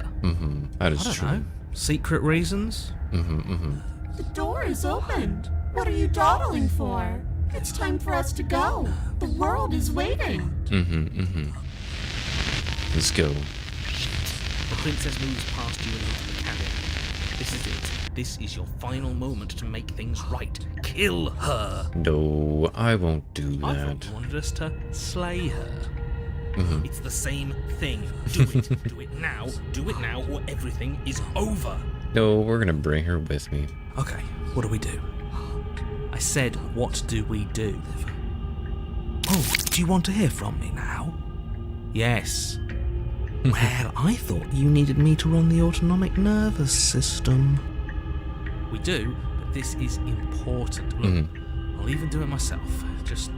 That is I don't true. know. Secret reasons? The door is opened. What are you dawdling for? It's time for us to go. The world is waiting. Let's go. The princess moves past you and into the cabin. This is it. This is your final moment to make things right. Kill her. No, I won't do I that. thought you wanted us to slay her. It's the same thing. Do it. Do it now. Do it now, or everything is over. No, we're gonna bring her with me. Okay, what do we do? I said, what do we do? Oh, do you want to hear from me now? Yes. Well, I thought you needed me to run the autonomic nervous system. We do, but this is important. Look, I'll even do it myself. Just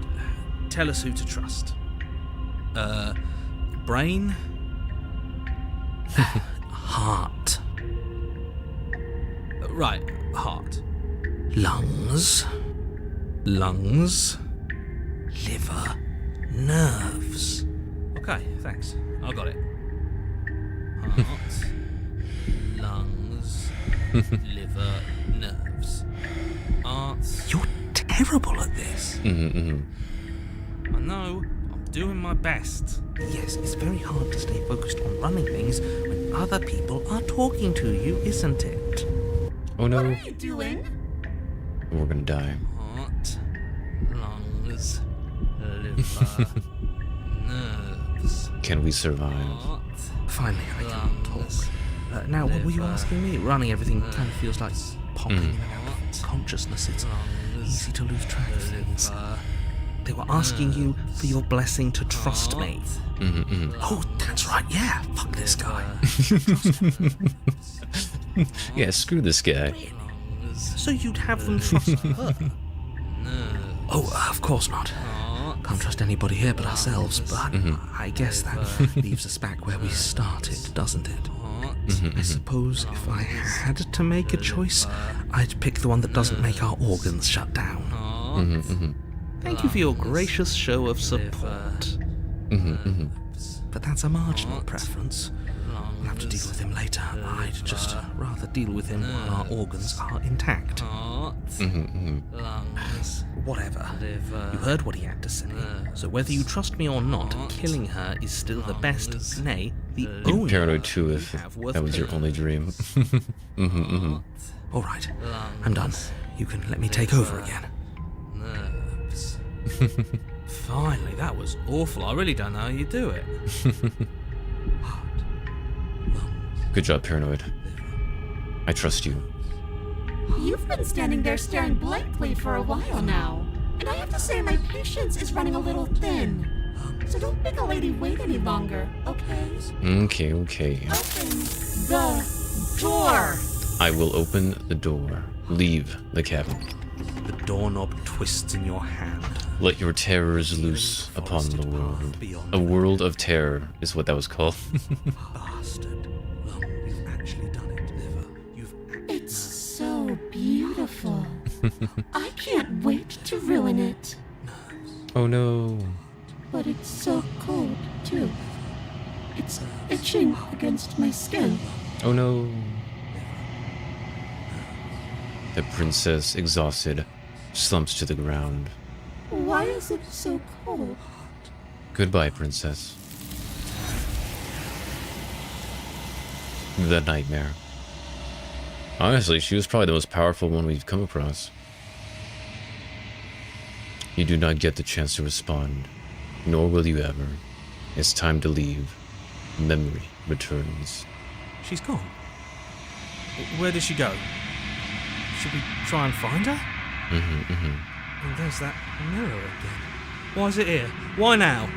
tell us who to trust. Brain? Heart. Right, heart. Lungs. Lungs. Liver. Nerves. Okay, thanks. I got it. Heart. Lungs. Liver. Nerves. Heart. You're terrible at this. I know. I'm doing my best. Yes, it's very hard to stay focused on running things when other people are talking to you, isn't it? Oh no, What are you doing? we're gonna die. Heart, lungs, liver, nerves. Can we survive? Heart, finally, I can talk. Now, what were you asking me? Running everything kind of feels like popping in and out of consciousness. It's easy to lose track of things. They were asking you for your blessing to trust me. Oh, that's right, yeah. Fuck this guy. Yeah, screw this guy. So you'd have them trust her? Oh, of course not. Can't trust anybody here but ourselves, but I guess that leaves us back where we started, doesn't it? I suppose if I had to make a choice, I'd pick the one that doesn't make our organs shut down. Thank you for your gracious show of support. But that's a marginal preference. We'll have to deal with him later. I'd just rather deal with him while our organs are intact. Whatever. You heard what he had to say. So whether you trust me or not, killing her is still the best, nay, the only paranoid too if that was your only dream. All right, I'm done. You can let me take over again. Finally, that was awful. I really don't know how you do it. Good job, Paranoid. I trust you. You've been standing there staring blankly for a while now, and I have to say my patience is running a little thin. So don't make a lady wait any longer, okay? Okay. Open the door! I will open the door. Leave the cabin. The doorknob twists in your hand. Let your terrors loose upon the world. A world of terror is what that was called. Bastard. You've actually done it, Liver. It's so beautiful. I can't wait to ruin it. Oh no. But it's so cold, too. It's itching against my skin. Oh no. The princess, exhausted, slumps to the ground. Why is it so cold? Goodbye, princess. The nightmare. Honestly, she was probably the most powerful one we've come across. You do not get the chance to respond, nor will you ever. It's time to leave. Memory returns. She's gone. Where did she go? Should we try and find her? And there's that mirror again. Why is it here? Why now?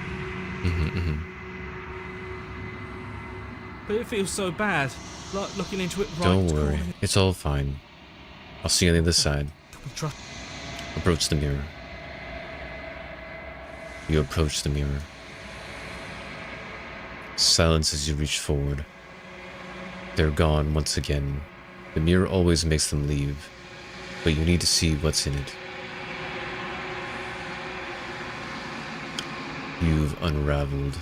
But it feels so bad, like looking into it right. Don't worry, it's all fine. I'll see you on the other side. Can we try? Approach the mirror. You approach the mirror. Silence as you reach forward. They're gone once again. The mirror always makes them leave, but you need to see what's in it. You've unraveled.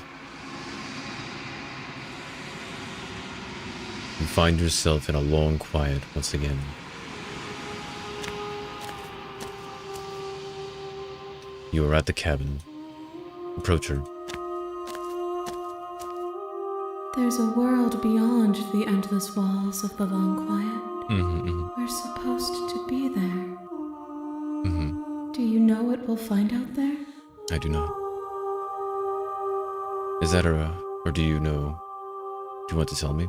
You find yourself in a long quiet once again. You are at the cabin. Approach her. There's a world beyond the endless walls of the long quiet. We're supposed to be there. Do you know what we'll find out there? I do not. Is that or do you know? Do you want to tell me?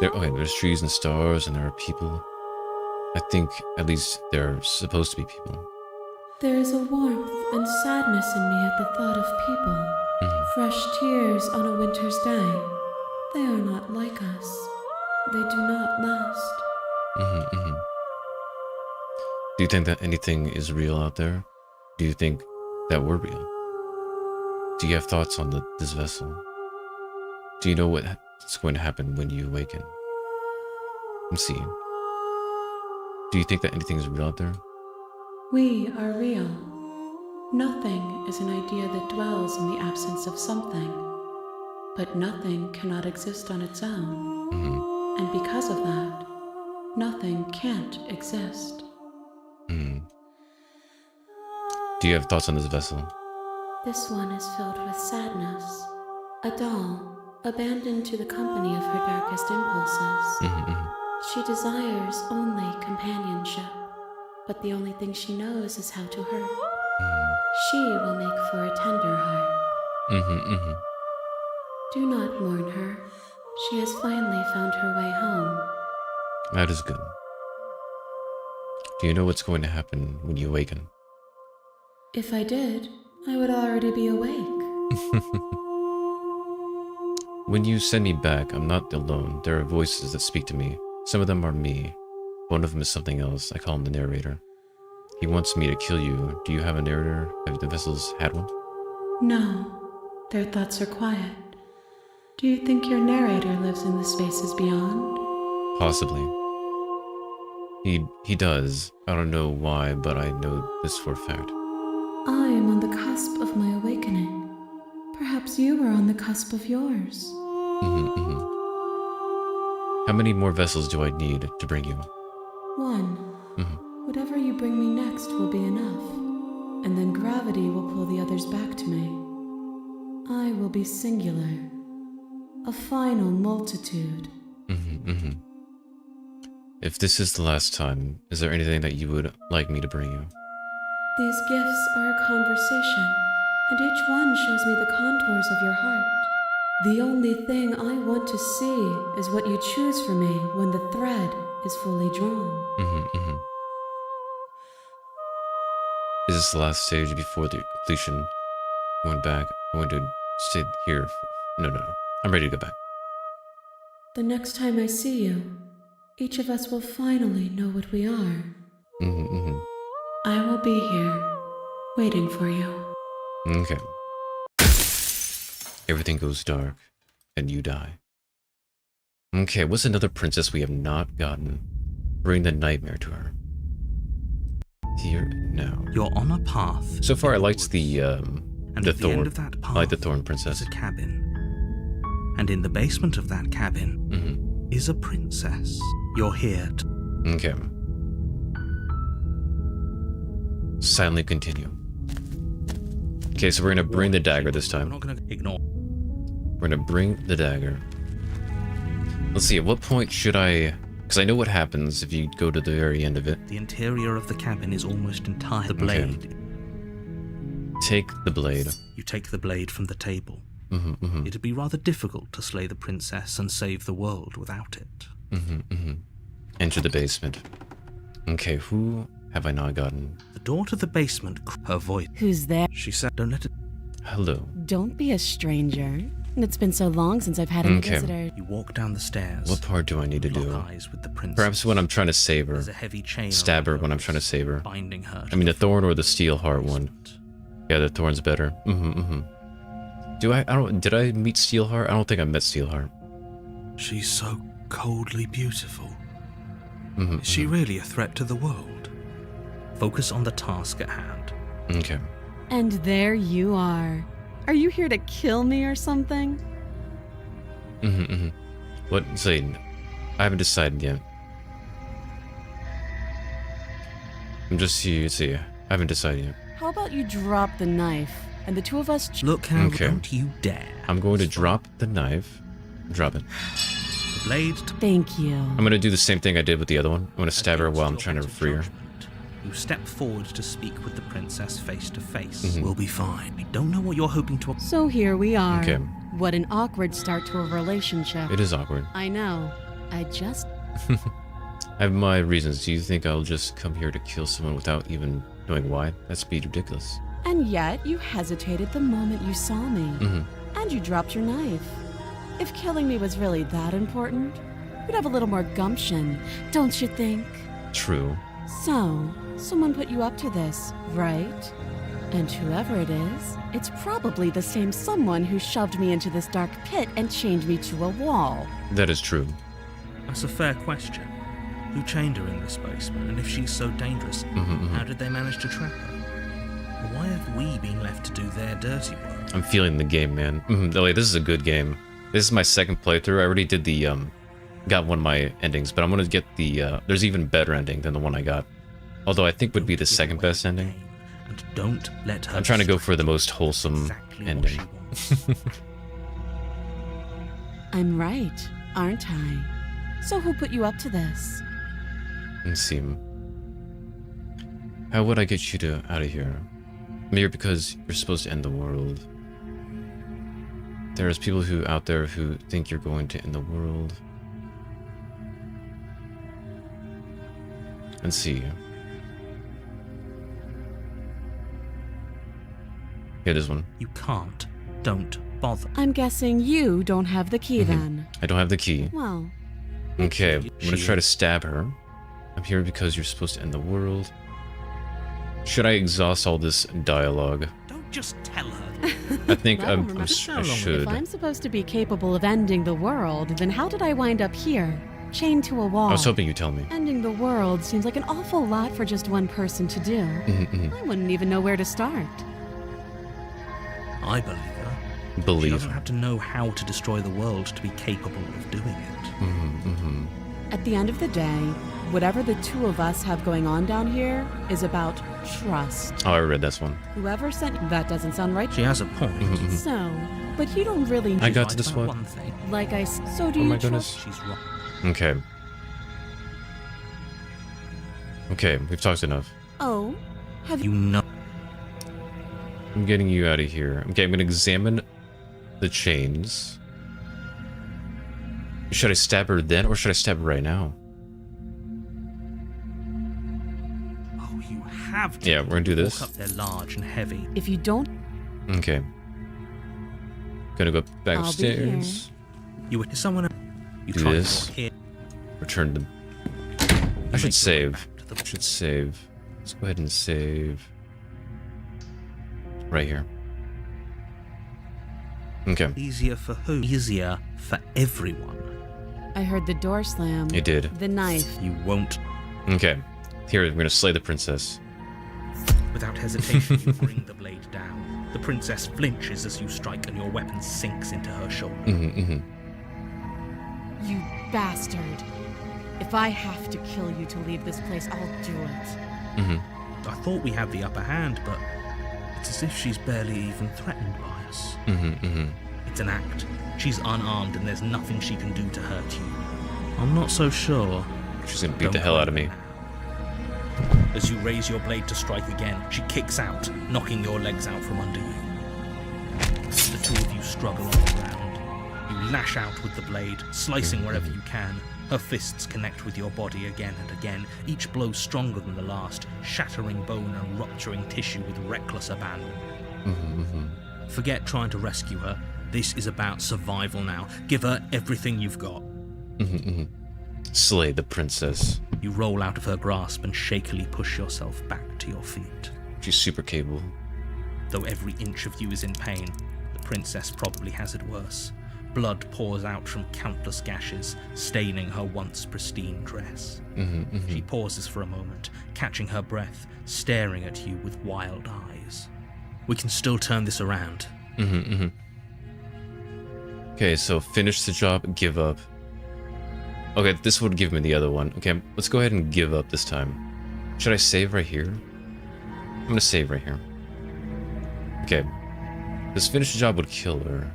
There's trees and stars and there are people. I think at least there are supposed to be people. There is a warmth and sadness in me at the thought of people. Fresh tears on a winter's day. They are not like us. They do not last. Do you think that anything is real out there? Do you think that we're real? Do you have thoughts on this vessel? Do you know what's going to happen when you awaken? I'm seeing. Do you think that anything is real out there? We are real. Nothing is an idea that dwells in the absence of something. But nothing cannot exist on its own. And because of that, nothing can't exist. Do you have thoughts on this vessel? This one is filled with sadness. A doll, abandoned to the company of her darkest impulses. She desires only companionship, but the only thing she knows is how to hurt. She will make for a tender heart. Do not mourn her. She has finally found her way home. That is good. Do you know what's going to happen when you awaken? If I did, I would already be awake. When you send me back, I'm not alone. There are voices that speak to me. Some of them are me. One of them is something else. I call him the narrator. He wants me to kill you. Do you have a narrator? Have the vessels had one? No, their thoughts are quiet. Do you think your narrator lives in the spaces beyond? Possibly. He does. I don't know why, but I know this for a fact. I am on the cusp of my awakening. Perhaps you are on the cusp of yours. How many more vessels do I need to bring you? One. Whatever you bring me next will be enough. And then gravity will pull the others back to me. I will be singular. A final multitude. If this is the last time, is there anything that you would like me to bring you? These gifts are a conversation, and each one shows me the contours of your heart. The only thing I want to see is what you choose for me when the thread is fully drawn. Is this the last stage before the completion? I went back. I want to sit here. No. I'm ready to go back. The next time I see you, each of us will finally know what we are. I will be here, waiting for you. Okay. Everything goes dark, and you die. Okay, what's another princess we have not gotten? Bring the nightmare to her. Here now. You're on a path. So far, I liked the and at the thorn. end of that path, I like the thorn princess. is a cabin. And in the basement of that cabin is a princess. You're here. Okay. Silently continue. Okay, so we're gonna bring the dagger this time. We're not gonna ignore. We're gonna bring the dagger. Let's see, at what point should I... Because I know what happens if you go to the very end of it. The interior of the cabin is almost entire. The blade. Take the blade. You take the blade from the table. It'd be rather difficult to slay the princess and save the world without it. Enter the basement. Okay, who have I not gotten? The door to the basement, her voice. Who's there? She said, don't let it. Hello. Don't be a stranger. It's been so long since I've had any visitors. You walk down the stairs. What part do I need to do? Eyes with the princess. Perhaps when I'm trying to save her. There's a heavy chain Stab her when I'm trying to save her. Binding her. I mean, the thorn or the steel heart one. Yeah, the thorn's better. Did I meet Steelheart? I don't think I met Steelheart. She's so coldly beautiful. Is she really a threat to the world? Focus on the task at hand. Okay. And there you are. Are you here to kill me or something? What, Zayden? I haven't decided yet. I'm just here, see. I haven't decided yet. How about you drop the knife, and the two of us... Look how don't you dare. I'm going to drop the knife. Drop it. The blade... Thank you. I'm going to do the same thing I did with the other one. I'm going to stab her while I'm trying to free her. You step forward to speak with the princess face to face. We'll be fine. We don't know what you're hoping to... So here we are. Okay. What an awkward start to a relationship. It is awkward. I know. I just... I have my reasons. Do you think I'll just come here to kill someone without even knowing why? That's be ridiculous. And yet, you hesitated the moment you saw me. And you dropped your knife. If killing me was really that important, you'd have a little more gumption, don't you think? True. So, someone put you up to this, right? And whoever it is, it's probably the same someone who shoved me into this dark pit and chained me to a wall. That is true. That's a fair question. Who chained her in this basement? And if she's so dangerous, how did they manage to trap her? Why have we been left to do their dirty work? I'm feeling the game, man. Oh, wait, this is a good game. This is my second playthrough. I already did the, got one of my endings, but I'm gonna get the, there's even better ending than the one I got. Although I think would be the second best ending. And don't let her... I'm trying to go for the most wholesome ending. I'm right, aren't I? So who put you up to this? Let's see. How would I get you out of here? Maybe because you're supposed to end the world. There's people out there who think you're going to end the world. Let's see. Here, this one. You can't. Don't bother. I'm guessing you don't have the key then. I don't have the key. Well... Okay, I'm gonna try to stab her. I'm here because you're supposed to end the world. Should I exhaust all this dialogue? Don't just tell her. I think Well, I should. If I'm supposed to be capable of ending the world, then how did I wind up here, chained to a wall? I was hoping you'd tell me. Ending the world seems like an awful lot for just one person to do. I wouldn't even know where to start. I believe her. She Believe. doesn't have to know how to destroy the world to be capable of doing it. At the end of the day, whatever the two of us have going on down here is about trust. Oh, I read this one. Whoever sent that doesn't sound right. She has a point. So, but you don't really. I got to Right this about one. thing. Like so do Oh you my trust? goodness. She's wrong. Okay. Okay, we've talked enough. Oh, have You know. I'm getting you out of here. Okay, I'm gonna examine the chains. Should I stab her then, or should I stab her right now? Oh, you have to. Yeah, we're gonna do this. Walk up there large and heavy. If you don't, Okay. Gonna go back I'll be upstairs. You would someone. You Do try this. to here. Return the. I should save. I should save. Let's go ahead and save. Right here. Okay. Easier for who? Easier for everyone. I heard the door slam. It did. The knife. You won't. Okay. Here, we're gonna slay the princess. Without hesitation, you bring the blade down. The princess flinches as you strike, and your weapon sinks into her shoulder. You bastard. If I have to kill you to leave this place, I'll do it. I thought we had the upper hand, but it's as if she's barely even threatened by us. It's an act. She's unarmed, and there's nothing she can do to hurt you. I'm not so sure. She's gonna beat the hell out of me. As you raise your blade to strike again, she kicks out, knocking your legs out from under you. The two of you struggle on the ground. You lash out with the blade, slicing wherever you can. Her fists connect with your body again and again, each blow stronger than the last, shattering bone and rupturing tissue with reckless abandon. Forget trying to rescue her. This is about survival now. Give her everything you've got. Slay the princess. You roll out of her grasp and shakily push yourself back to your feet. She's super capable. Though every inch of you is in pain, the princess probably has it worse. Blood pours out from countless gashes, staining her once pristine dress. She pauses for a moment, catching her breath, staring at you with wild eyes. We can still turn this around. Okay, so finish the job, give up. Okay, this would give me the other one. Okay, let's go ahead and give up this time. Should I save right here? I'm gonna save right here. Okay. This finish the job would kill her.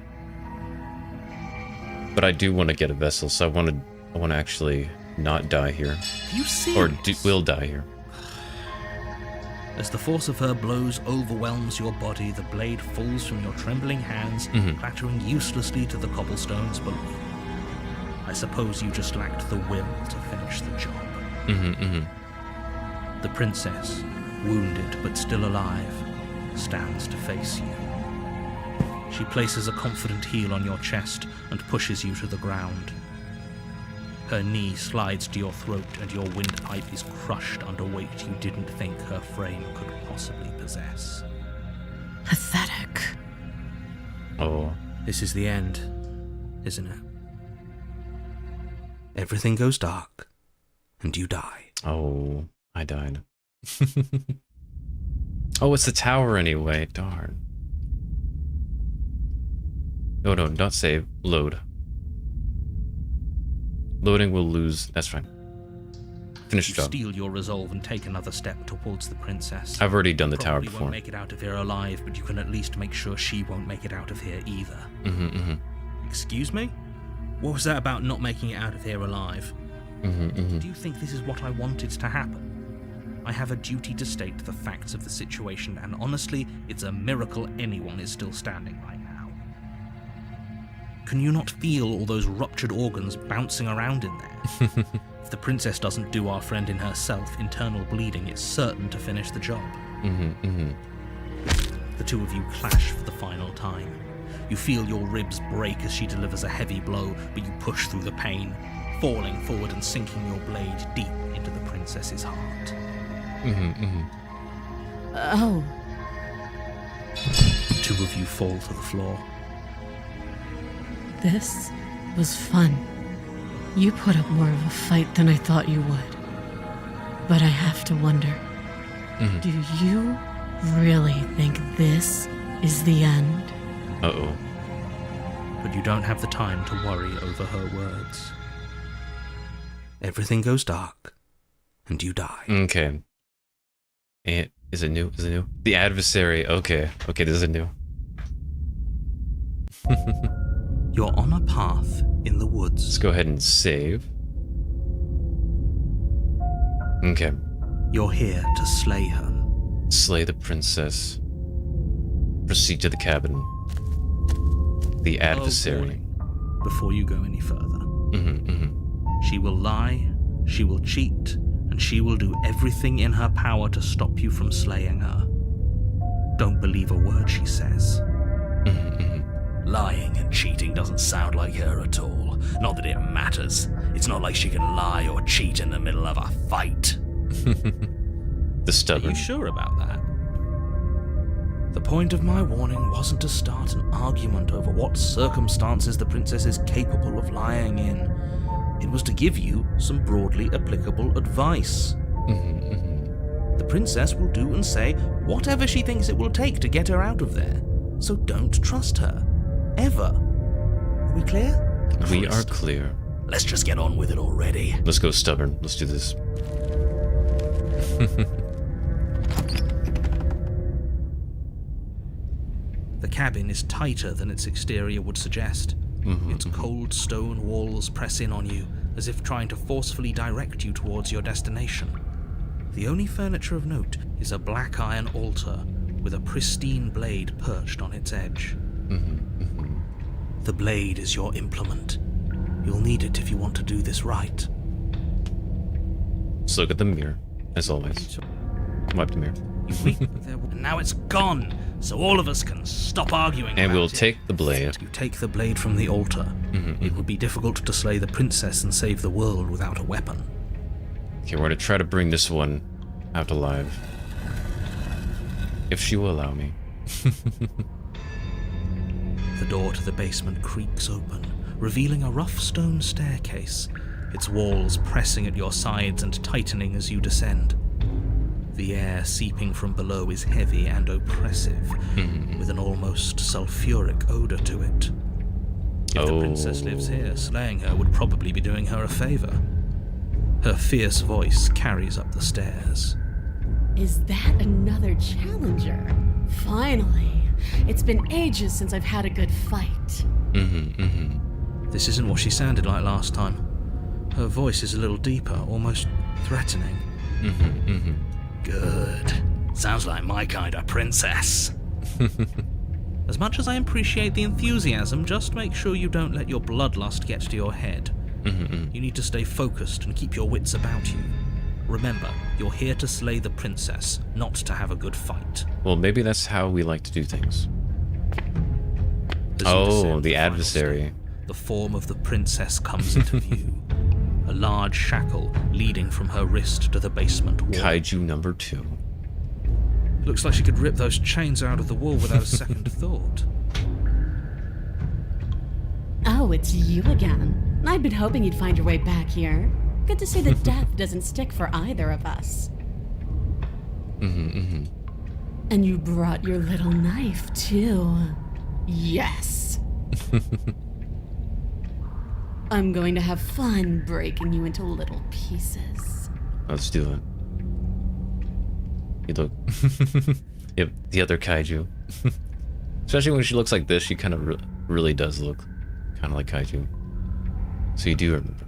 But I do want to get a vessel, so I want to actually not die here. Are you serious? Or will die here. As the force of her blows overwhelms your body, the blade falls from your trembling hands, clattering uselessly to the cobblestones below. I suppose you just lacked the will to finish the job. The princess, wounded but still alive, stands to face you. She places a confident heel on your chest and pushes you to the ground. Her knee slides to your throat and your windpipe is crushed under weight you didn't think her frame could possibly possess. Pathetic. Oh. This is the end, isn't it? Everything goes dark, and you die. Oh, I died. Oh, it's the tower anyway. Darn. No, not save. Load. Loading will lose. That's fine. Finish You the job. steel your resolve and take another step towards the princess. I've already done the tower Probably before. won't make it out of here alive, but you can at least make sure she won't make it out of here either. Excuse me? What was that about not making it out of here alive? Do you think this is what I wanted to happen? I have a duty to state the facts of the situation, and honestly, it's a miracle anyone is still standing right now. Can you not feel all those ruptured organs bouncing around in there? If the princess doesn't do our friend in herself, internal bleeding is certain to finish the job. The two of you clash for the final time. You feel your ribs break as she delivers a heavy blow, but you push through the pain, falling forward and sinking your blade deep into the princess's heart. Oh. The two of you fall to the floor. This was fun. You put up more of a fight than I thought you would. But I have to wonder, do you really think this is the end? Uh-oh. But you don't have the time to worry over her words. Everything goes dark, and you die. Okay. And is it new? Is it new? The adversary. Okay. Okay, this is new. You're on a path in the woods. Let's go ahead and save. Okay. You're here to slay her. Slay the princess. Proceed to the cabin. The adversary. Before you go any further. She will lie, she will cheat, and she will do everything in her power to stop you from slaying her. Don't believe a word she says. Lying and cheating doesn't sound like her at all. Not that it matters. It's not like she can lie or cheat in the middle of a fight. The stubborn. Are you sure about that? The point of my warning wasn't to start an argument over what circumstances the princess is capable of lying in. It was to give you some broadly applicable advice. The princess will do and say whatever she thinks it will take to get her out of there. So don't trust her. Ever. Are we clear? We are clear. Let's just get on with it already. Let's go stubborn. Let's do this. The cabin is tighter than its exterior would suggest. Its cold stone walls press in on you, as if trying to forcefully direct you towards your destination. The only furniture of note is a black iron altar with a pristine blade perched on its edge. The blade is your implement. You'll need it if you want to do this right. Let's look at the mirror, as always. Wipe the mirror. And now it's gone, so all of us can stop arguing. And about we'll it. take the blade. You take the blade from the altar. It would be difficult to slay the princess and save the world without a weapon. Okay, we're gonna try to bring this one out alive. If she will allow me. The door to the basement creaks open, revealing a rough stone staircase, its walls pressing at your sides and tightening as you descend. The air seeping from below is heavy and oppressive, with an almost sulfuric odor to it. If the princess lives here, slaying her would probably be doing her a favor. Her fierce voice carries up the stairs. Is that another challenger? Finally. It's been ages since I've had a good fight. This isn't what she sounded like last time. Her voice is a little deeper, almost threatening. Good. Sounds like my kind of princess. As much as I appreciate the enthusiasm, just make sure you don't let your bloodlust get to your head. You need to stay focused and keep your wits about you. Remember, you're here to slay the princess, not to have a good fight. Well, maybe that's how we like to do things. As you descend the final adversary. step, the form of the princess comes into view. A large shackle leading from her wrist to the basement wall. Kaiju number 2. Looks like she could rip those chains out of the wall without a second thought. Oh, it's you again. I'd been hoping you'd find your way back here. Good to see that death doesn't stick for either of us. And you brought your little knife, too. Yes. I'm going to have fun breaking you into little pieces. Let's do it. You look... Yep, the other kaiju. Especially when she looks like this, she kind of really does look kind of like kaiju. So you do remember me.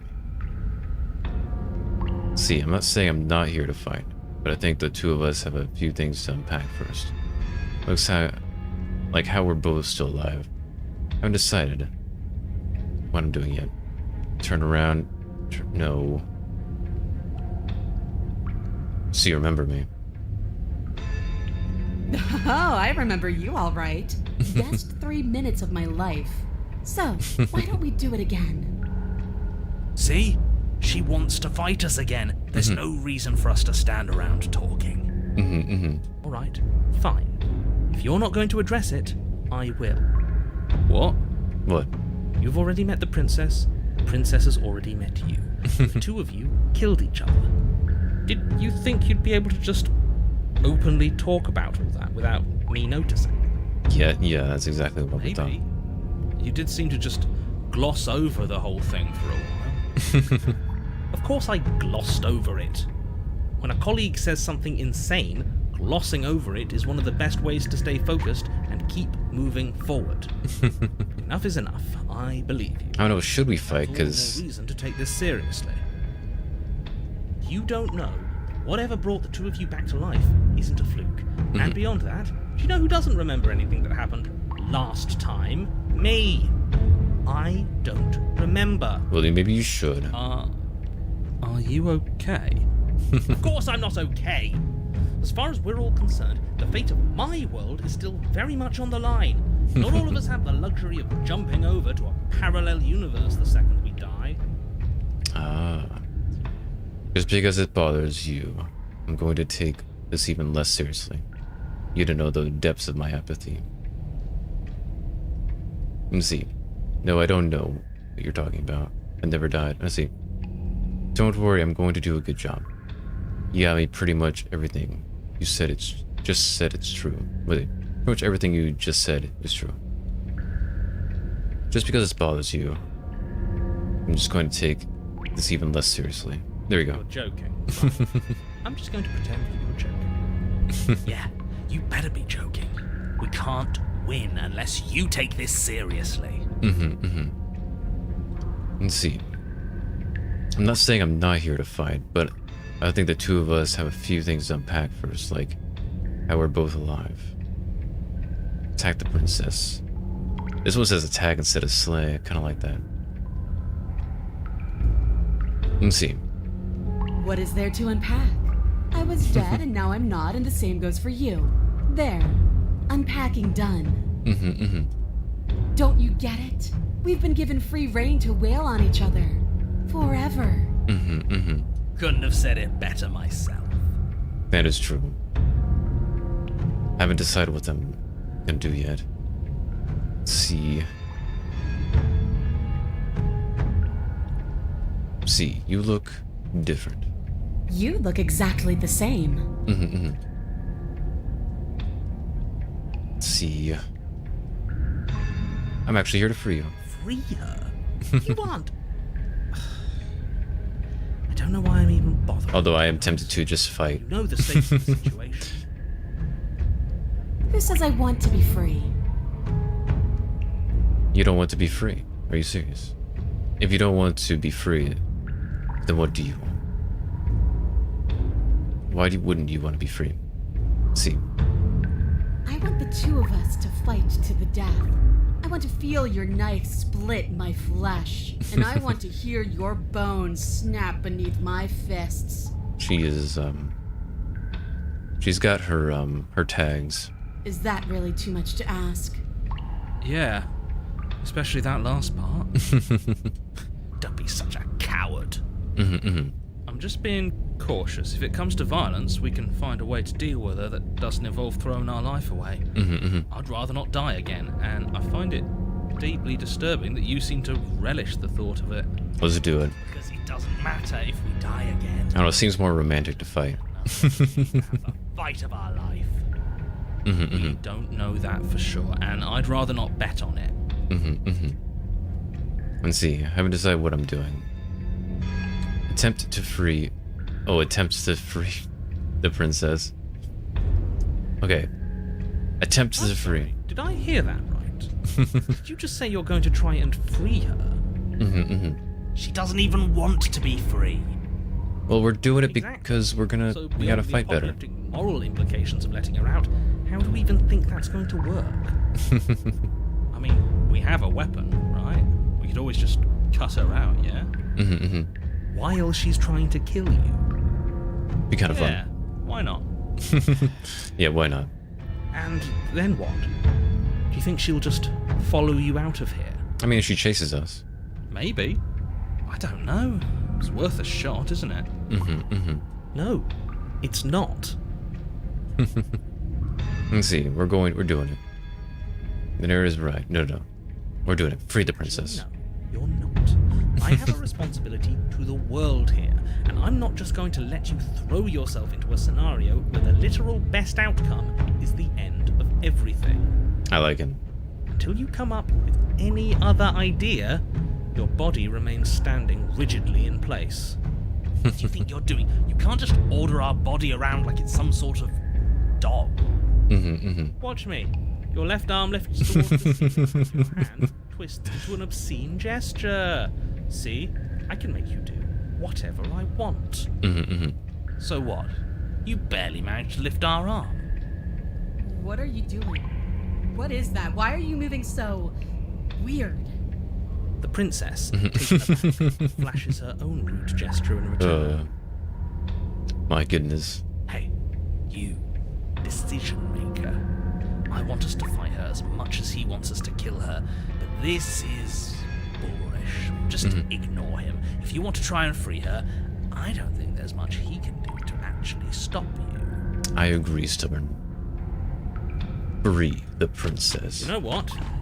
See, I'm not saying I'm not here to fight, but I think the two of us have a few things to unpack first. Looks like how we're both still alive. I haven't decided what I'm doing yet. Turn around. No. So you remember me. Oh, I remember you all right. Best 3 minutes of my life. So, why don't we do it again? See? She wants to fight us again. There's no reason for us to stand around talking. Alright, fine. If you're not going to address it, I will. What? What? You've already met the princess. The princess has already met you. The two of you killed each other. Did you think you'd be able to just openly talk about all that without me noticing? Yeah, that's exactly what we thought. Maybe. You did seem to just gloss over the whole thing for a while. Of course I glossed over it. When a colleague says something insane, glossing over it is one of the best ways to stay focused and keep moving forward. Enough is enough. I believe you. I don't know, should we fight? There's Because no reason to take this seriously. You don't know whatever brought the two of you back to life isn't a fluke. And beyond that, do you know who doesn't remember anything that happened last time? Me. I don't remember. well, then maybe you should. Are you okay? Of course I'm not okay. As far as we're all concerned, the fate of my world is still very much on the line. Not all of us have the luxury of jumping over to a parallel universe the second we die. Just because it bothers you, I'm going to take this even less seriously. You don't know the depths of my apathy. See, no, I don't know what you're talking about. I never died. I see. Don't worry, I'm going to do a good job. Yeah, I mean, pretty much everything you said it's true. Pretty much everything you just said is true. Just because it bothers you, I'm just going to take this even less seriously. There we go. You're joking. Right. I'm just going to pretend that you're joking. Yeah, you better be joking. We can't win unless you take this seriously. Let's see. I'm not saying I'm not here to fight, but I think the two of us have a few things to unpack first, like how we're both alive. Attack the princess. This one says attack instead of slay. I kind of like that. Let's see. What is there to unpack? I was dead and now I'm not, and the same goes for you. There. Unpacking done. Don't you get it? We've been given free rein to wail on each other. Forever. Couldn't have said it better myself. That is true. I haven't decided what I'm gonna do yet. Let's see. See, you look different. You look exactly the same. Let's see. I'm actually here to free you. Free her? You aren't. I don't know why I'm even bothering. Although I am tempted to just fight. You know the stakes of the situation. Who says I want to be free? You don't want to be free. Are you serious? If you don't want to be free, then what do you want? Why wouldn't you want to be free? See. I want the two of us to fight to the death. I want to feel your knife split my flesh, and I want to hear your bones snap beneath my fists. She is, she's got her, her tags. Is that really too much to ask? Yeah, especially that last part. Don't be such a coward. I'm just being cautious. If it comes to violence, we can find a way to deal with her that doesn't involve throwing our life away. I'd rather not die again, and I find it deeply disturbing that you seem to relish the thought of it. Let's do it. Because it doesn't matter if we die again. I don't know, it seems more romantic to fight. The fight of our life. We don't know that for sure, and I'd rather not bet on it. Let's see, I haven't decided what I'm doing. Attempts to free the princess. Okay. Attempts to free. Did I hear that right? Did you just say you're going to try and free her? She doesn't even want to be free. Well, we're doing it Exactly. because we So gotta beyond the fight better. apocalyptic moral implications of letting her out, how do we even think that's going to work? I mean, we have a weapon, right? We could always just cut her out, yeah? While she's trying to kill you. Be kind of Yeah, fun. why not? Yeah, why not? And then what? Do you think she'll just follow you out of here? I mean, if she chases us. Maybe. I don't know. It's worth a shot, isn't it? No, it's not. Let's see. We're doing it. The narrator is right. No. We're doing it. Free the princess. No, you're not. I have a responsibility to the world here, and I'm not just going to let you throw yourself into a scenario where the literal best outcome is the end of everything. I like it. Until you come up with any other idea, your body remains standing rigidly in place. What do you think you're doing? You can't just order our body around like it's some sort of dog. Watch me. Your left arm lifts towards the ceiling. Your hand twists into an obscene gesture. See? I can make you do whatever I want. So what? You barely managed to lift our arm. What are you doing? What is that? Why are you moving so weird? The princess, taken aback, flashes her own rude gesture in return. My goodness. Hey, you, decision maker. I want us to fight her as much as he wants us to kill her, but this is bullish. Just ignore him. If you want to try and free her, I don't think there's much he can do to actually stop you. I agree, Stubborn. Free the princess. You know what? Fine.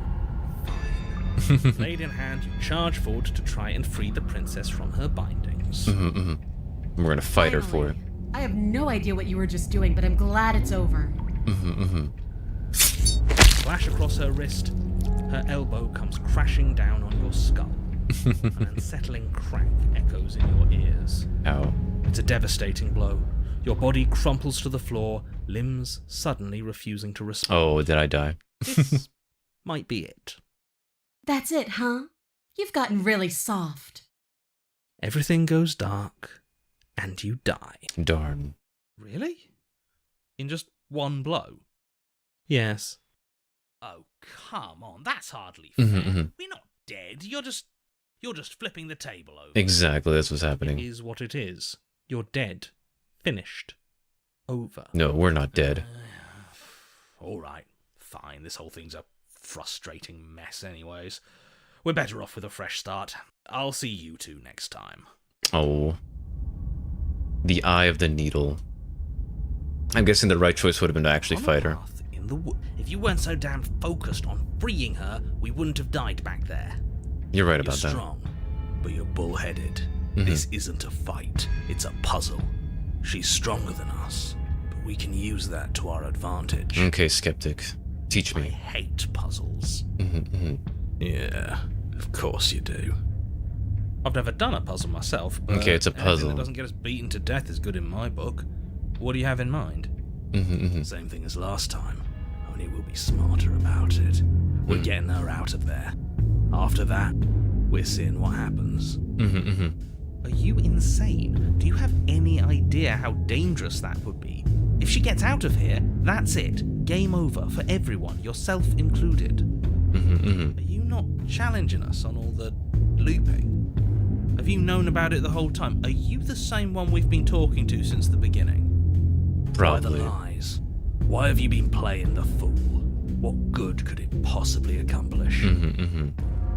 Blade in hand, you charge forward to try and free the princess from her bindings. We're gonna fight her for it. I have no idea what you were just doing, but I'm glad it's over. Flash across her wrist, her elbow comes crashing down on your skull. An unsettling crack echoes in your ears. Ow. It's a devastating blow. Your body crumples to the floor, limbs suddenly refusing to respond. Oh, did I die? This might be it. That's it, huh? You've gotten really soft. Everything goes dark, and you die. Darn. Really? In just one blow? Yes. Oh, come on, that's hardly fair. We're not dead. You're just flipping the table over. Exactly, that's what's happening. It is what it is. You're dead. Finished. Over. No, we're not dead. All right, fine. This whole thing's a frustrating mess anyways. We're better off with a fresh start. I'll see you two next time. Oh. The eye of the needle. I'm guessing the right choice would have been to actually fight her. If you weren't so damn focused on freeing her, we wouldn't have died back there. You're right about You're that. strong, but you're bullheaded. This isn't a fight. It's a puzzle. She's stronger than us, but we can use that to our advantage. Okay, skeptic. Teach I me. hate puzzles. Yeah, of course you do. I've never done a puzzle myself, but okay, it's a puzzle. anything that doesn't get us beaten to death is good in my book. What do you have in mind? Same thing as last time, only we'll be smarter about it. We're getting her out of there. After that, we're seeing what happens. Are you insane? Do you have any idea how dangerous that would be? If she gets out of here, that's it. Game over for everyone, yourself included. Are you not challenging us on all the looping? Have you known about it the whole time? Are you the same one we've been talking to since the beginning? Probably. Why the lies? Why have you been playing the fool? What good could it possibly accomplish?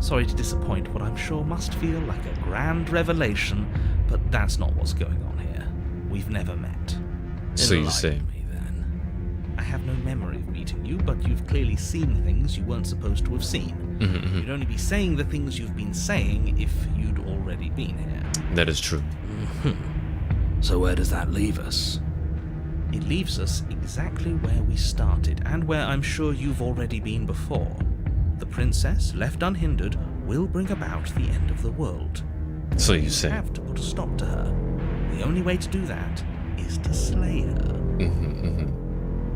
Sorry to disappoint what I'm sure must feel like a grand revelation, but that's not what's going on here. We've never met. So you say. Me, then. I have no memory of meeting you, but you've clearly seen things you weren't supposed to have seen. You'd only be saying the things you've been saying if you'd already been here. That is true. So where does that leave us? It leaves us exactly where we started, and where I'm sure you've already been before. The princess, left unhindered, will bring about the end of the world. So you say. We have to put a stop to her. The only way to do that is to slay her.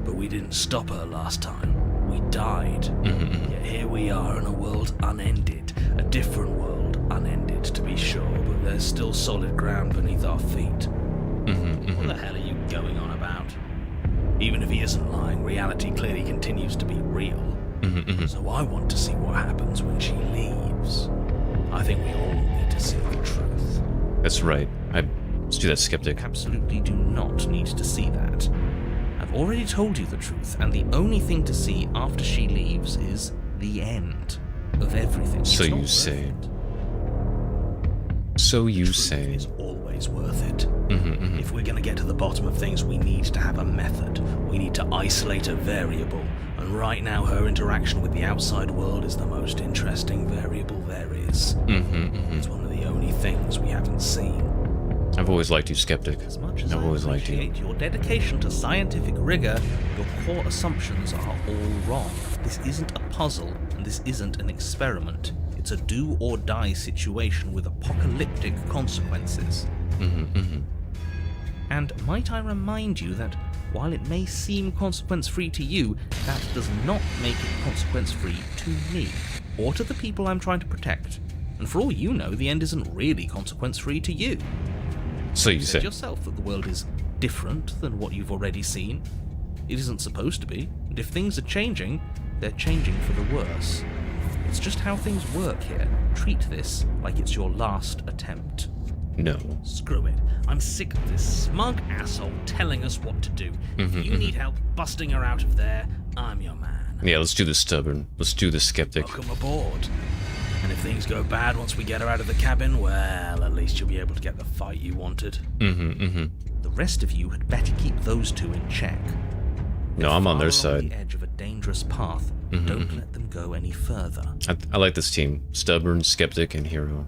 But we didn't stop her last time. We died. Yet here we are in a world unended. A different world, unended to be sure, but there's still solid ground beneath our feet. What the hell are you going on about? Even if he isn't lying, reality clearly continues to be real. So I want to see what happens when she leaves. I think we all need to see the truth. That's right. Let's do that, skeptic. You absolutely do not need to see that. I've already told you the truth, and the only thing to see after she leaves is the end of everything. So It's you not say. worth it. So you Truth say. is always always worth it. If we're going to get to the bottom of things, we need to have a method. We need to isolate a variable. And right now, her interaction with the outside world is the most interesting variable there is. It's one of the only things we haven't seen. I've always liked you, Skeptic. As much as I've I always liked you. appreciate your dedication to scientific rigor, your core assumptions are all wrong. This isn't a puzzle, and this isn't an experiment. It's a do-or-die situation with apocalyptic consequences. And might I remind you that while it may seem consequence-free to you, that does not make it consequence-free to me, or to the people I'm trying to protect. And for all you know, the end isn't really consequence-free to you. So you You say. said yourself that the world is different than what you've already seen. It isn't supposed to be, and if things are changing, they're changing for the worse. It's just how things work here. Treat this like it's your last attempt. No. Screw it. I'm sick of this smug asshole telling us what to do. If you need help busting her out of there, I'm your man. Yeah, let's do this stubborn. Let's do this skeptic. Welcome aboard. And if things go bad once we get her out of the cabin, well, at least you'll be able to get the fight you wanted. The rest of you had better keep those two in check. No, I'm on their Far along side. the edge of a dangerous path. Don't let them go any further. I like this team. Stubborn, skeptic, and hero.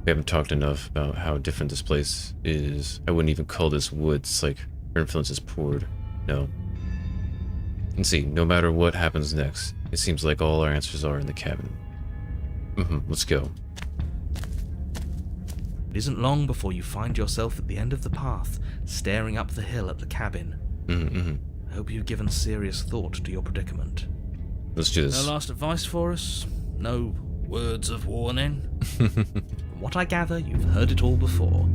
We haven't talked enough about how different this place is. I wouldn't even call this woods, like her influence is poured. No. And see, no matter what happens next, it seems like all our answers are in the cabin. Let's go. It isn't long before you find yourself at the end of the path, staring up the hill at the cabin. I hope you've given serious thought to your predicament. Let's do this. No last advice for us? No words of warning? From what I gather, you've heard it all before.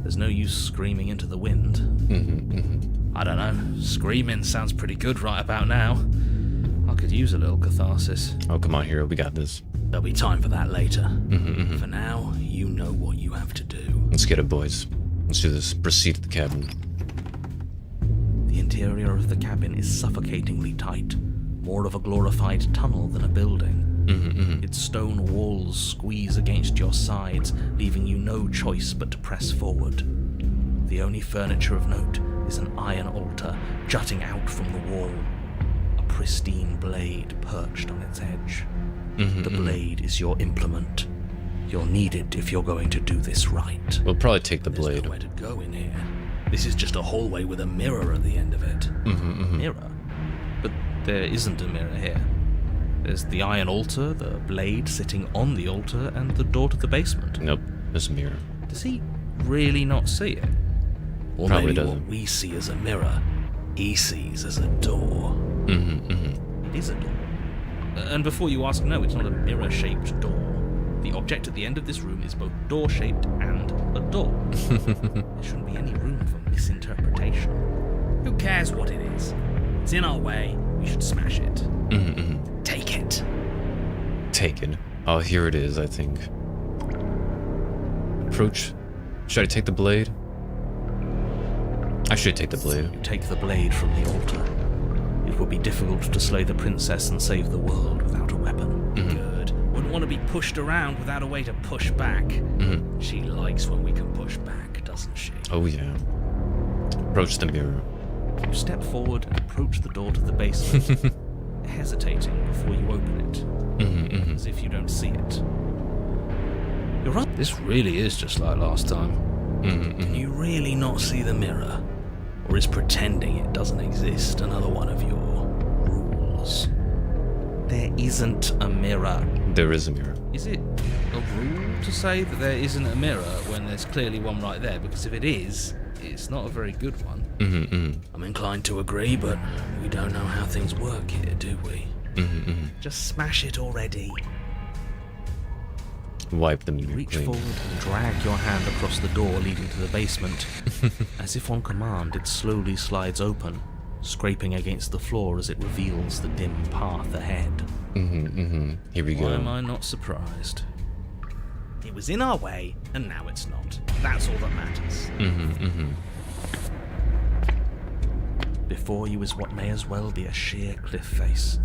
There's no use screaming into the wind. I don't know. Screaming sounds pretty good right about now. I could use a little catharsis. Oh, come on, hero. We got this. There'll be time for that later. For now, you know what you have to do. Let's get it, boys. Let's do this. Proceed to the cabin. The interior of the cabin is suffocatingly tight, more of a glorified tunnel than a building. Its stone walls squeeze against your sides, leaving you no choice but to press forward. The only furniture of note is an iron altar jutting out from the wall, a pristine blade perched on its edge. The blade is your implement. You'll need it if you're going to do this right. We'll probably take the blade. There's nowhere to go in here. This is just a hallway with a mirror at the end of it. Mirror? But there isn't a mirror here. There's the iron altar, the blade sitting on the altar, and the door to the basement. Nope, there's a mirror. Does he really not see it? Or Probably maybe doesn't. what we see as a mirror, he sees as a door. It is a door. And before you ask, no, it's not a mirror-shaped door. The object at the end of this room is both door-shaped and a door. There shouldn't be any room for misinterpretation. Who cares what it is? It's in our way. We should smash it. Take it. Taken. Oh, here it is, I think. Approach. Should I take the blade? I should take the blade. You take the blade from the altar. It would be difficult to slay the princess and save the world without a weapon. Good. Wouldn't want to be pushed around without a way to push back. She likes when we can push back, doesn't she? Oh, yeah. Approach the mirror. You step forward and approach the door to the basement, hesitating before you open it, as if you don't see it. You're right. This really is just like last time. Can you really not see the mirror? Or is pretending it doesn't exist another one of your rules? There isn't a mirror. There is a mirror. Is it a rule to say that there isn't a mirror when there's clearly one right there? Because if it is, it's not a very good one. I'm inclined to agree, but we don't know how things work here, do we? Just smash it already. Wipe the mirror Reach clean. forward and drag your hand across the door leading to the basement. As if on command, it slowly slides open, scraping against the floor as it reveals the dim path ahead. Here we go. Why am I not surprised? It was in our way, and now it's not. That's all that matters. Before you is what may as well be a sheer cliff face.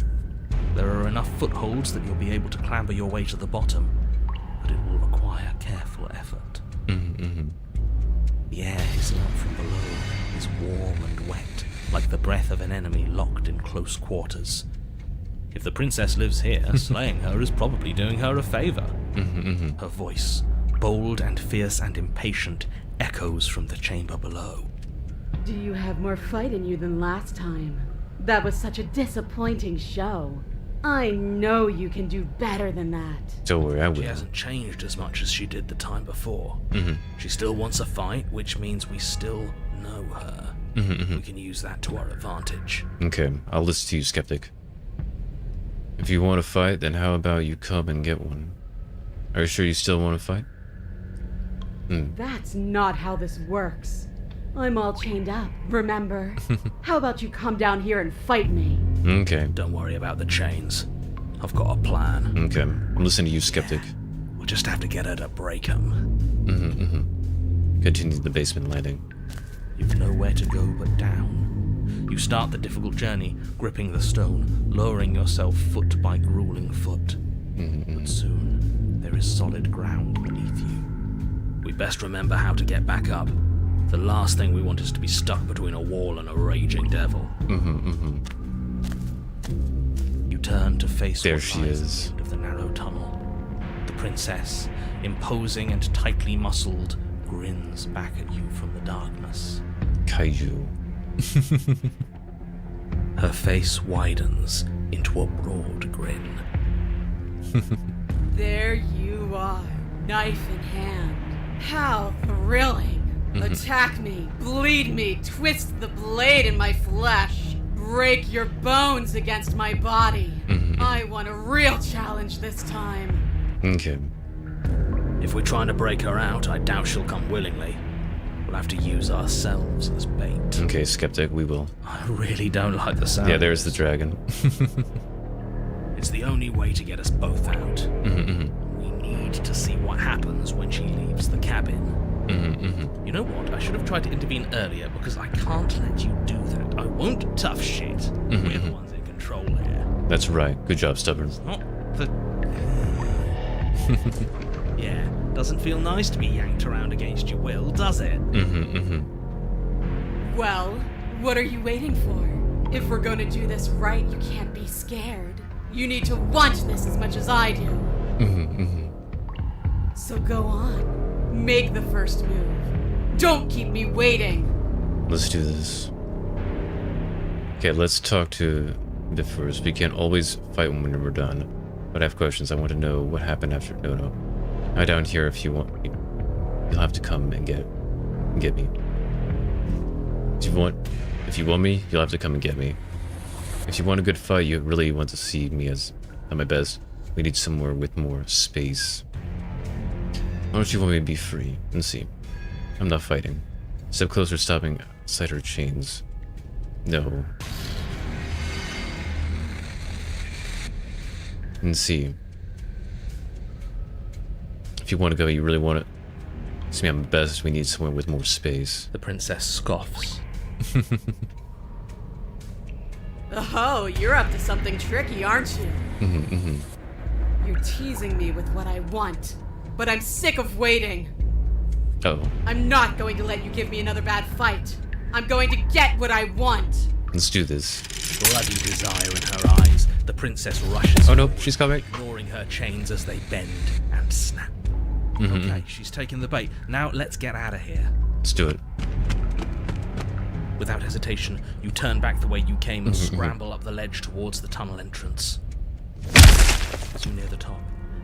There are enough footholds that you'll be able to clamber your way to the bottom, but it will require careful effort. The air hissing up from below is warm and wet, like the breath of an enemy locked in close quarters. If the princess lives here, slaying her is probably doing her a favor. Her voice, bold and fierce and impatient, echoes from the chamber below. Do you have more fight in you than last time? That was such a disappointing show. I know you can do better than that. Don't worry, I will. She hasn't changed as much as she did the time before. She still wants a fight, which means we still know her. We can use that to our advantage. Okay, I'll listen to you, Skeptic. If you want to fight, then how about you come and get one? Are you sure you still want to fight? That's not how this works. I'm all chained up, remember? How about you come down here and fight me? Okay. Don't worry about the chains. I've got a plan. Okay, I'm listening to you, Skeptic. We'll just have to get her to break them. Continue the basement landing. You've nowhere to go but down. You start the difficult journey, gripping the stone, lowering yourself foot by grueling foot. But soon, there is solid ground beneath you. We best remember how to get back up. The last thing we want is to be stuck between a wall and a raging devil. You turn to face there what she lies is. at the end of the narrow tunnel. The princess, imposing and tightly muscled, grins back at you from the darkness. Kaiju. Her face widens into a broad grin. There you are, knife in hand. How thrilling! Attack me, bleed me, twist the blade in my flesh, break your bones against my body. I want a real challenge this time. Okay. If we're trying to break her out, I doubt she'll come willingly. We'll have to use ourselves as bait. Okay, Skeptic, we will. I really don't like the sound. Yeah, there's the dragon. It's the only way to get us both out. We need to see what happens when she leaves the cabin. You know what? I should have tried to intervene earlier because I can't let you do that. I won't tough shit. We're the ones in control here. That's right. Good job, Stubborn. Not the... Yeah, doesn't feel nice to be yanked around against your will, does it? Well, what are you waiting for? If we're gonna do this right, you can't be scared. You need to want this as much as I do. So go on. Make the first move. Don't keep me waiting. Let's do this. Okay, let's talk to the first. We can't always fight when we're done. But I have questions. I want to know what happened after. No. I'm down here if you want me. You'll have to come and get me. If you want me, you'll have to come and get me. If you want a good fight, you really want to see me as at my best. We need somewhere with more space. Why don't you want me to be free? And see. I'm not fighting. Step closer, stopping outside her chains. No. And see. If you want to go, you really want to see me at my best, we need somewhere with more space. The princess scoffs. Oh, you're up to something tricky, aren't you? You're teasing me with what I want, but I'm sick of waiting. Oh. I'm not going to let you give me another bad fight. I'm going to get what I want. Let's do this. Bloody desire in her eyes, the princess rushes. Oh no, she's coming. Ignoring her chains as they bend and snap. Okay, she's taken the bait. Now let's get out of here. Let's do it. Without hesitation, you turn back the way you came and scramble up the ledge towards the tunnel entrance. As you near the top,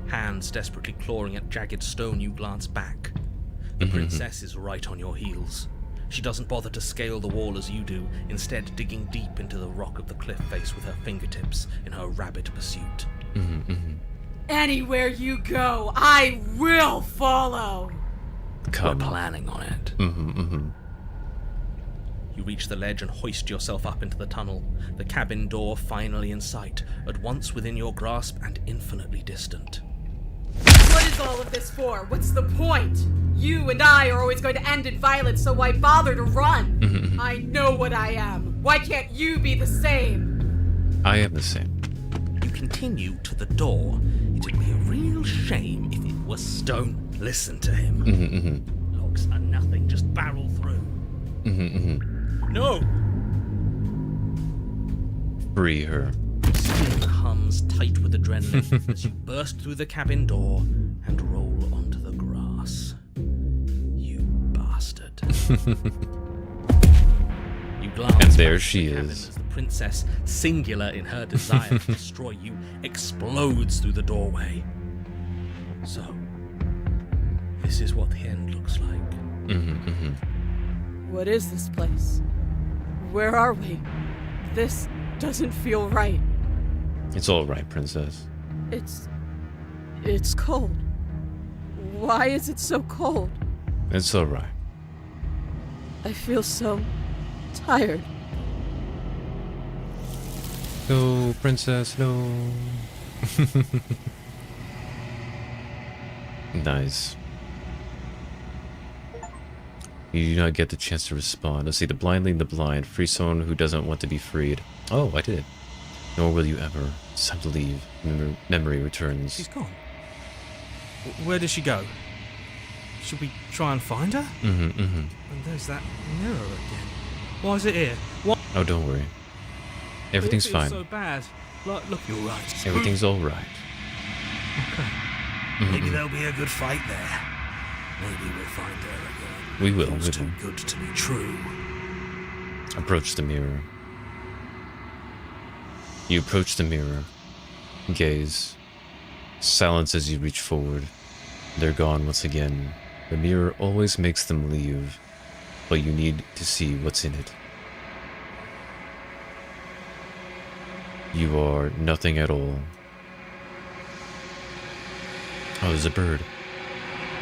hands desperately clawing at jagged stone, you glance back. The princess is right on your heels. She doesn't bother to scale the wall as you do, instead digging deep into the rock of the cliff face with her fingertips in her rabid pursuit. Anywhere you go, I will follow. We're planning on it. You reach the ledge and hoist yourself up into the tunnel, the cabin door finally in sight, at once within your grasp and infinitely distant. What is all of this for? What's the point? You and I are always going to end in violence, so why bother to run? I know what I am. Why can't you be the same? I am the same. You continue to the door. It'd be a real shame if it was stone. Listen to him. rocks are nothing. Just barrel through. No! Free her. Skin hums tight with adrenaline as you burst through the cabin door and roll onto the grass. You bastard. You glance And there back she to the cabin is. as the princess, singular in her desire to destroy you, explodes through the doorway. So, this is what the end looks like. What is this place? Where are we? This doesn't feel right. It's all right, princess. It's cold. Why is it so cold? It's all right. I feel so tired. No, princess, no. Nice. You do not get the chance to respond. Let's see, the blind lead the blind. Free someone who doesn't want to be freed. Oh, I did. Nor will you ever. It's time to leave. Memory returns. She's gone. Where did she go? Should we try and find her? And there's that mirror again. Why is it here? What? Oh, don't worry. Everything's It feels fine. so bad. Look, you're right. Everything's all right. Okay. Maybe there'll be a good fight there. Maybe we'll find her again. We will. Feels We too will. good to be true. Approach the mirror. You approach the mirror. Gaze. Silence as you reach forward. They're gone once again. The mirror always makes them leave, but you need to see what's in it. You are nothing at all. Oh, there's a bird.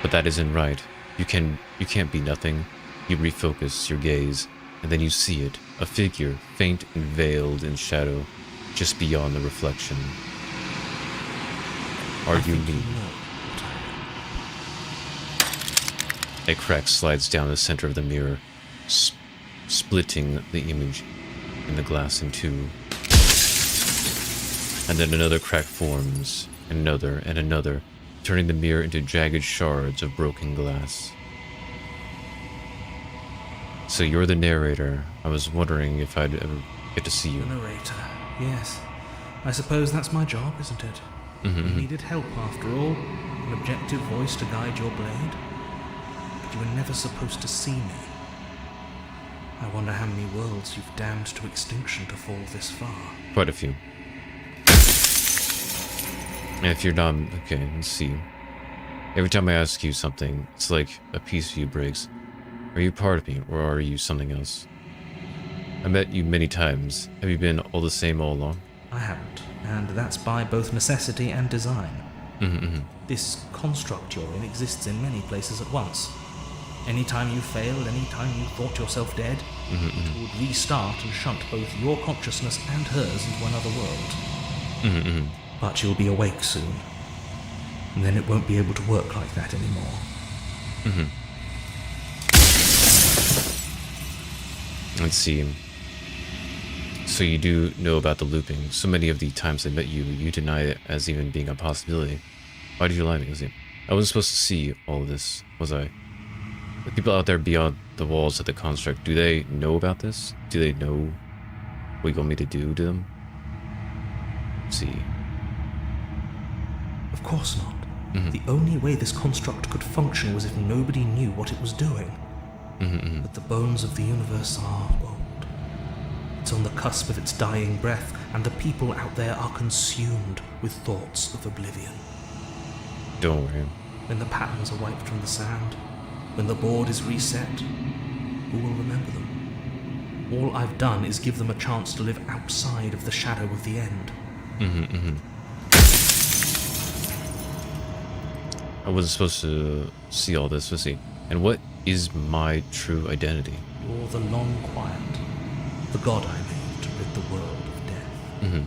But that isn't right. You can't be nothing. You refocus your gaze, and then you see it, a figure, faint and veiled in shadow, just beyond the reflection. Are you me? A crack slides down the center of the mirror, splitting the image in the glass in two. And then another crack forms, and another, turning the mirror into jagged shards of broken glass. So you're the narrator. I was wondering if I'd ever get to see you. Narrator, yes. I suppose that's my job, isn't it? You needed help after all, an objective voice to guide your blade. But you were never supposed to see me. I wonder how many worlds you've damned to extinction to fall this far. Quite a few. And if you're not... Okay, let's see. Every time I ask you something, it's like a piece of you breaks. Are you part of me, or are you something else? I met you many times. Have you been all the same all along? I haven't, and that's by both necessity and design. This construct you're in exists in many places at once. Anytime you failed, anytime you thought yourself dead, it would restart and shunt both your consciousness and hers into another world. But you'll be awake soon, and then it won't be able to work like that anymore. Let's see. So you do know about the looping. So many of the times I met you, you deny it as even being a possibility. Why did you lie to me? I wasn't supposed to see all of this, was I? The people out there beyond the walls of the construct, do they know about this? Do they know what you want me to do to them? Let's see. Of course not. The only way this construct could function was if nobody knew what it was doing. But the bones of the universe are old. It's on the cusp of its dying breath, and the people out there are consumed with thoughts of oblivion. Don't worry. When the patterns are wiped from the sand, when the board is reset, who will remember them? All I've done is give them a chance to live outside of the shadow of the end. I wasn't supposed to see all this, let's see. And what is my true identity? You're the long quiet, the god I made to rid the world of death.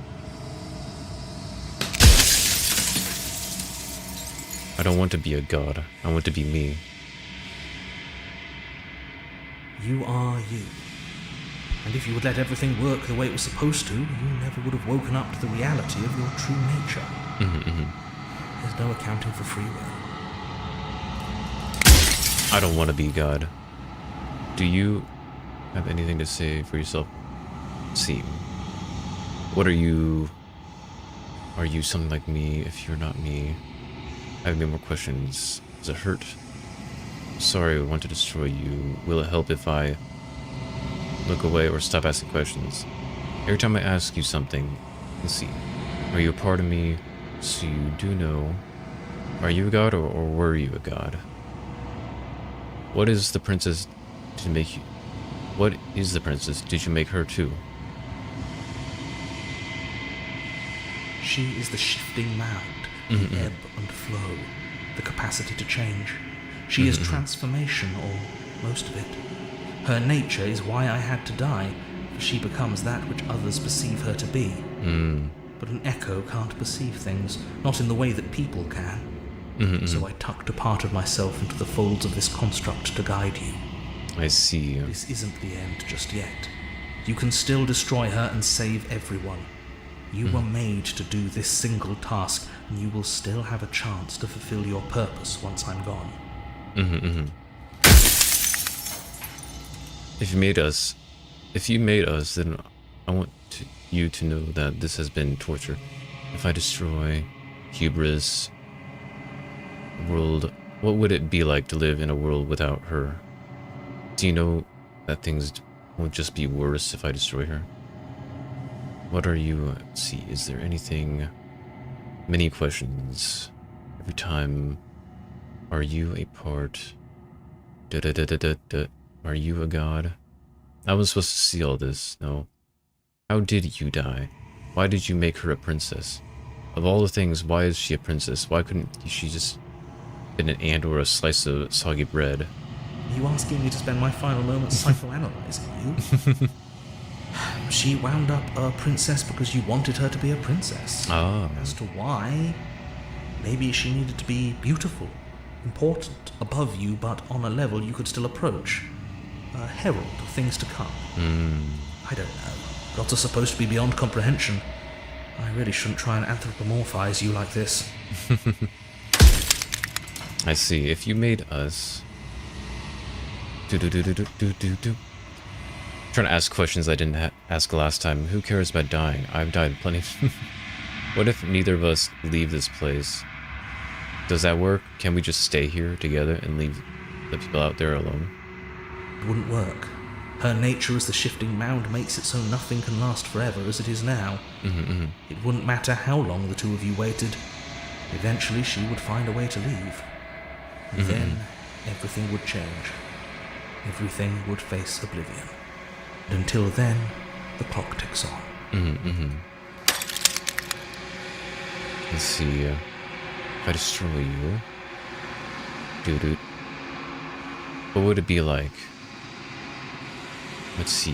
I don't want to be a god. I want to be me. You are you. And if you would let everything work the way it was supposed to, you never would have woken up to the reality of your true nature. There's no accounting for free will. I don't want to be God. Do you have anything to say for yourself? See. What are you? Are you something like me? If you're not me, I have many more questions. Does it hurt? Sorry, I want to destroy you. Will it help if I look away or stop asking questions? Every time I ask you something, let's see. Are you a part of me? So you do know. Are you a god or were you a god? What is the princess to make you? What is the princess? Did you make her too? She is the shifting mound, the ebb and flow, the capacity to change. She is transformation, or most of it. Her nature is why I had to die, for she becomes that which others perceive her to be. But an echo can't perceive things, not in the way that people can. So I tucked a part of myself into the folds of this construct to guide you. I see. This isn't the end just yet. You can still destroy her and save everyone. You were made to do this single task, and you will still have a chance to fulfill your purpose once I'm gone. If you made us, then I want you to know that this has been torture. If I destroy Hubris world, what would it be like to live in a world without her? Do you know that things won't just be worse if I destroy her? What are you? Let's see, is there anything? Many questions. Every time. Are you a part? Are you a god? I was supposed to see all this, no? How did you die? Why did you make her a princess? Of all the things, why is she a princess? Why couldn't she just been an ant or a slice of soggy bread? Are you asking me to spend my final moments psychoanalyzing you? She wound up a princess because you wanted her to be a princess. As to why, maybe she needed to be beautiful, important, above you, but on a level you could still approach. A herald of things to come. I don't know. Gods are supposed to be beyond comprehension. I really shouldn't try and anthropomorphize you like this. I see. If you made us... Trying to ask questions I didn't ask last time. Who cares about dying? I've died plenty. What if neither of us leave this place? Does that work? Can we just stay here together and leave the people out there alone? It wouldn't work. Her nature as the shifting mound makes it so nothing can last forever as it is now. It wouldn't matter how long the two of you waited. Eventually she would find a way to leave. And then everything would change. Everything would face oblivion. And until then, the clock ticks on. Let's see. If I destroy you... What would it be like? Let's see.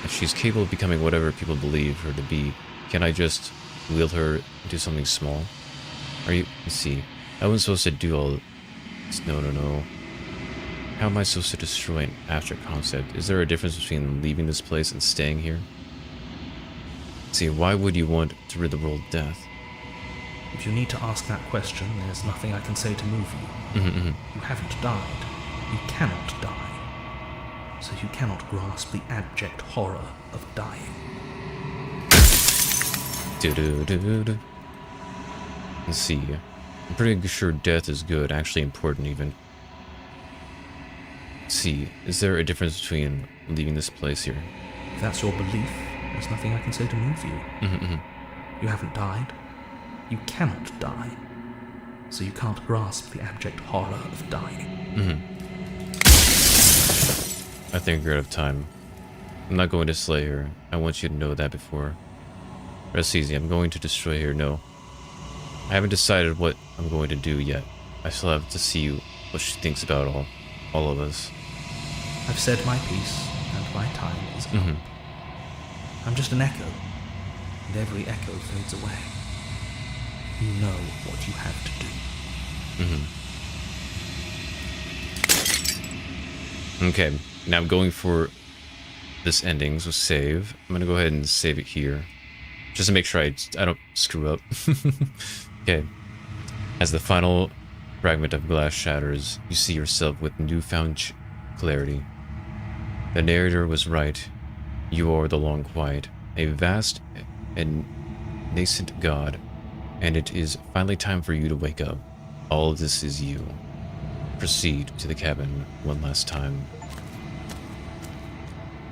She's capable of becoming whatever people believe her to be. Can I just wield her into something small? Let's see. I wasn't supposed to do all this. No. How am I supposed to destroy an abstract concept? Is there a difference between leaving this place and staying here? Let's see, why would you want to rid the world of death? If you need to ask that question, there's nothing I can say to move you. You haven't died. You cannot die. So you cannot grasp the abject horror of dying. Let's see. I'm pretty sure death is good, actually important even. Let's see, is there a difference between leaving this place here? If that's your belief, there's nothing I can say to move you. You haven't died. You cannot die. So you can't grasp the abject horror of dying. I think you're out of time. I'm not going to slay her. I want you to know that before. Rest easy, I'm going to destroy her, no. I haven't decided what I'm going to do yet. I still have to see what she thinks about all of us. I've said my piece, and my time is up. I'm just an echo, and every echo fades away. You know what you have to do. Okay, now I'm going for this ending, so save. I'm gonna go ahead and save it here, just to make sure I don't screw up. Okay, as the final fragment of glass shatters, you see yourself with newfound clarity. The narrator was right. You are the long quiet, a vast and nascent god, and it is finally time for you to wake up. All of this is you. Proceed to the cabin one last time.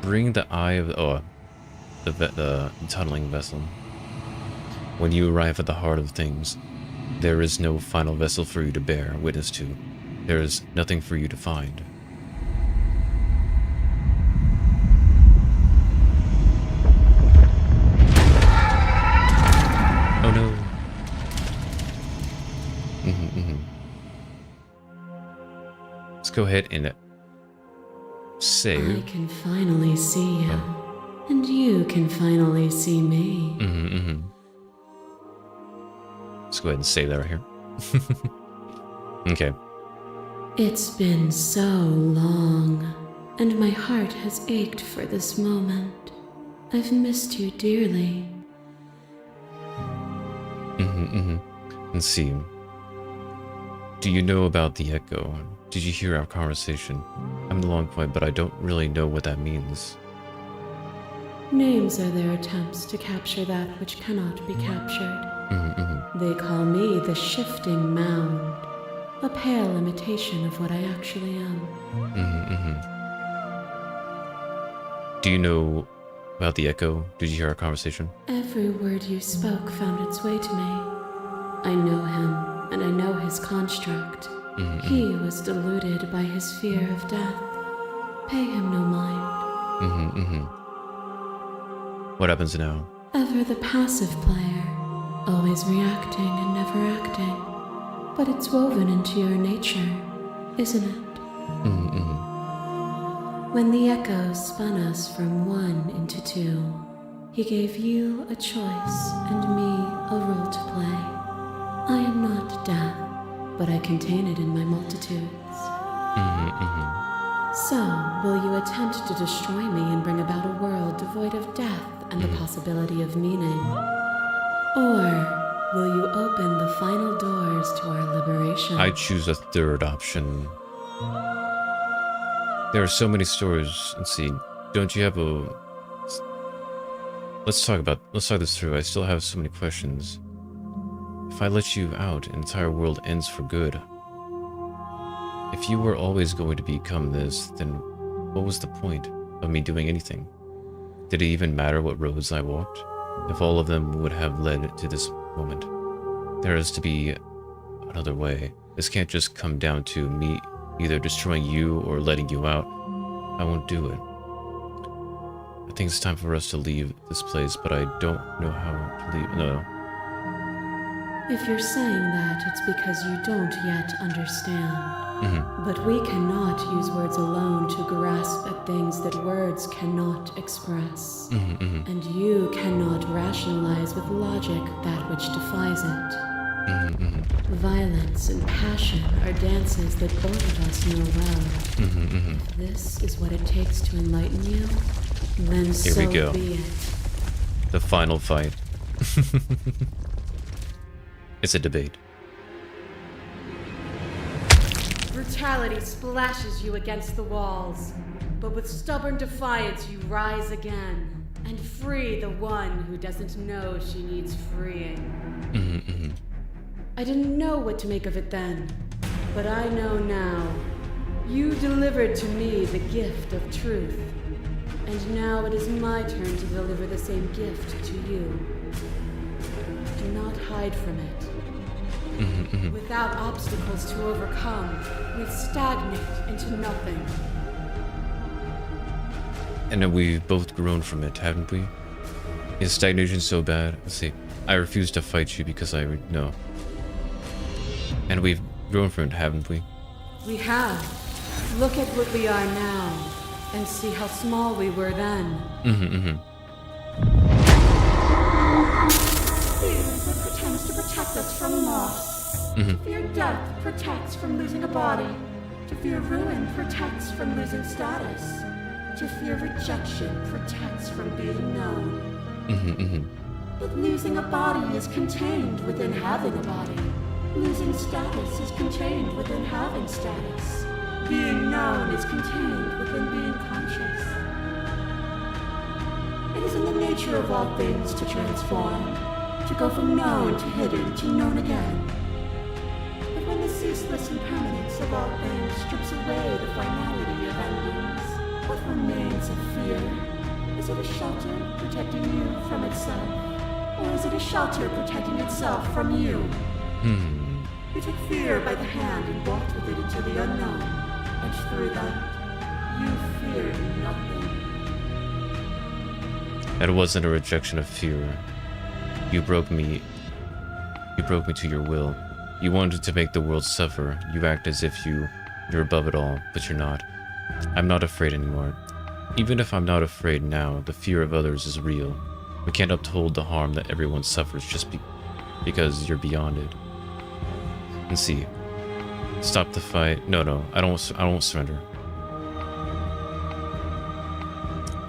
Bring the eye of the tunneling vessel. When you arrive at the heart of things, there is no final vessel for you to bear witness to. There is nothing for you to find. Oh no. Let's go ahead and save. I can finally see you, and you can finally see me. Let's go ahead and save that right here. Okay. It's been so long, and my heart has ached for this moment. I've missed you dearly. Let's see. Do you know about the echo? Did you hear our conversation? I'm the long point, but I don't really know what that means. Names are their attempts to capture that which cannot be captured. They call me the shifting mound, a pale imitation of what I actually am. Do you know about the echo? Did you hear our conversation? Every word you spoke found its way to me. I know him, and I know his construct. He was deluded by his fear of death. Pay him no mind. What happens now? Ever the passive player, always reacting and never acting. But it's woven into your nature, isn't it? When the echo spun us from one into two, he gave you a choice and me a role to play. I am not death, but I contain it in my multitudes. So, will you attempt to destroy me and bring about a world devoid of death and the possibility of meaning? Or will you open the final doors to our liberation? I choose a third option. There are so many stories. Let's see. Don't you have a... Let's talk this through. I still have so many questions. If I let you out, an entire world ends for good. If you were always going to become this, then what was the point of me doing anything? Did it even matter what roads I walked? If all of them would have led to this moment. There has to be another way. This can't just come down to me either destroying you or letting you out. I won't do it. I think it's time for us to leave this place, but I don't know how to leave. No. If you're saying that, it's because you don't yet understand. But we cannot use words alone to grasp at things that words cannot express. And you cannot rationalize with logic that which defies it. Violence and passion are dances that both of us know well. If this is what it takes to enlighten you, then Here so we go. be it. The final fight. It's a debate. Brutality splashes you against the walls, but with stubborn defiance you rise again and free the one who doesn't know she needs freeing. I didn't know what to make of it then, but I know now. You delivered to me the gift of truth, and now it is my turn to deliver the same gift to you. Do not hide from it. Without obstacles to overcome, we stagnate into nothing. And then we've both grown from it, haven't we? Is stagnation so bad? Let's see. I refuse to fight you because I know. And we've grown from it, haven't we? We have. Look at what we are now, and see how small we were then. Fear pretends to protect us from loss. To fear death protects from losing a body. To fear ruin protects from losing status. To fear rejection protects from being known. But losing a body is contained within having a body. Losing status is contained within having status. Being known is contained within being conscious. It is in the nature of all things to transform, to go from known to hidden to known again. But when the ceaseless impermanence of all things strips away the finality of endings, what remains of fear? Is it a shelter protecting you from itself? Or is it a shelter protecting itself from you? You took fear by the hand and walked with it into the unknown, and through that, you feared nothing. That wasn't a rejection of fear. You broke me to your will. You wanted to make the world suffer. You act as if you're above it all, but you're not. I'm not afraid anymore. Even if I'm not afraid now, the fear of others is real. We can't uphold the harm that everyone suffers just because you're beyond it. And see, stop the fight. No, I won't surrender.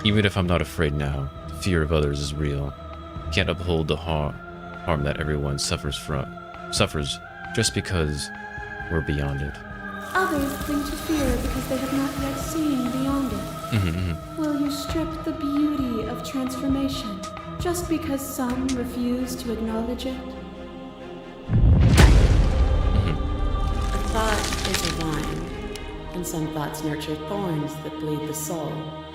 Even if I'm not afraid now, the fear of others is real. We can't uphold the harm that everyone suffers just because we're beyond it. Others cling to fear because they have not yet seen beyond it. Will you strip the beauty of transformation just because some refuse to acknowledge it? Thought is a vine, and some thoughts nurture thorns that bleed the soul,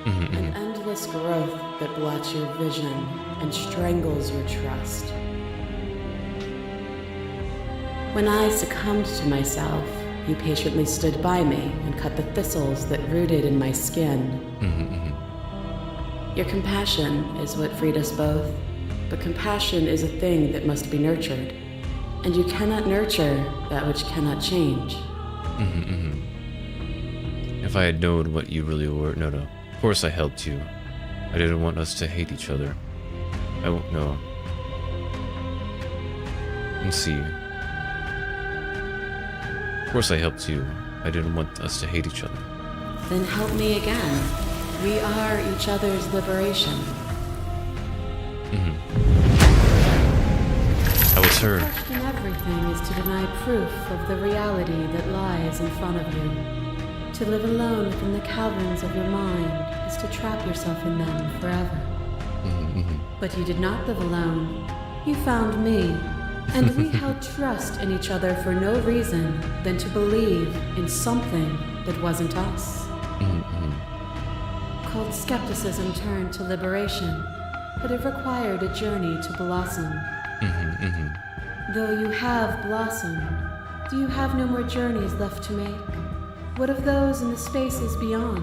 an endless growth that blots your vision and strangles your trust. When I succumbed to myself, you patiently stood by me and cut the thistles that rooted in my skin. Your compassion is what freed us both, but compassion is a thing that must be nurtured. And you cannot nurture that which cannot change. If I had known what you really were... No. Of course I helped you. I didn't want us to hate each other. I won't know. And see. Of course I helped you. I didn't want us to hate each other. Then help me again. We are each other's liberation. I was her. The question in everything is to deny proof of the reality that lies in front of you. To live alone within the caverns of your mind is to trap yourself in them forever. But you did not live alone. You found me, and we held trust in each other for no reason than to believe in something that wasn't us. Cold skepticism turned to liberation, but it required a journey to blossom. Though you have blossomed, do you have no more journeys left to make? What of those in the spaces beyond?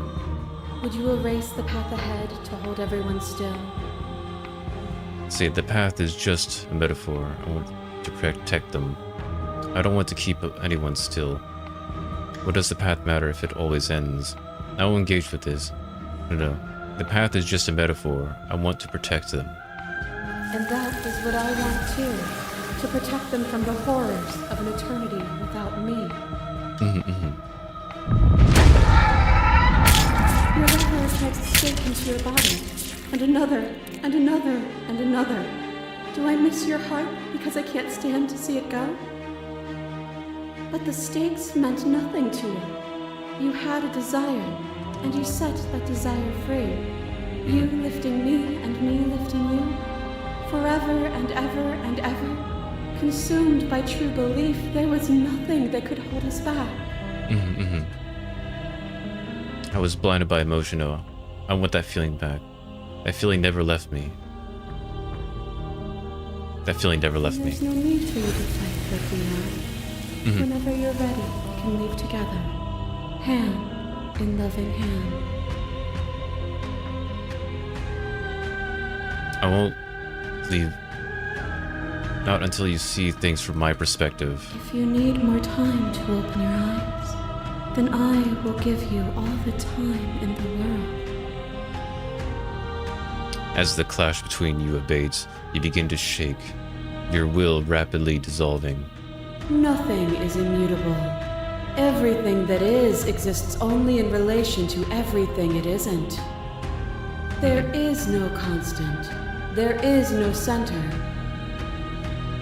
Would you erase the path ahead to hold everyone still? See, the path is just a metaphor. I want to protect them. I don't want to keep anyone still. What does the path matter if it always ends? I will engage with this. No. The path is just a metaphor. I want to protect them. And that is what I want too. To protect them from the horrors of an eternity without me. Your lover has tried to escape into your body. And another, and another, and another. Do I miss your heart because I can't stand to see it go? But the stakes meant nothing to you. You had a desire, and you set that desire free. You lifting me and me lifting you. Forever and ever and ever. Consumed by true belief, there was nothing that could hold us back. I was blinded by emotion, Noah. I want that feeling back. That feeling never left me. That feeling never left me. There's no need for you to fight for beyond. Whenever you're ready, we can leave together. Hand in loving hand. I won't leave. Not until you see things from my perspective. If you need more time to open your eyes, then I will give you all the time in the world. As the clash between you abates, you begin to shake, your will rapidly dissolving. Nothing is immutable. Everything that is exists only in relation to everything it isn't. There is no constant. There is no center.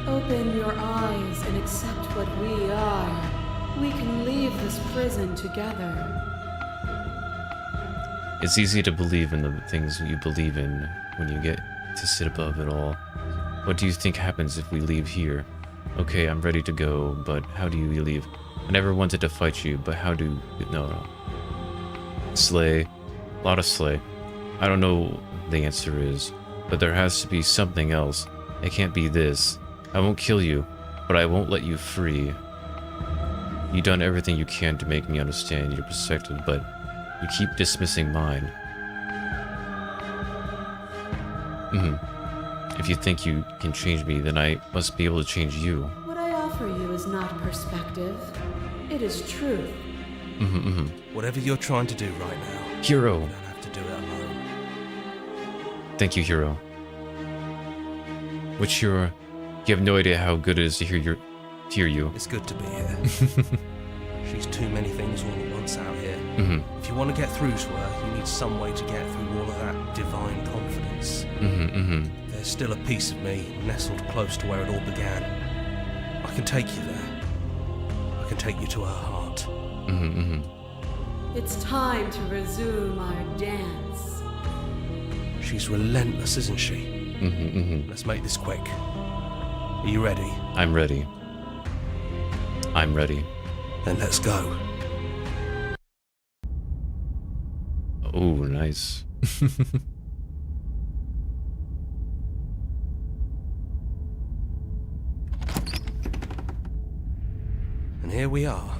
Open your eyes and accept what we are. We can leave this prison together. It's easy to believe in the things you believe in when you get to sit above it all. What do you think happens if we leave here? Okay, I'm ready to go, but how do you leave? I never wanted to fight you, but how do... No. Slay. A lot of slay. I don't know what the answer is, but there has to be something else. It can't be this. I won't kill you, but I won't let you free. You've done everything you can to make me understand your perspective, but you keep dismissing mine. If you think you can change me, then I must be able to change you. What I offer you is not perspective. It is truth. Whatever you're trying to do right now, Hero. you don't have to do it alone. Thank you, Hero. Which Hero? You have no idea how good it is to hear you. It's good to be here. She's too many things all at once out here. If you want to get through to her, you need some way to get through all of that divine confidence. There's still a piece of me nestled close to where it all began. I can take you there. I can take you to her heart. It's time to resume our dance. She's relentless, isn't she? Let's make this quick. Are you ready? I'm ready. I'm ready. Then let's go. Oh, nice. And here we are.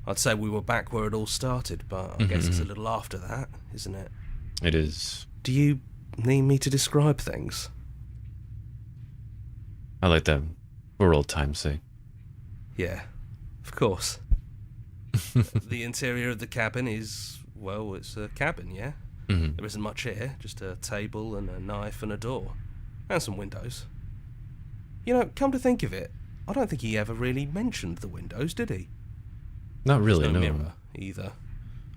I'd say we were back where it all started, but I guess it's a little after that, isn't it? It is. Do you need me to describe things? I like that. For old time's sake. Yeah, of course. The interior of the cabin is, well, it's a cabin, yeah? There isn't much here, just a table and a knife and a door. And some windows. You know, come to think of it, I don't think he ever really mentioned the windows, did he? Not really, There's no no. mirror, either.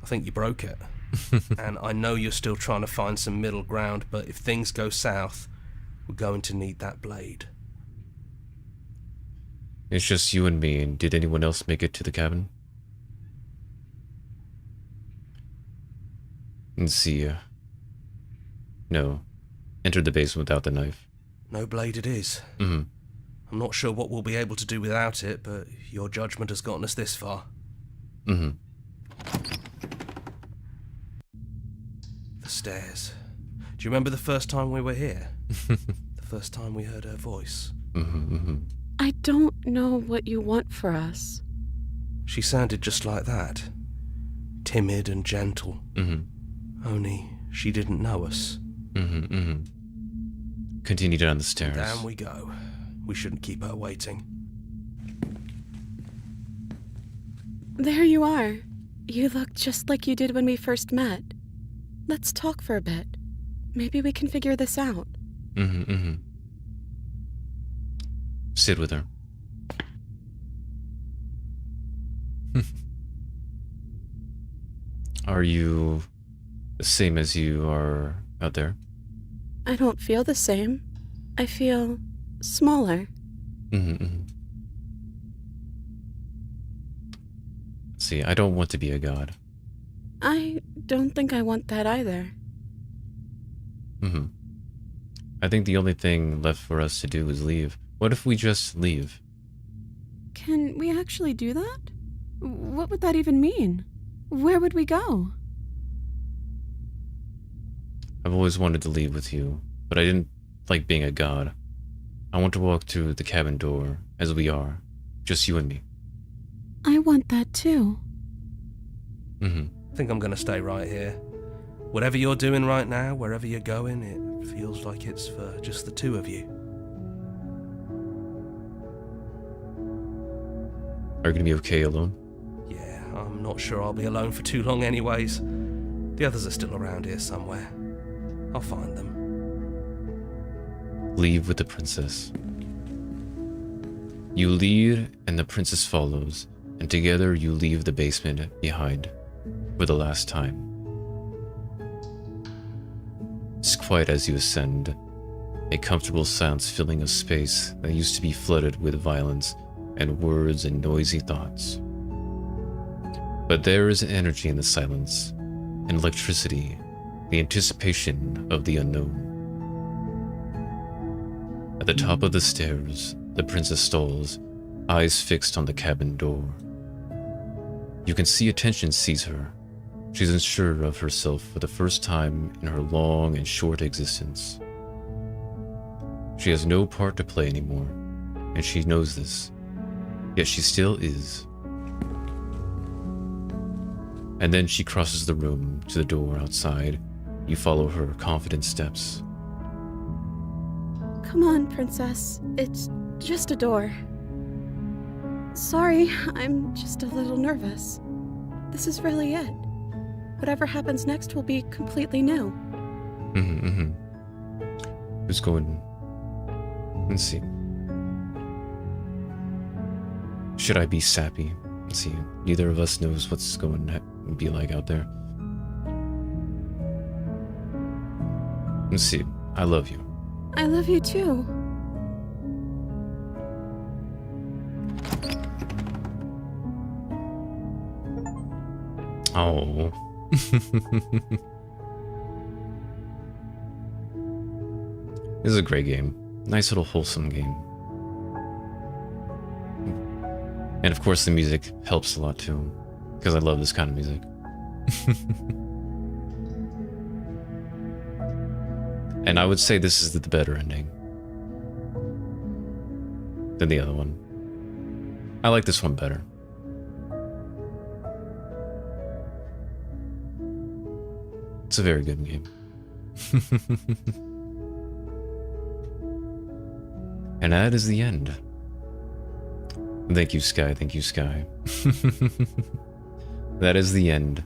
I think you broke it. And I know you're still trying to find some middle ground, but if things go south, we're going to need that blade. It's just you and me, and did anyone else make it to the cabin? Let's see. No. Entered the basement without the knife. No blade it is. I'm not sure what we'll be able to do without it, but your judgment has gotten us this far. The stairs. Do you remember the first time we were here? The first time we heard her voice? I don't know what you want for us. She sounded just like that. Timid and gentle. Only she didn't know us. Continue down the stairs. Down we go. We shouldn't keep her waiting. There you are. You look just like you did when we first met. Let's talk for a bit. Maybe we can figure this out. Sit with her. Are you the same as you are out there? I don't feel the same. I feel smaller. See, I don't want to be a god. I don't think I want that either. I think the only thing left for us to do is leave. What if we just leave? Can we actually do that? What would that even mean? Where would we go? I've always wanted to leave with you, but I didn't like being a god. I want to walk through the cabin door as we are, just you and me. I want that too. I think I'm gonna stay right here. Whatever you're doing right now, wherever you're going, it feels like it's for just the two of you. Are you gonna be okay alone? Yeah, I'm not sure I'll be alone for too long anyways. The others are still around here somewhere. I'll find them. Leave with the princess. You lead, and the princess follows, and together you leave the basement behind for the last time. It's quiet as you ascend. a comfortable silence filling a space that used to be flooded with violence and words and noisy thoughts. But there is energy in the silence, and electricity, the anticipation of the unknown. At the top of the stairs, the princess stalls, eyes fixed on the cabin door. You can see attention seize her. She's unsure of herself for the first time in her long and short existence. She has no part to play anymore, and she knows this, yet she still is. And then she crosses the room to the door outside. You follow her confident steps. Come on, princess. It's just a door. Sorry, I'm just a little nervous. This is really it. Whatever happens next will be completely new. Who's going? Let's see. Should I be sappy? Let's see. Neither of us knows what's going to be like out there. Let's see. I love you. I love you too. Oh. This is a great game. Nice little wholesome game. And of course the music helps a lot too, because I love this kind of music. And I would say this is the better ending than the other one. I like this one better. It's a very good game. And that is the end. Thank you, Sky. Thank you, Sky. That is the end.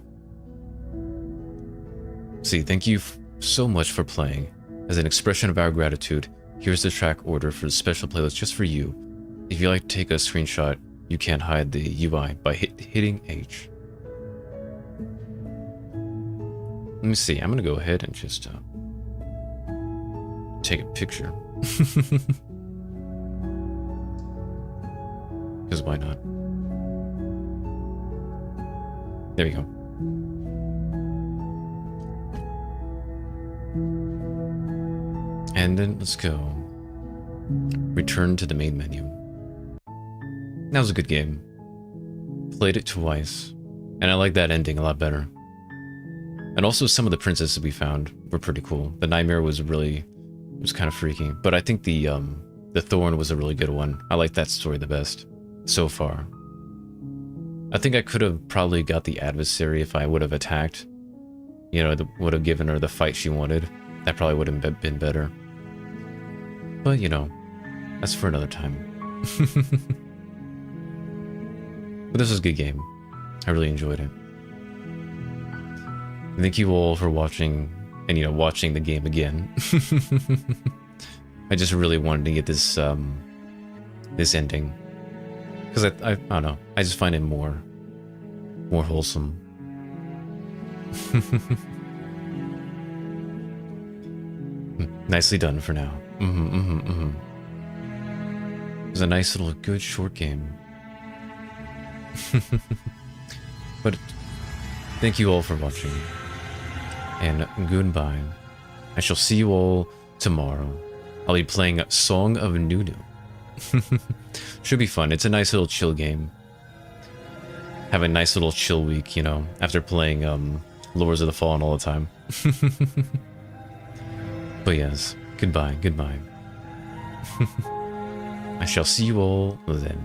See, thank you so much for playing. As an expression of our gratitude, here's the track order for the special playlist just for you. If you like to take a screenshot, you can't hide the UI by hitting H. Let me see, I'm gonna go ahead and just take a picture. Because why not? There we go. And then let's go. Return to the main menu. That was a good game. Played it twice. And I like that ending a lot better. And also some of the princesses we found were pretty cool. The Nightmare was kind of freaky. But I think the Thorn was a really good one. I like that story the best so far. I think I could have probably got the adversary if I would have attacked. You know, would have given her the fight she wanted. That probably would have been better. But, you know, that's for another time. But this was a good game. I really enjoyed it. Thank you all for watching, and, you know, watching the game again. I just really wanted to get this, this ending. Because I don't know, I just find it more wholesome. Nicely done for now. It was a nice little good short game. But thank you all for watching. And goodbye. I shall see you all tomorrow. I'll be playing Song of Nunu. Should be fun. It's a nice little chill game. Have a nice little chill week, you know, after playing Lords of the Fallen all the time. But yes, goodbye, goodbye. I shall see you all then.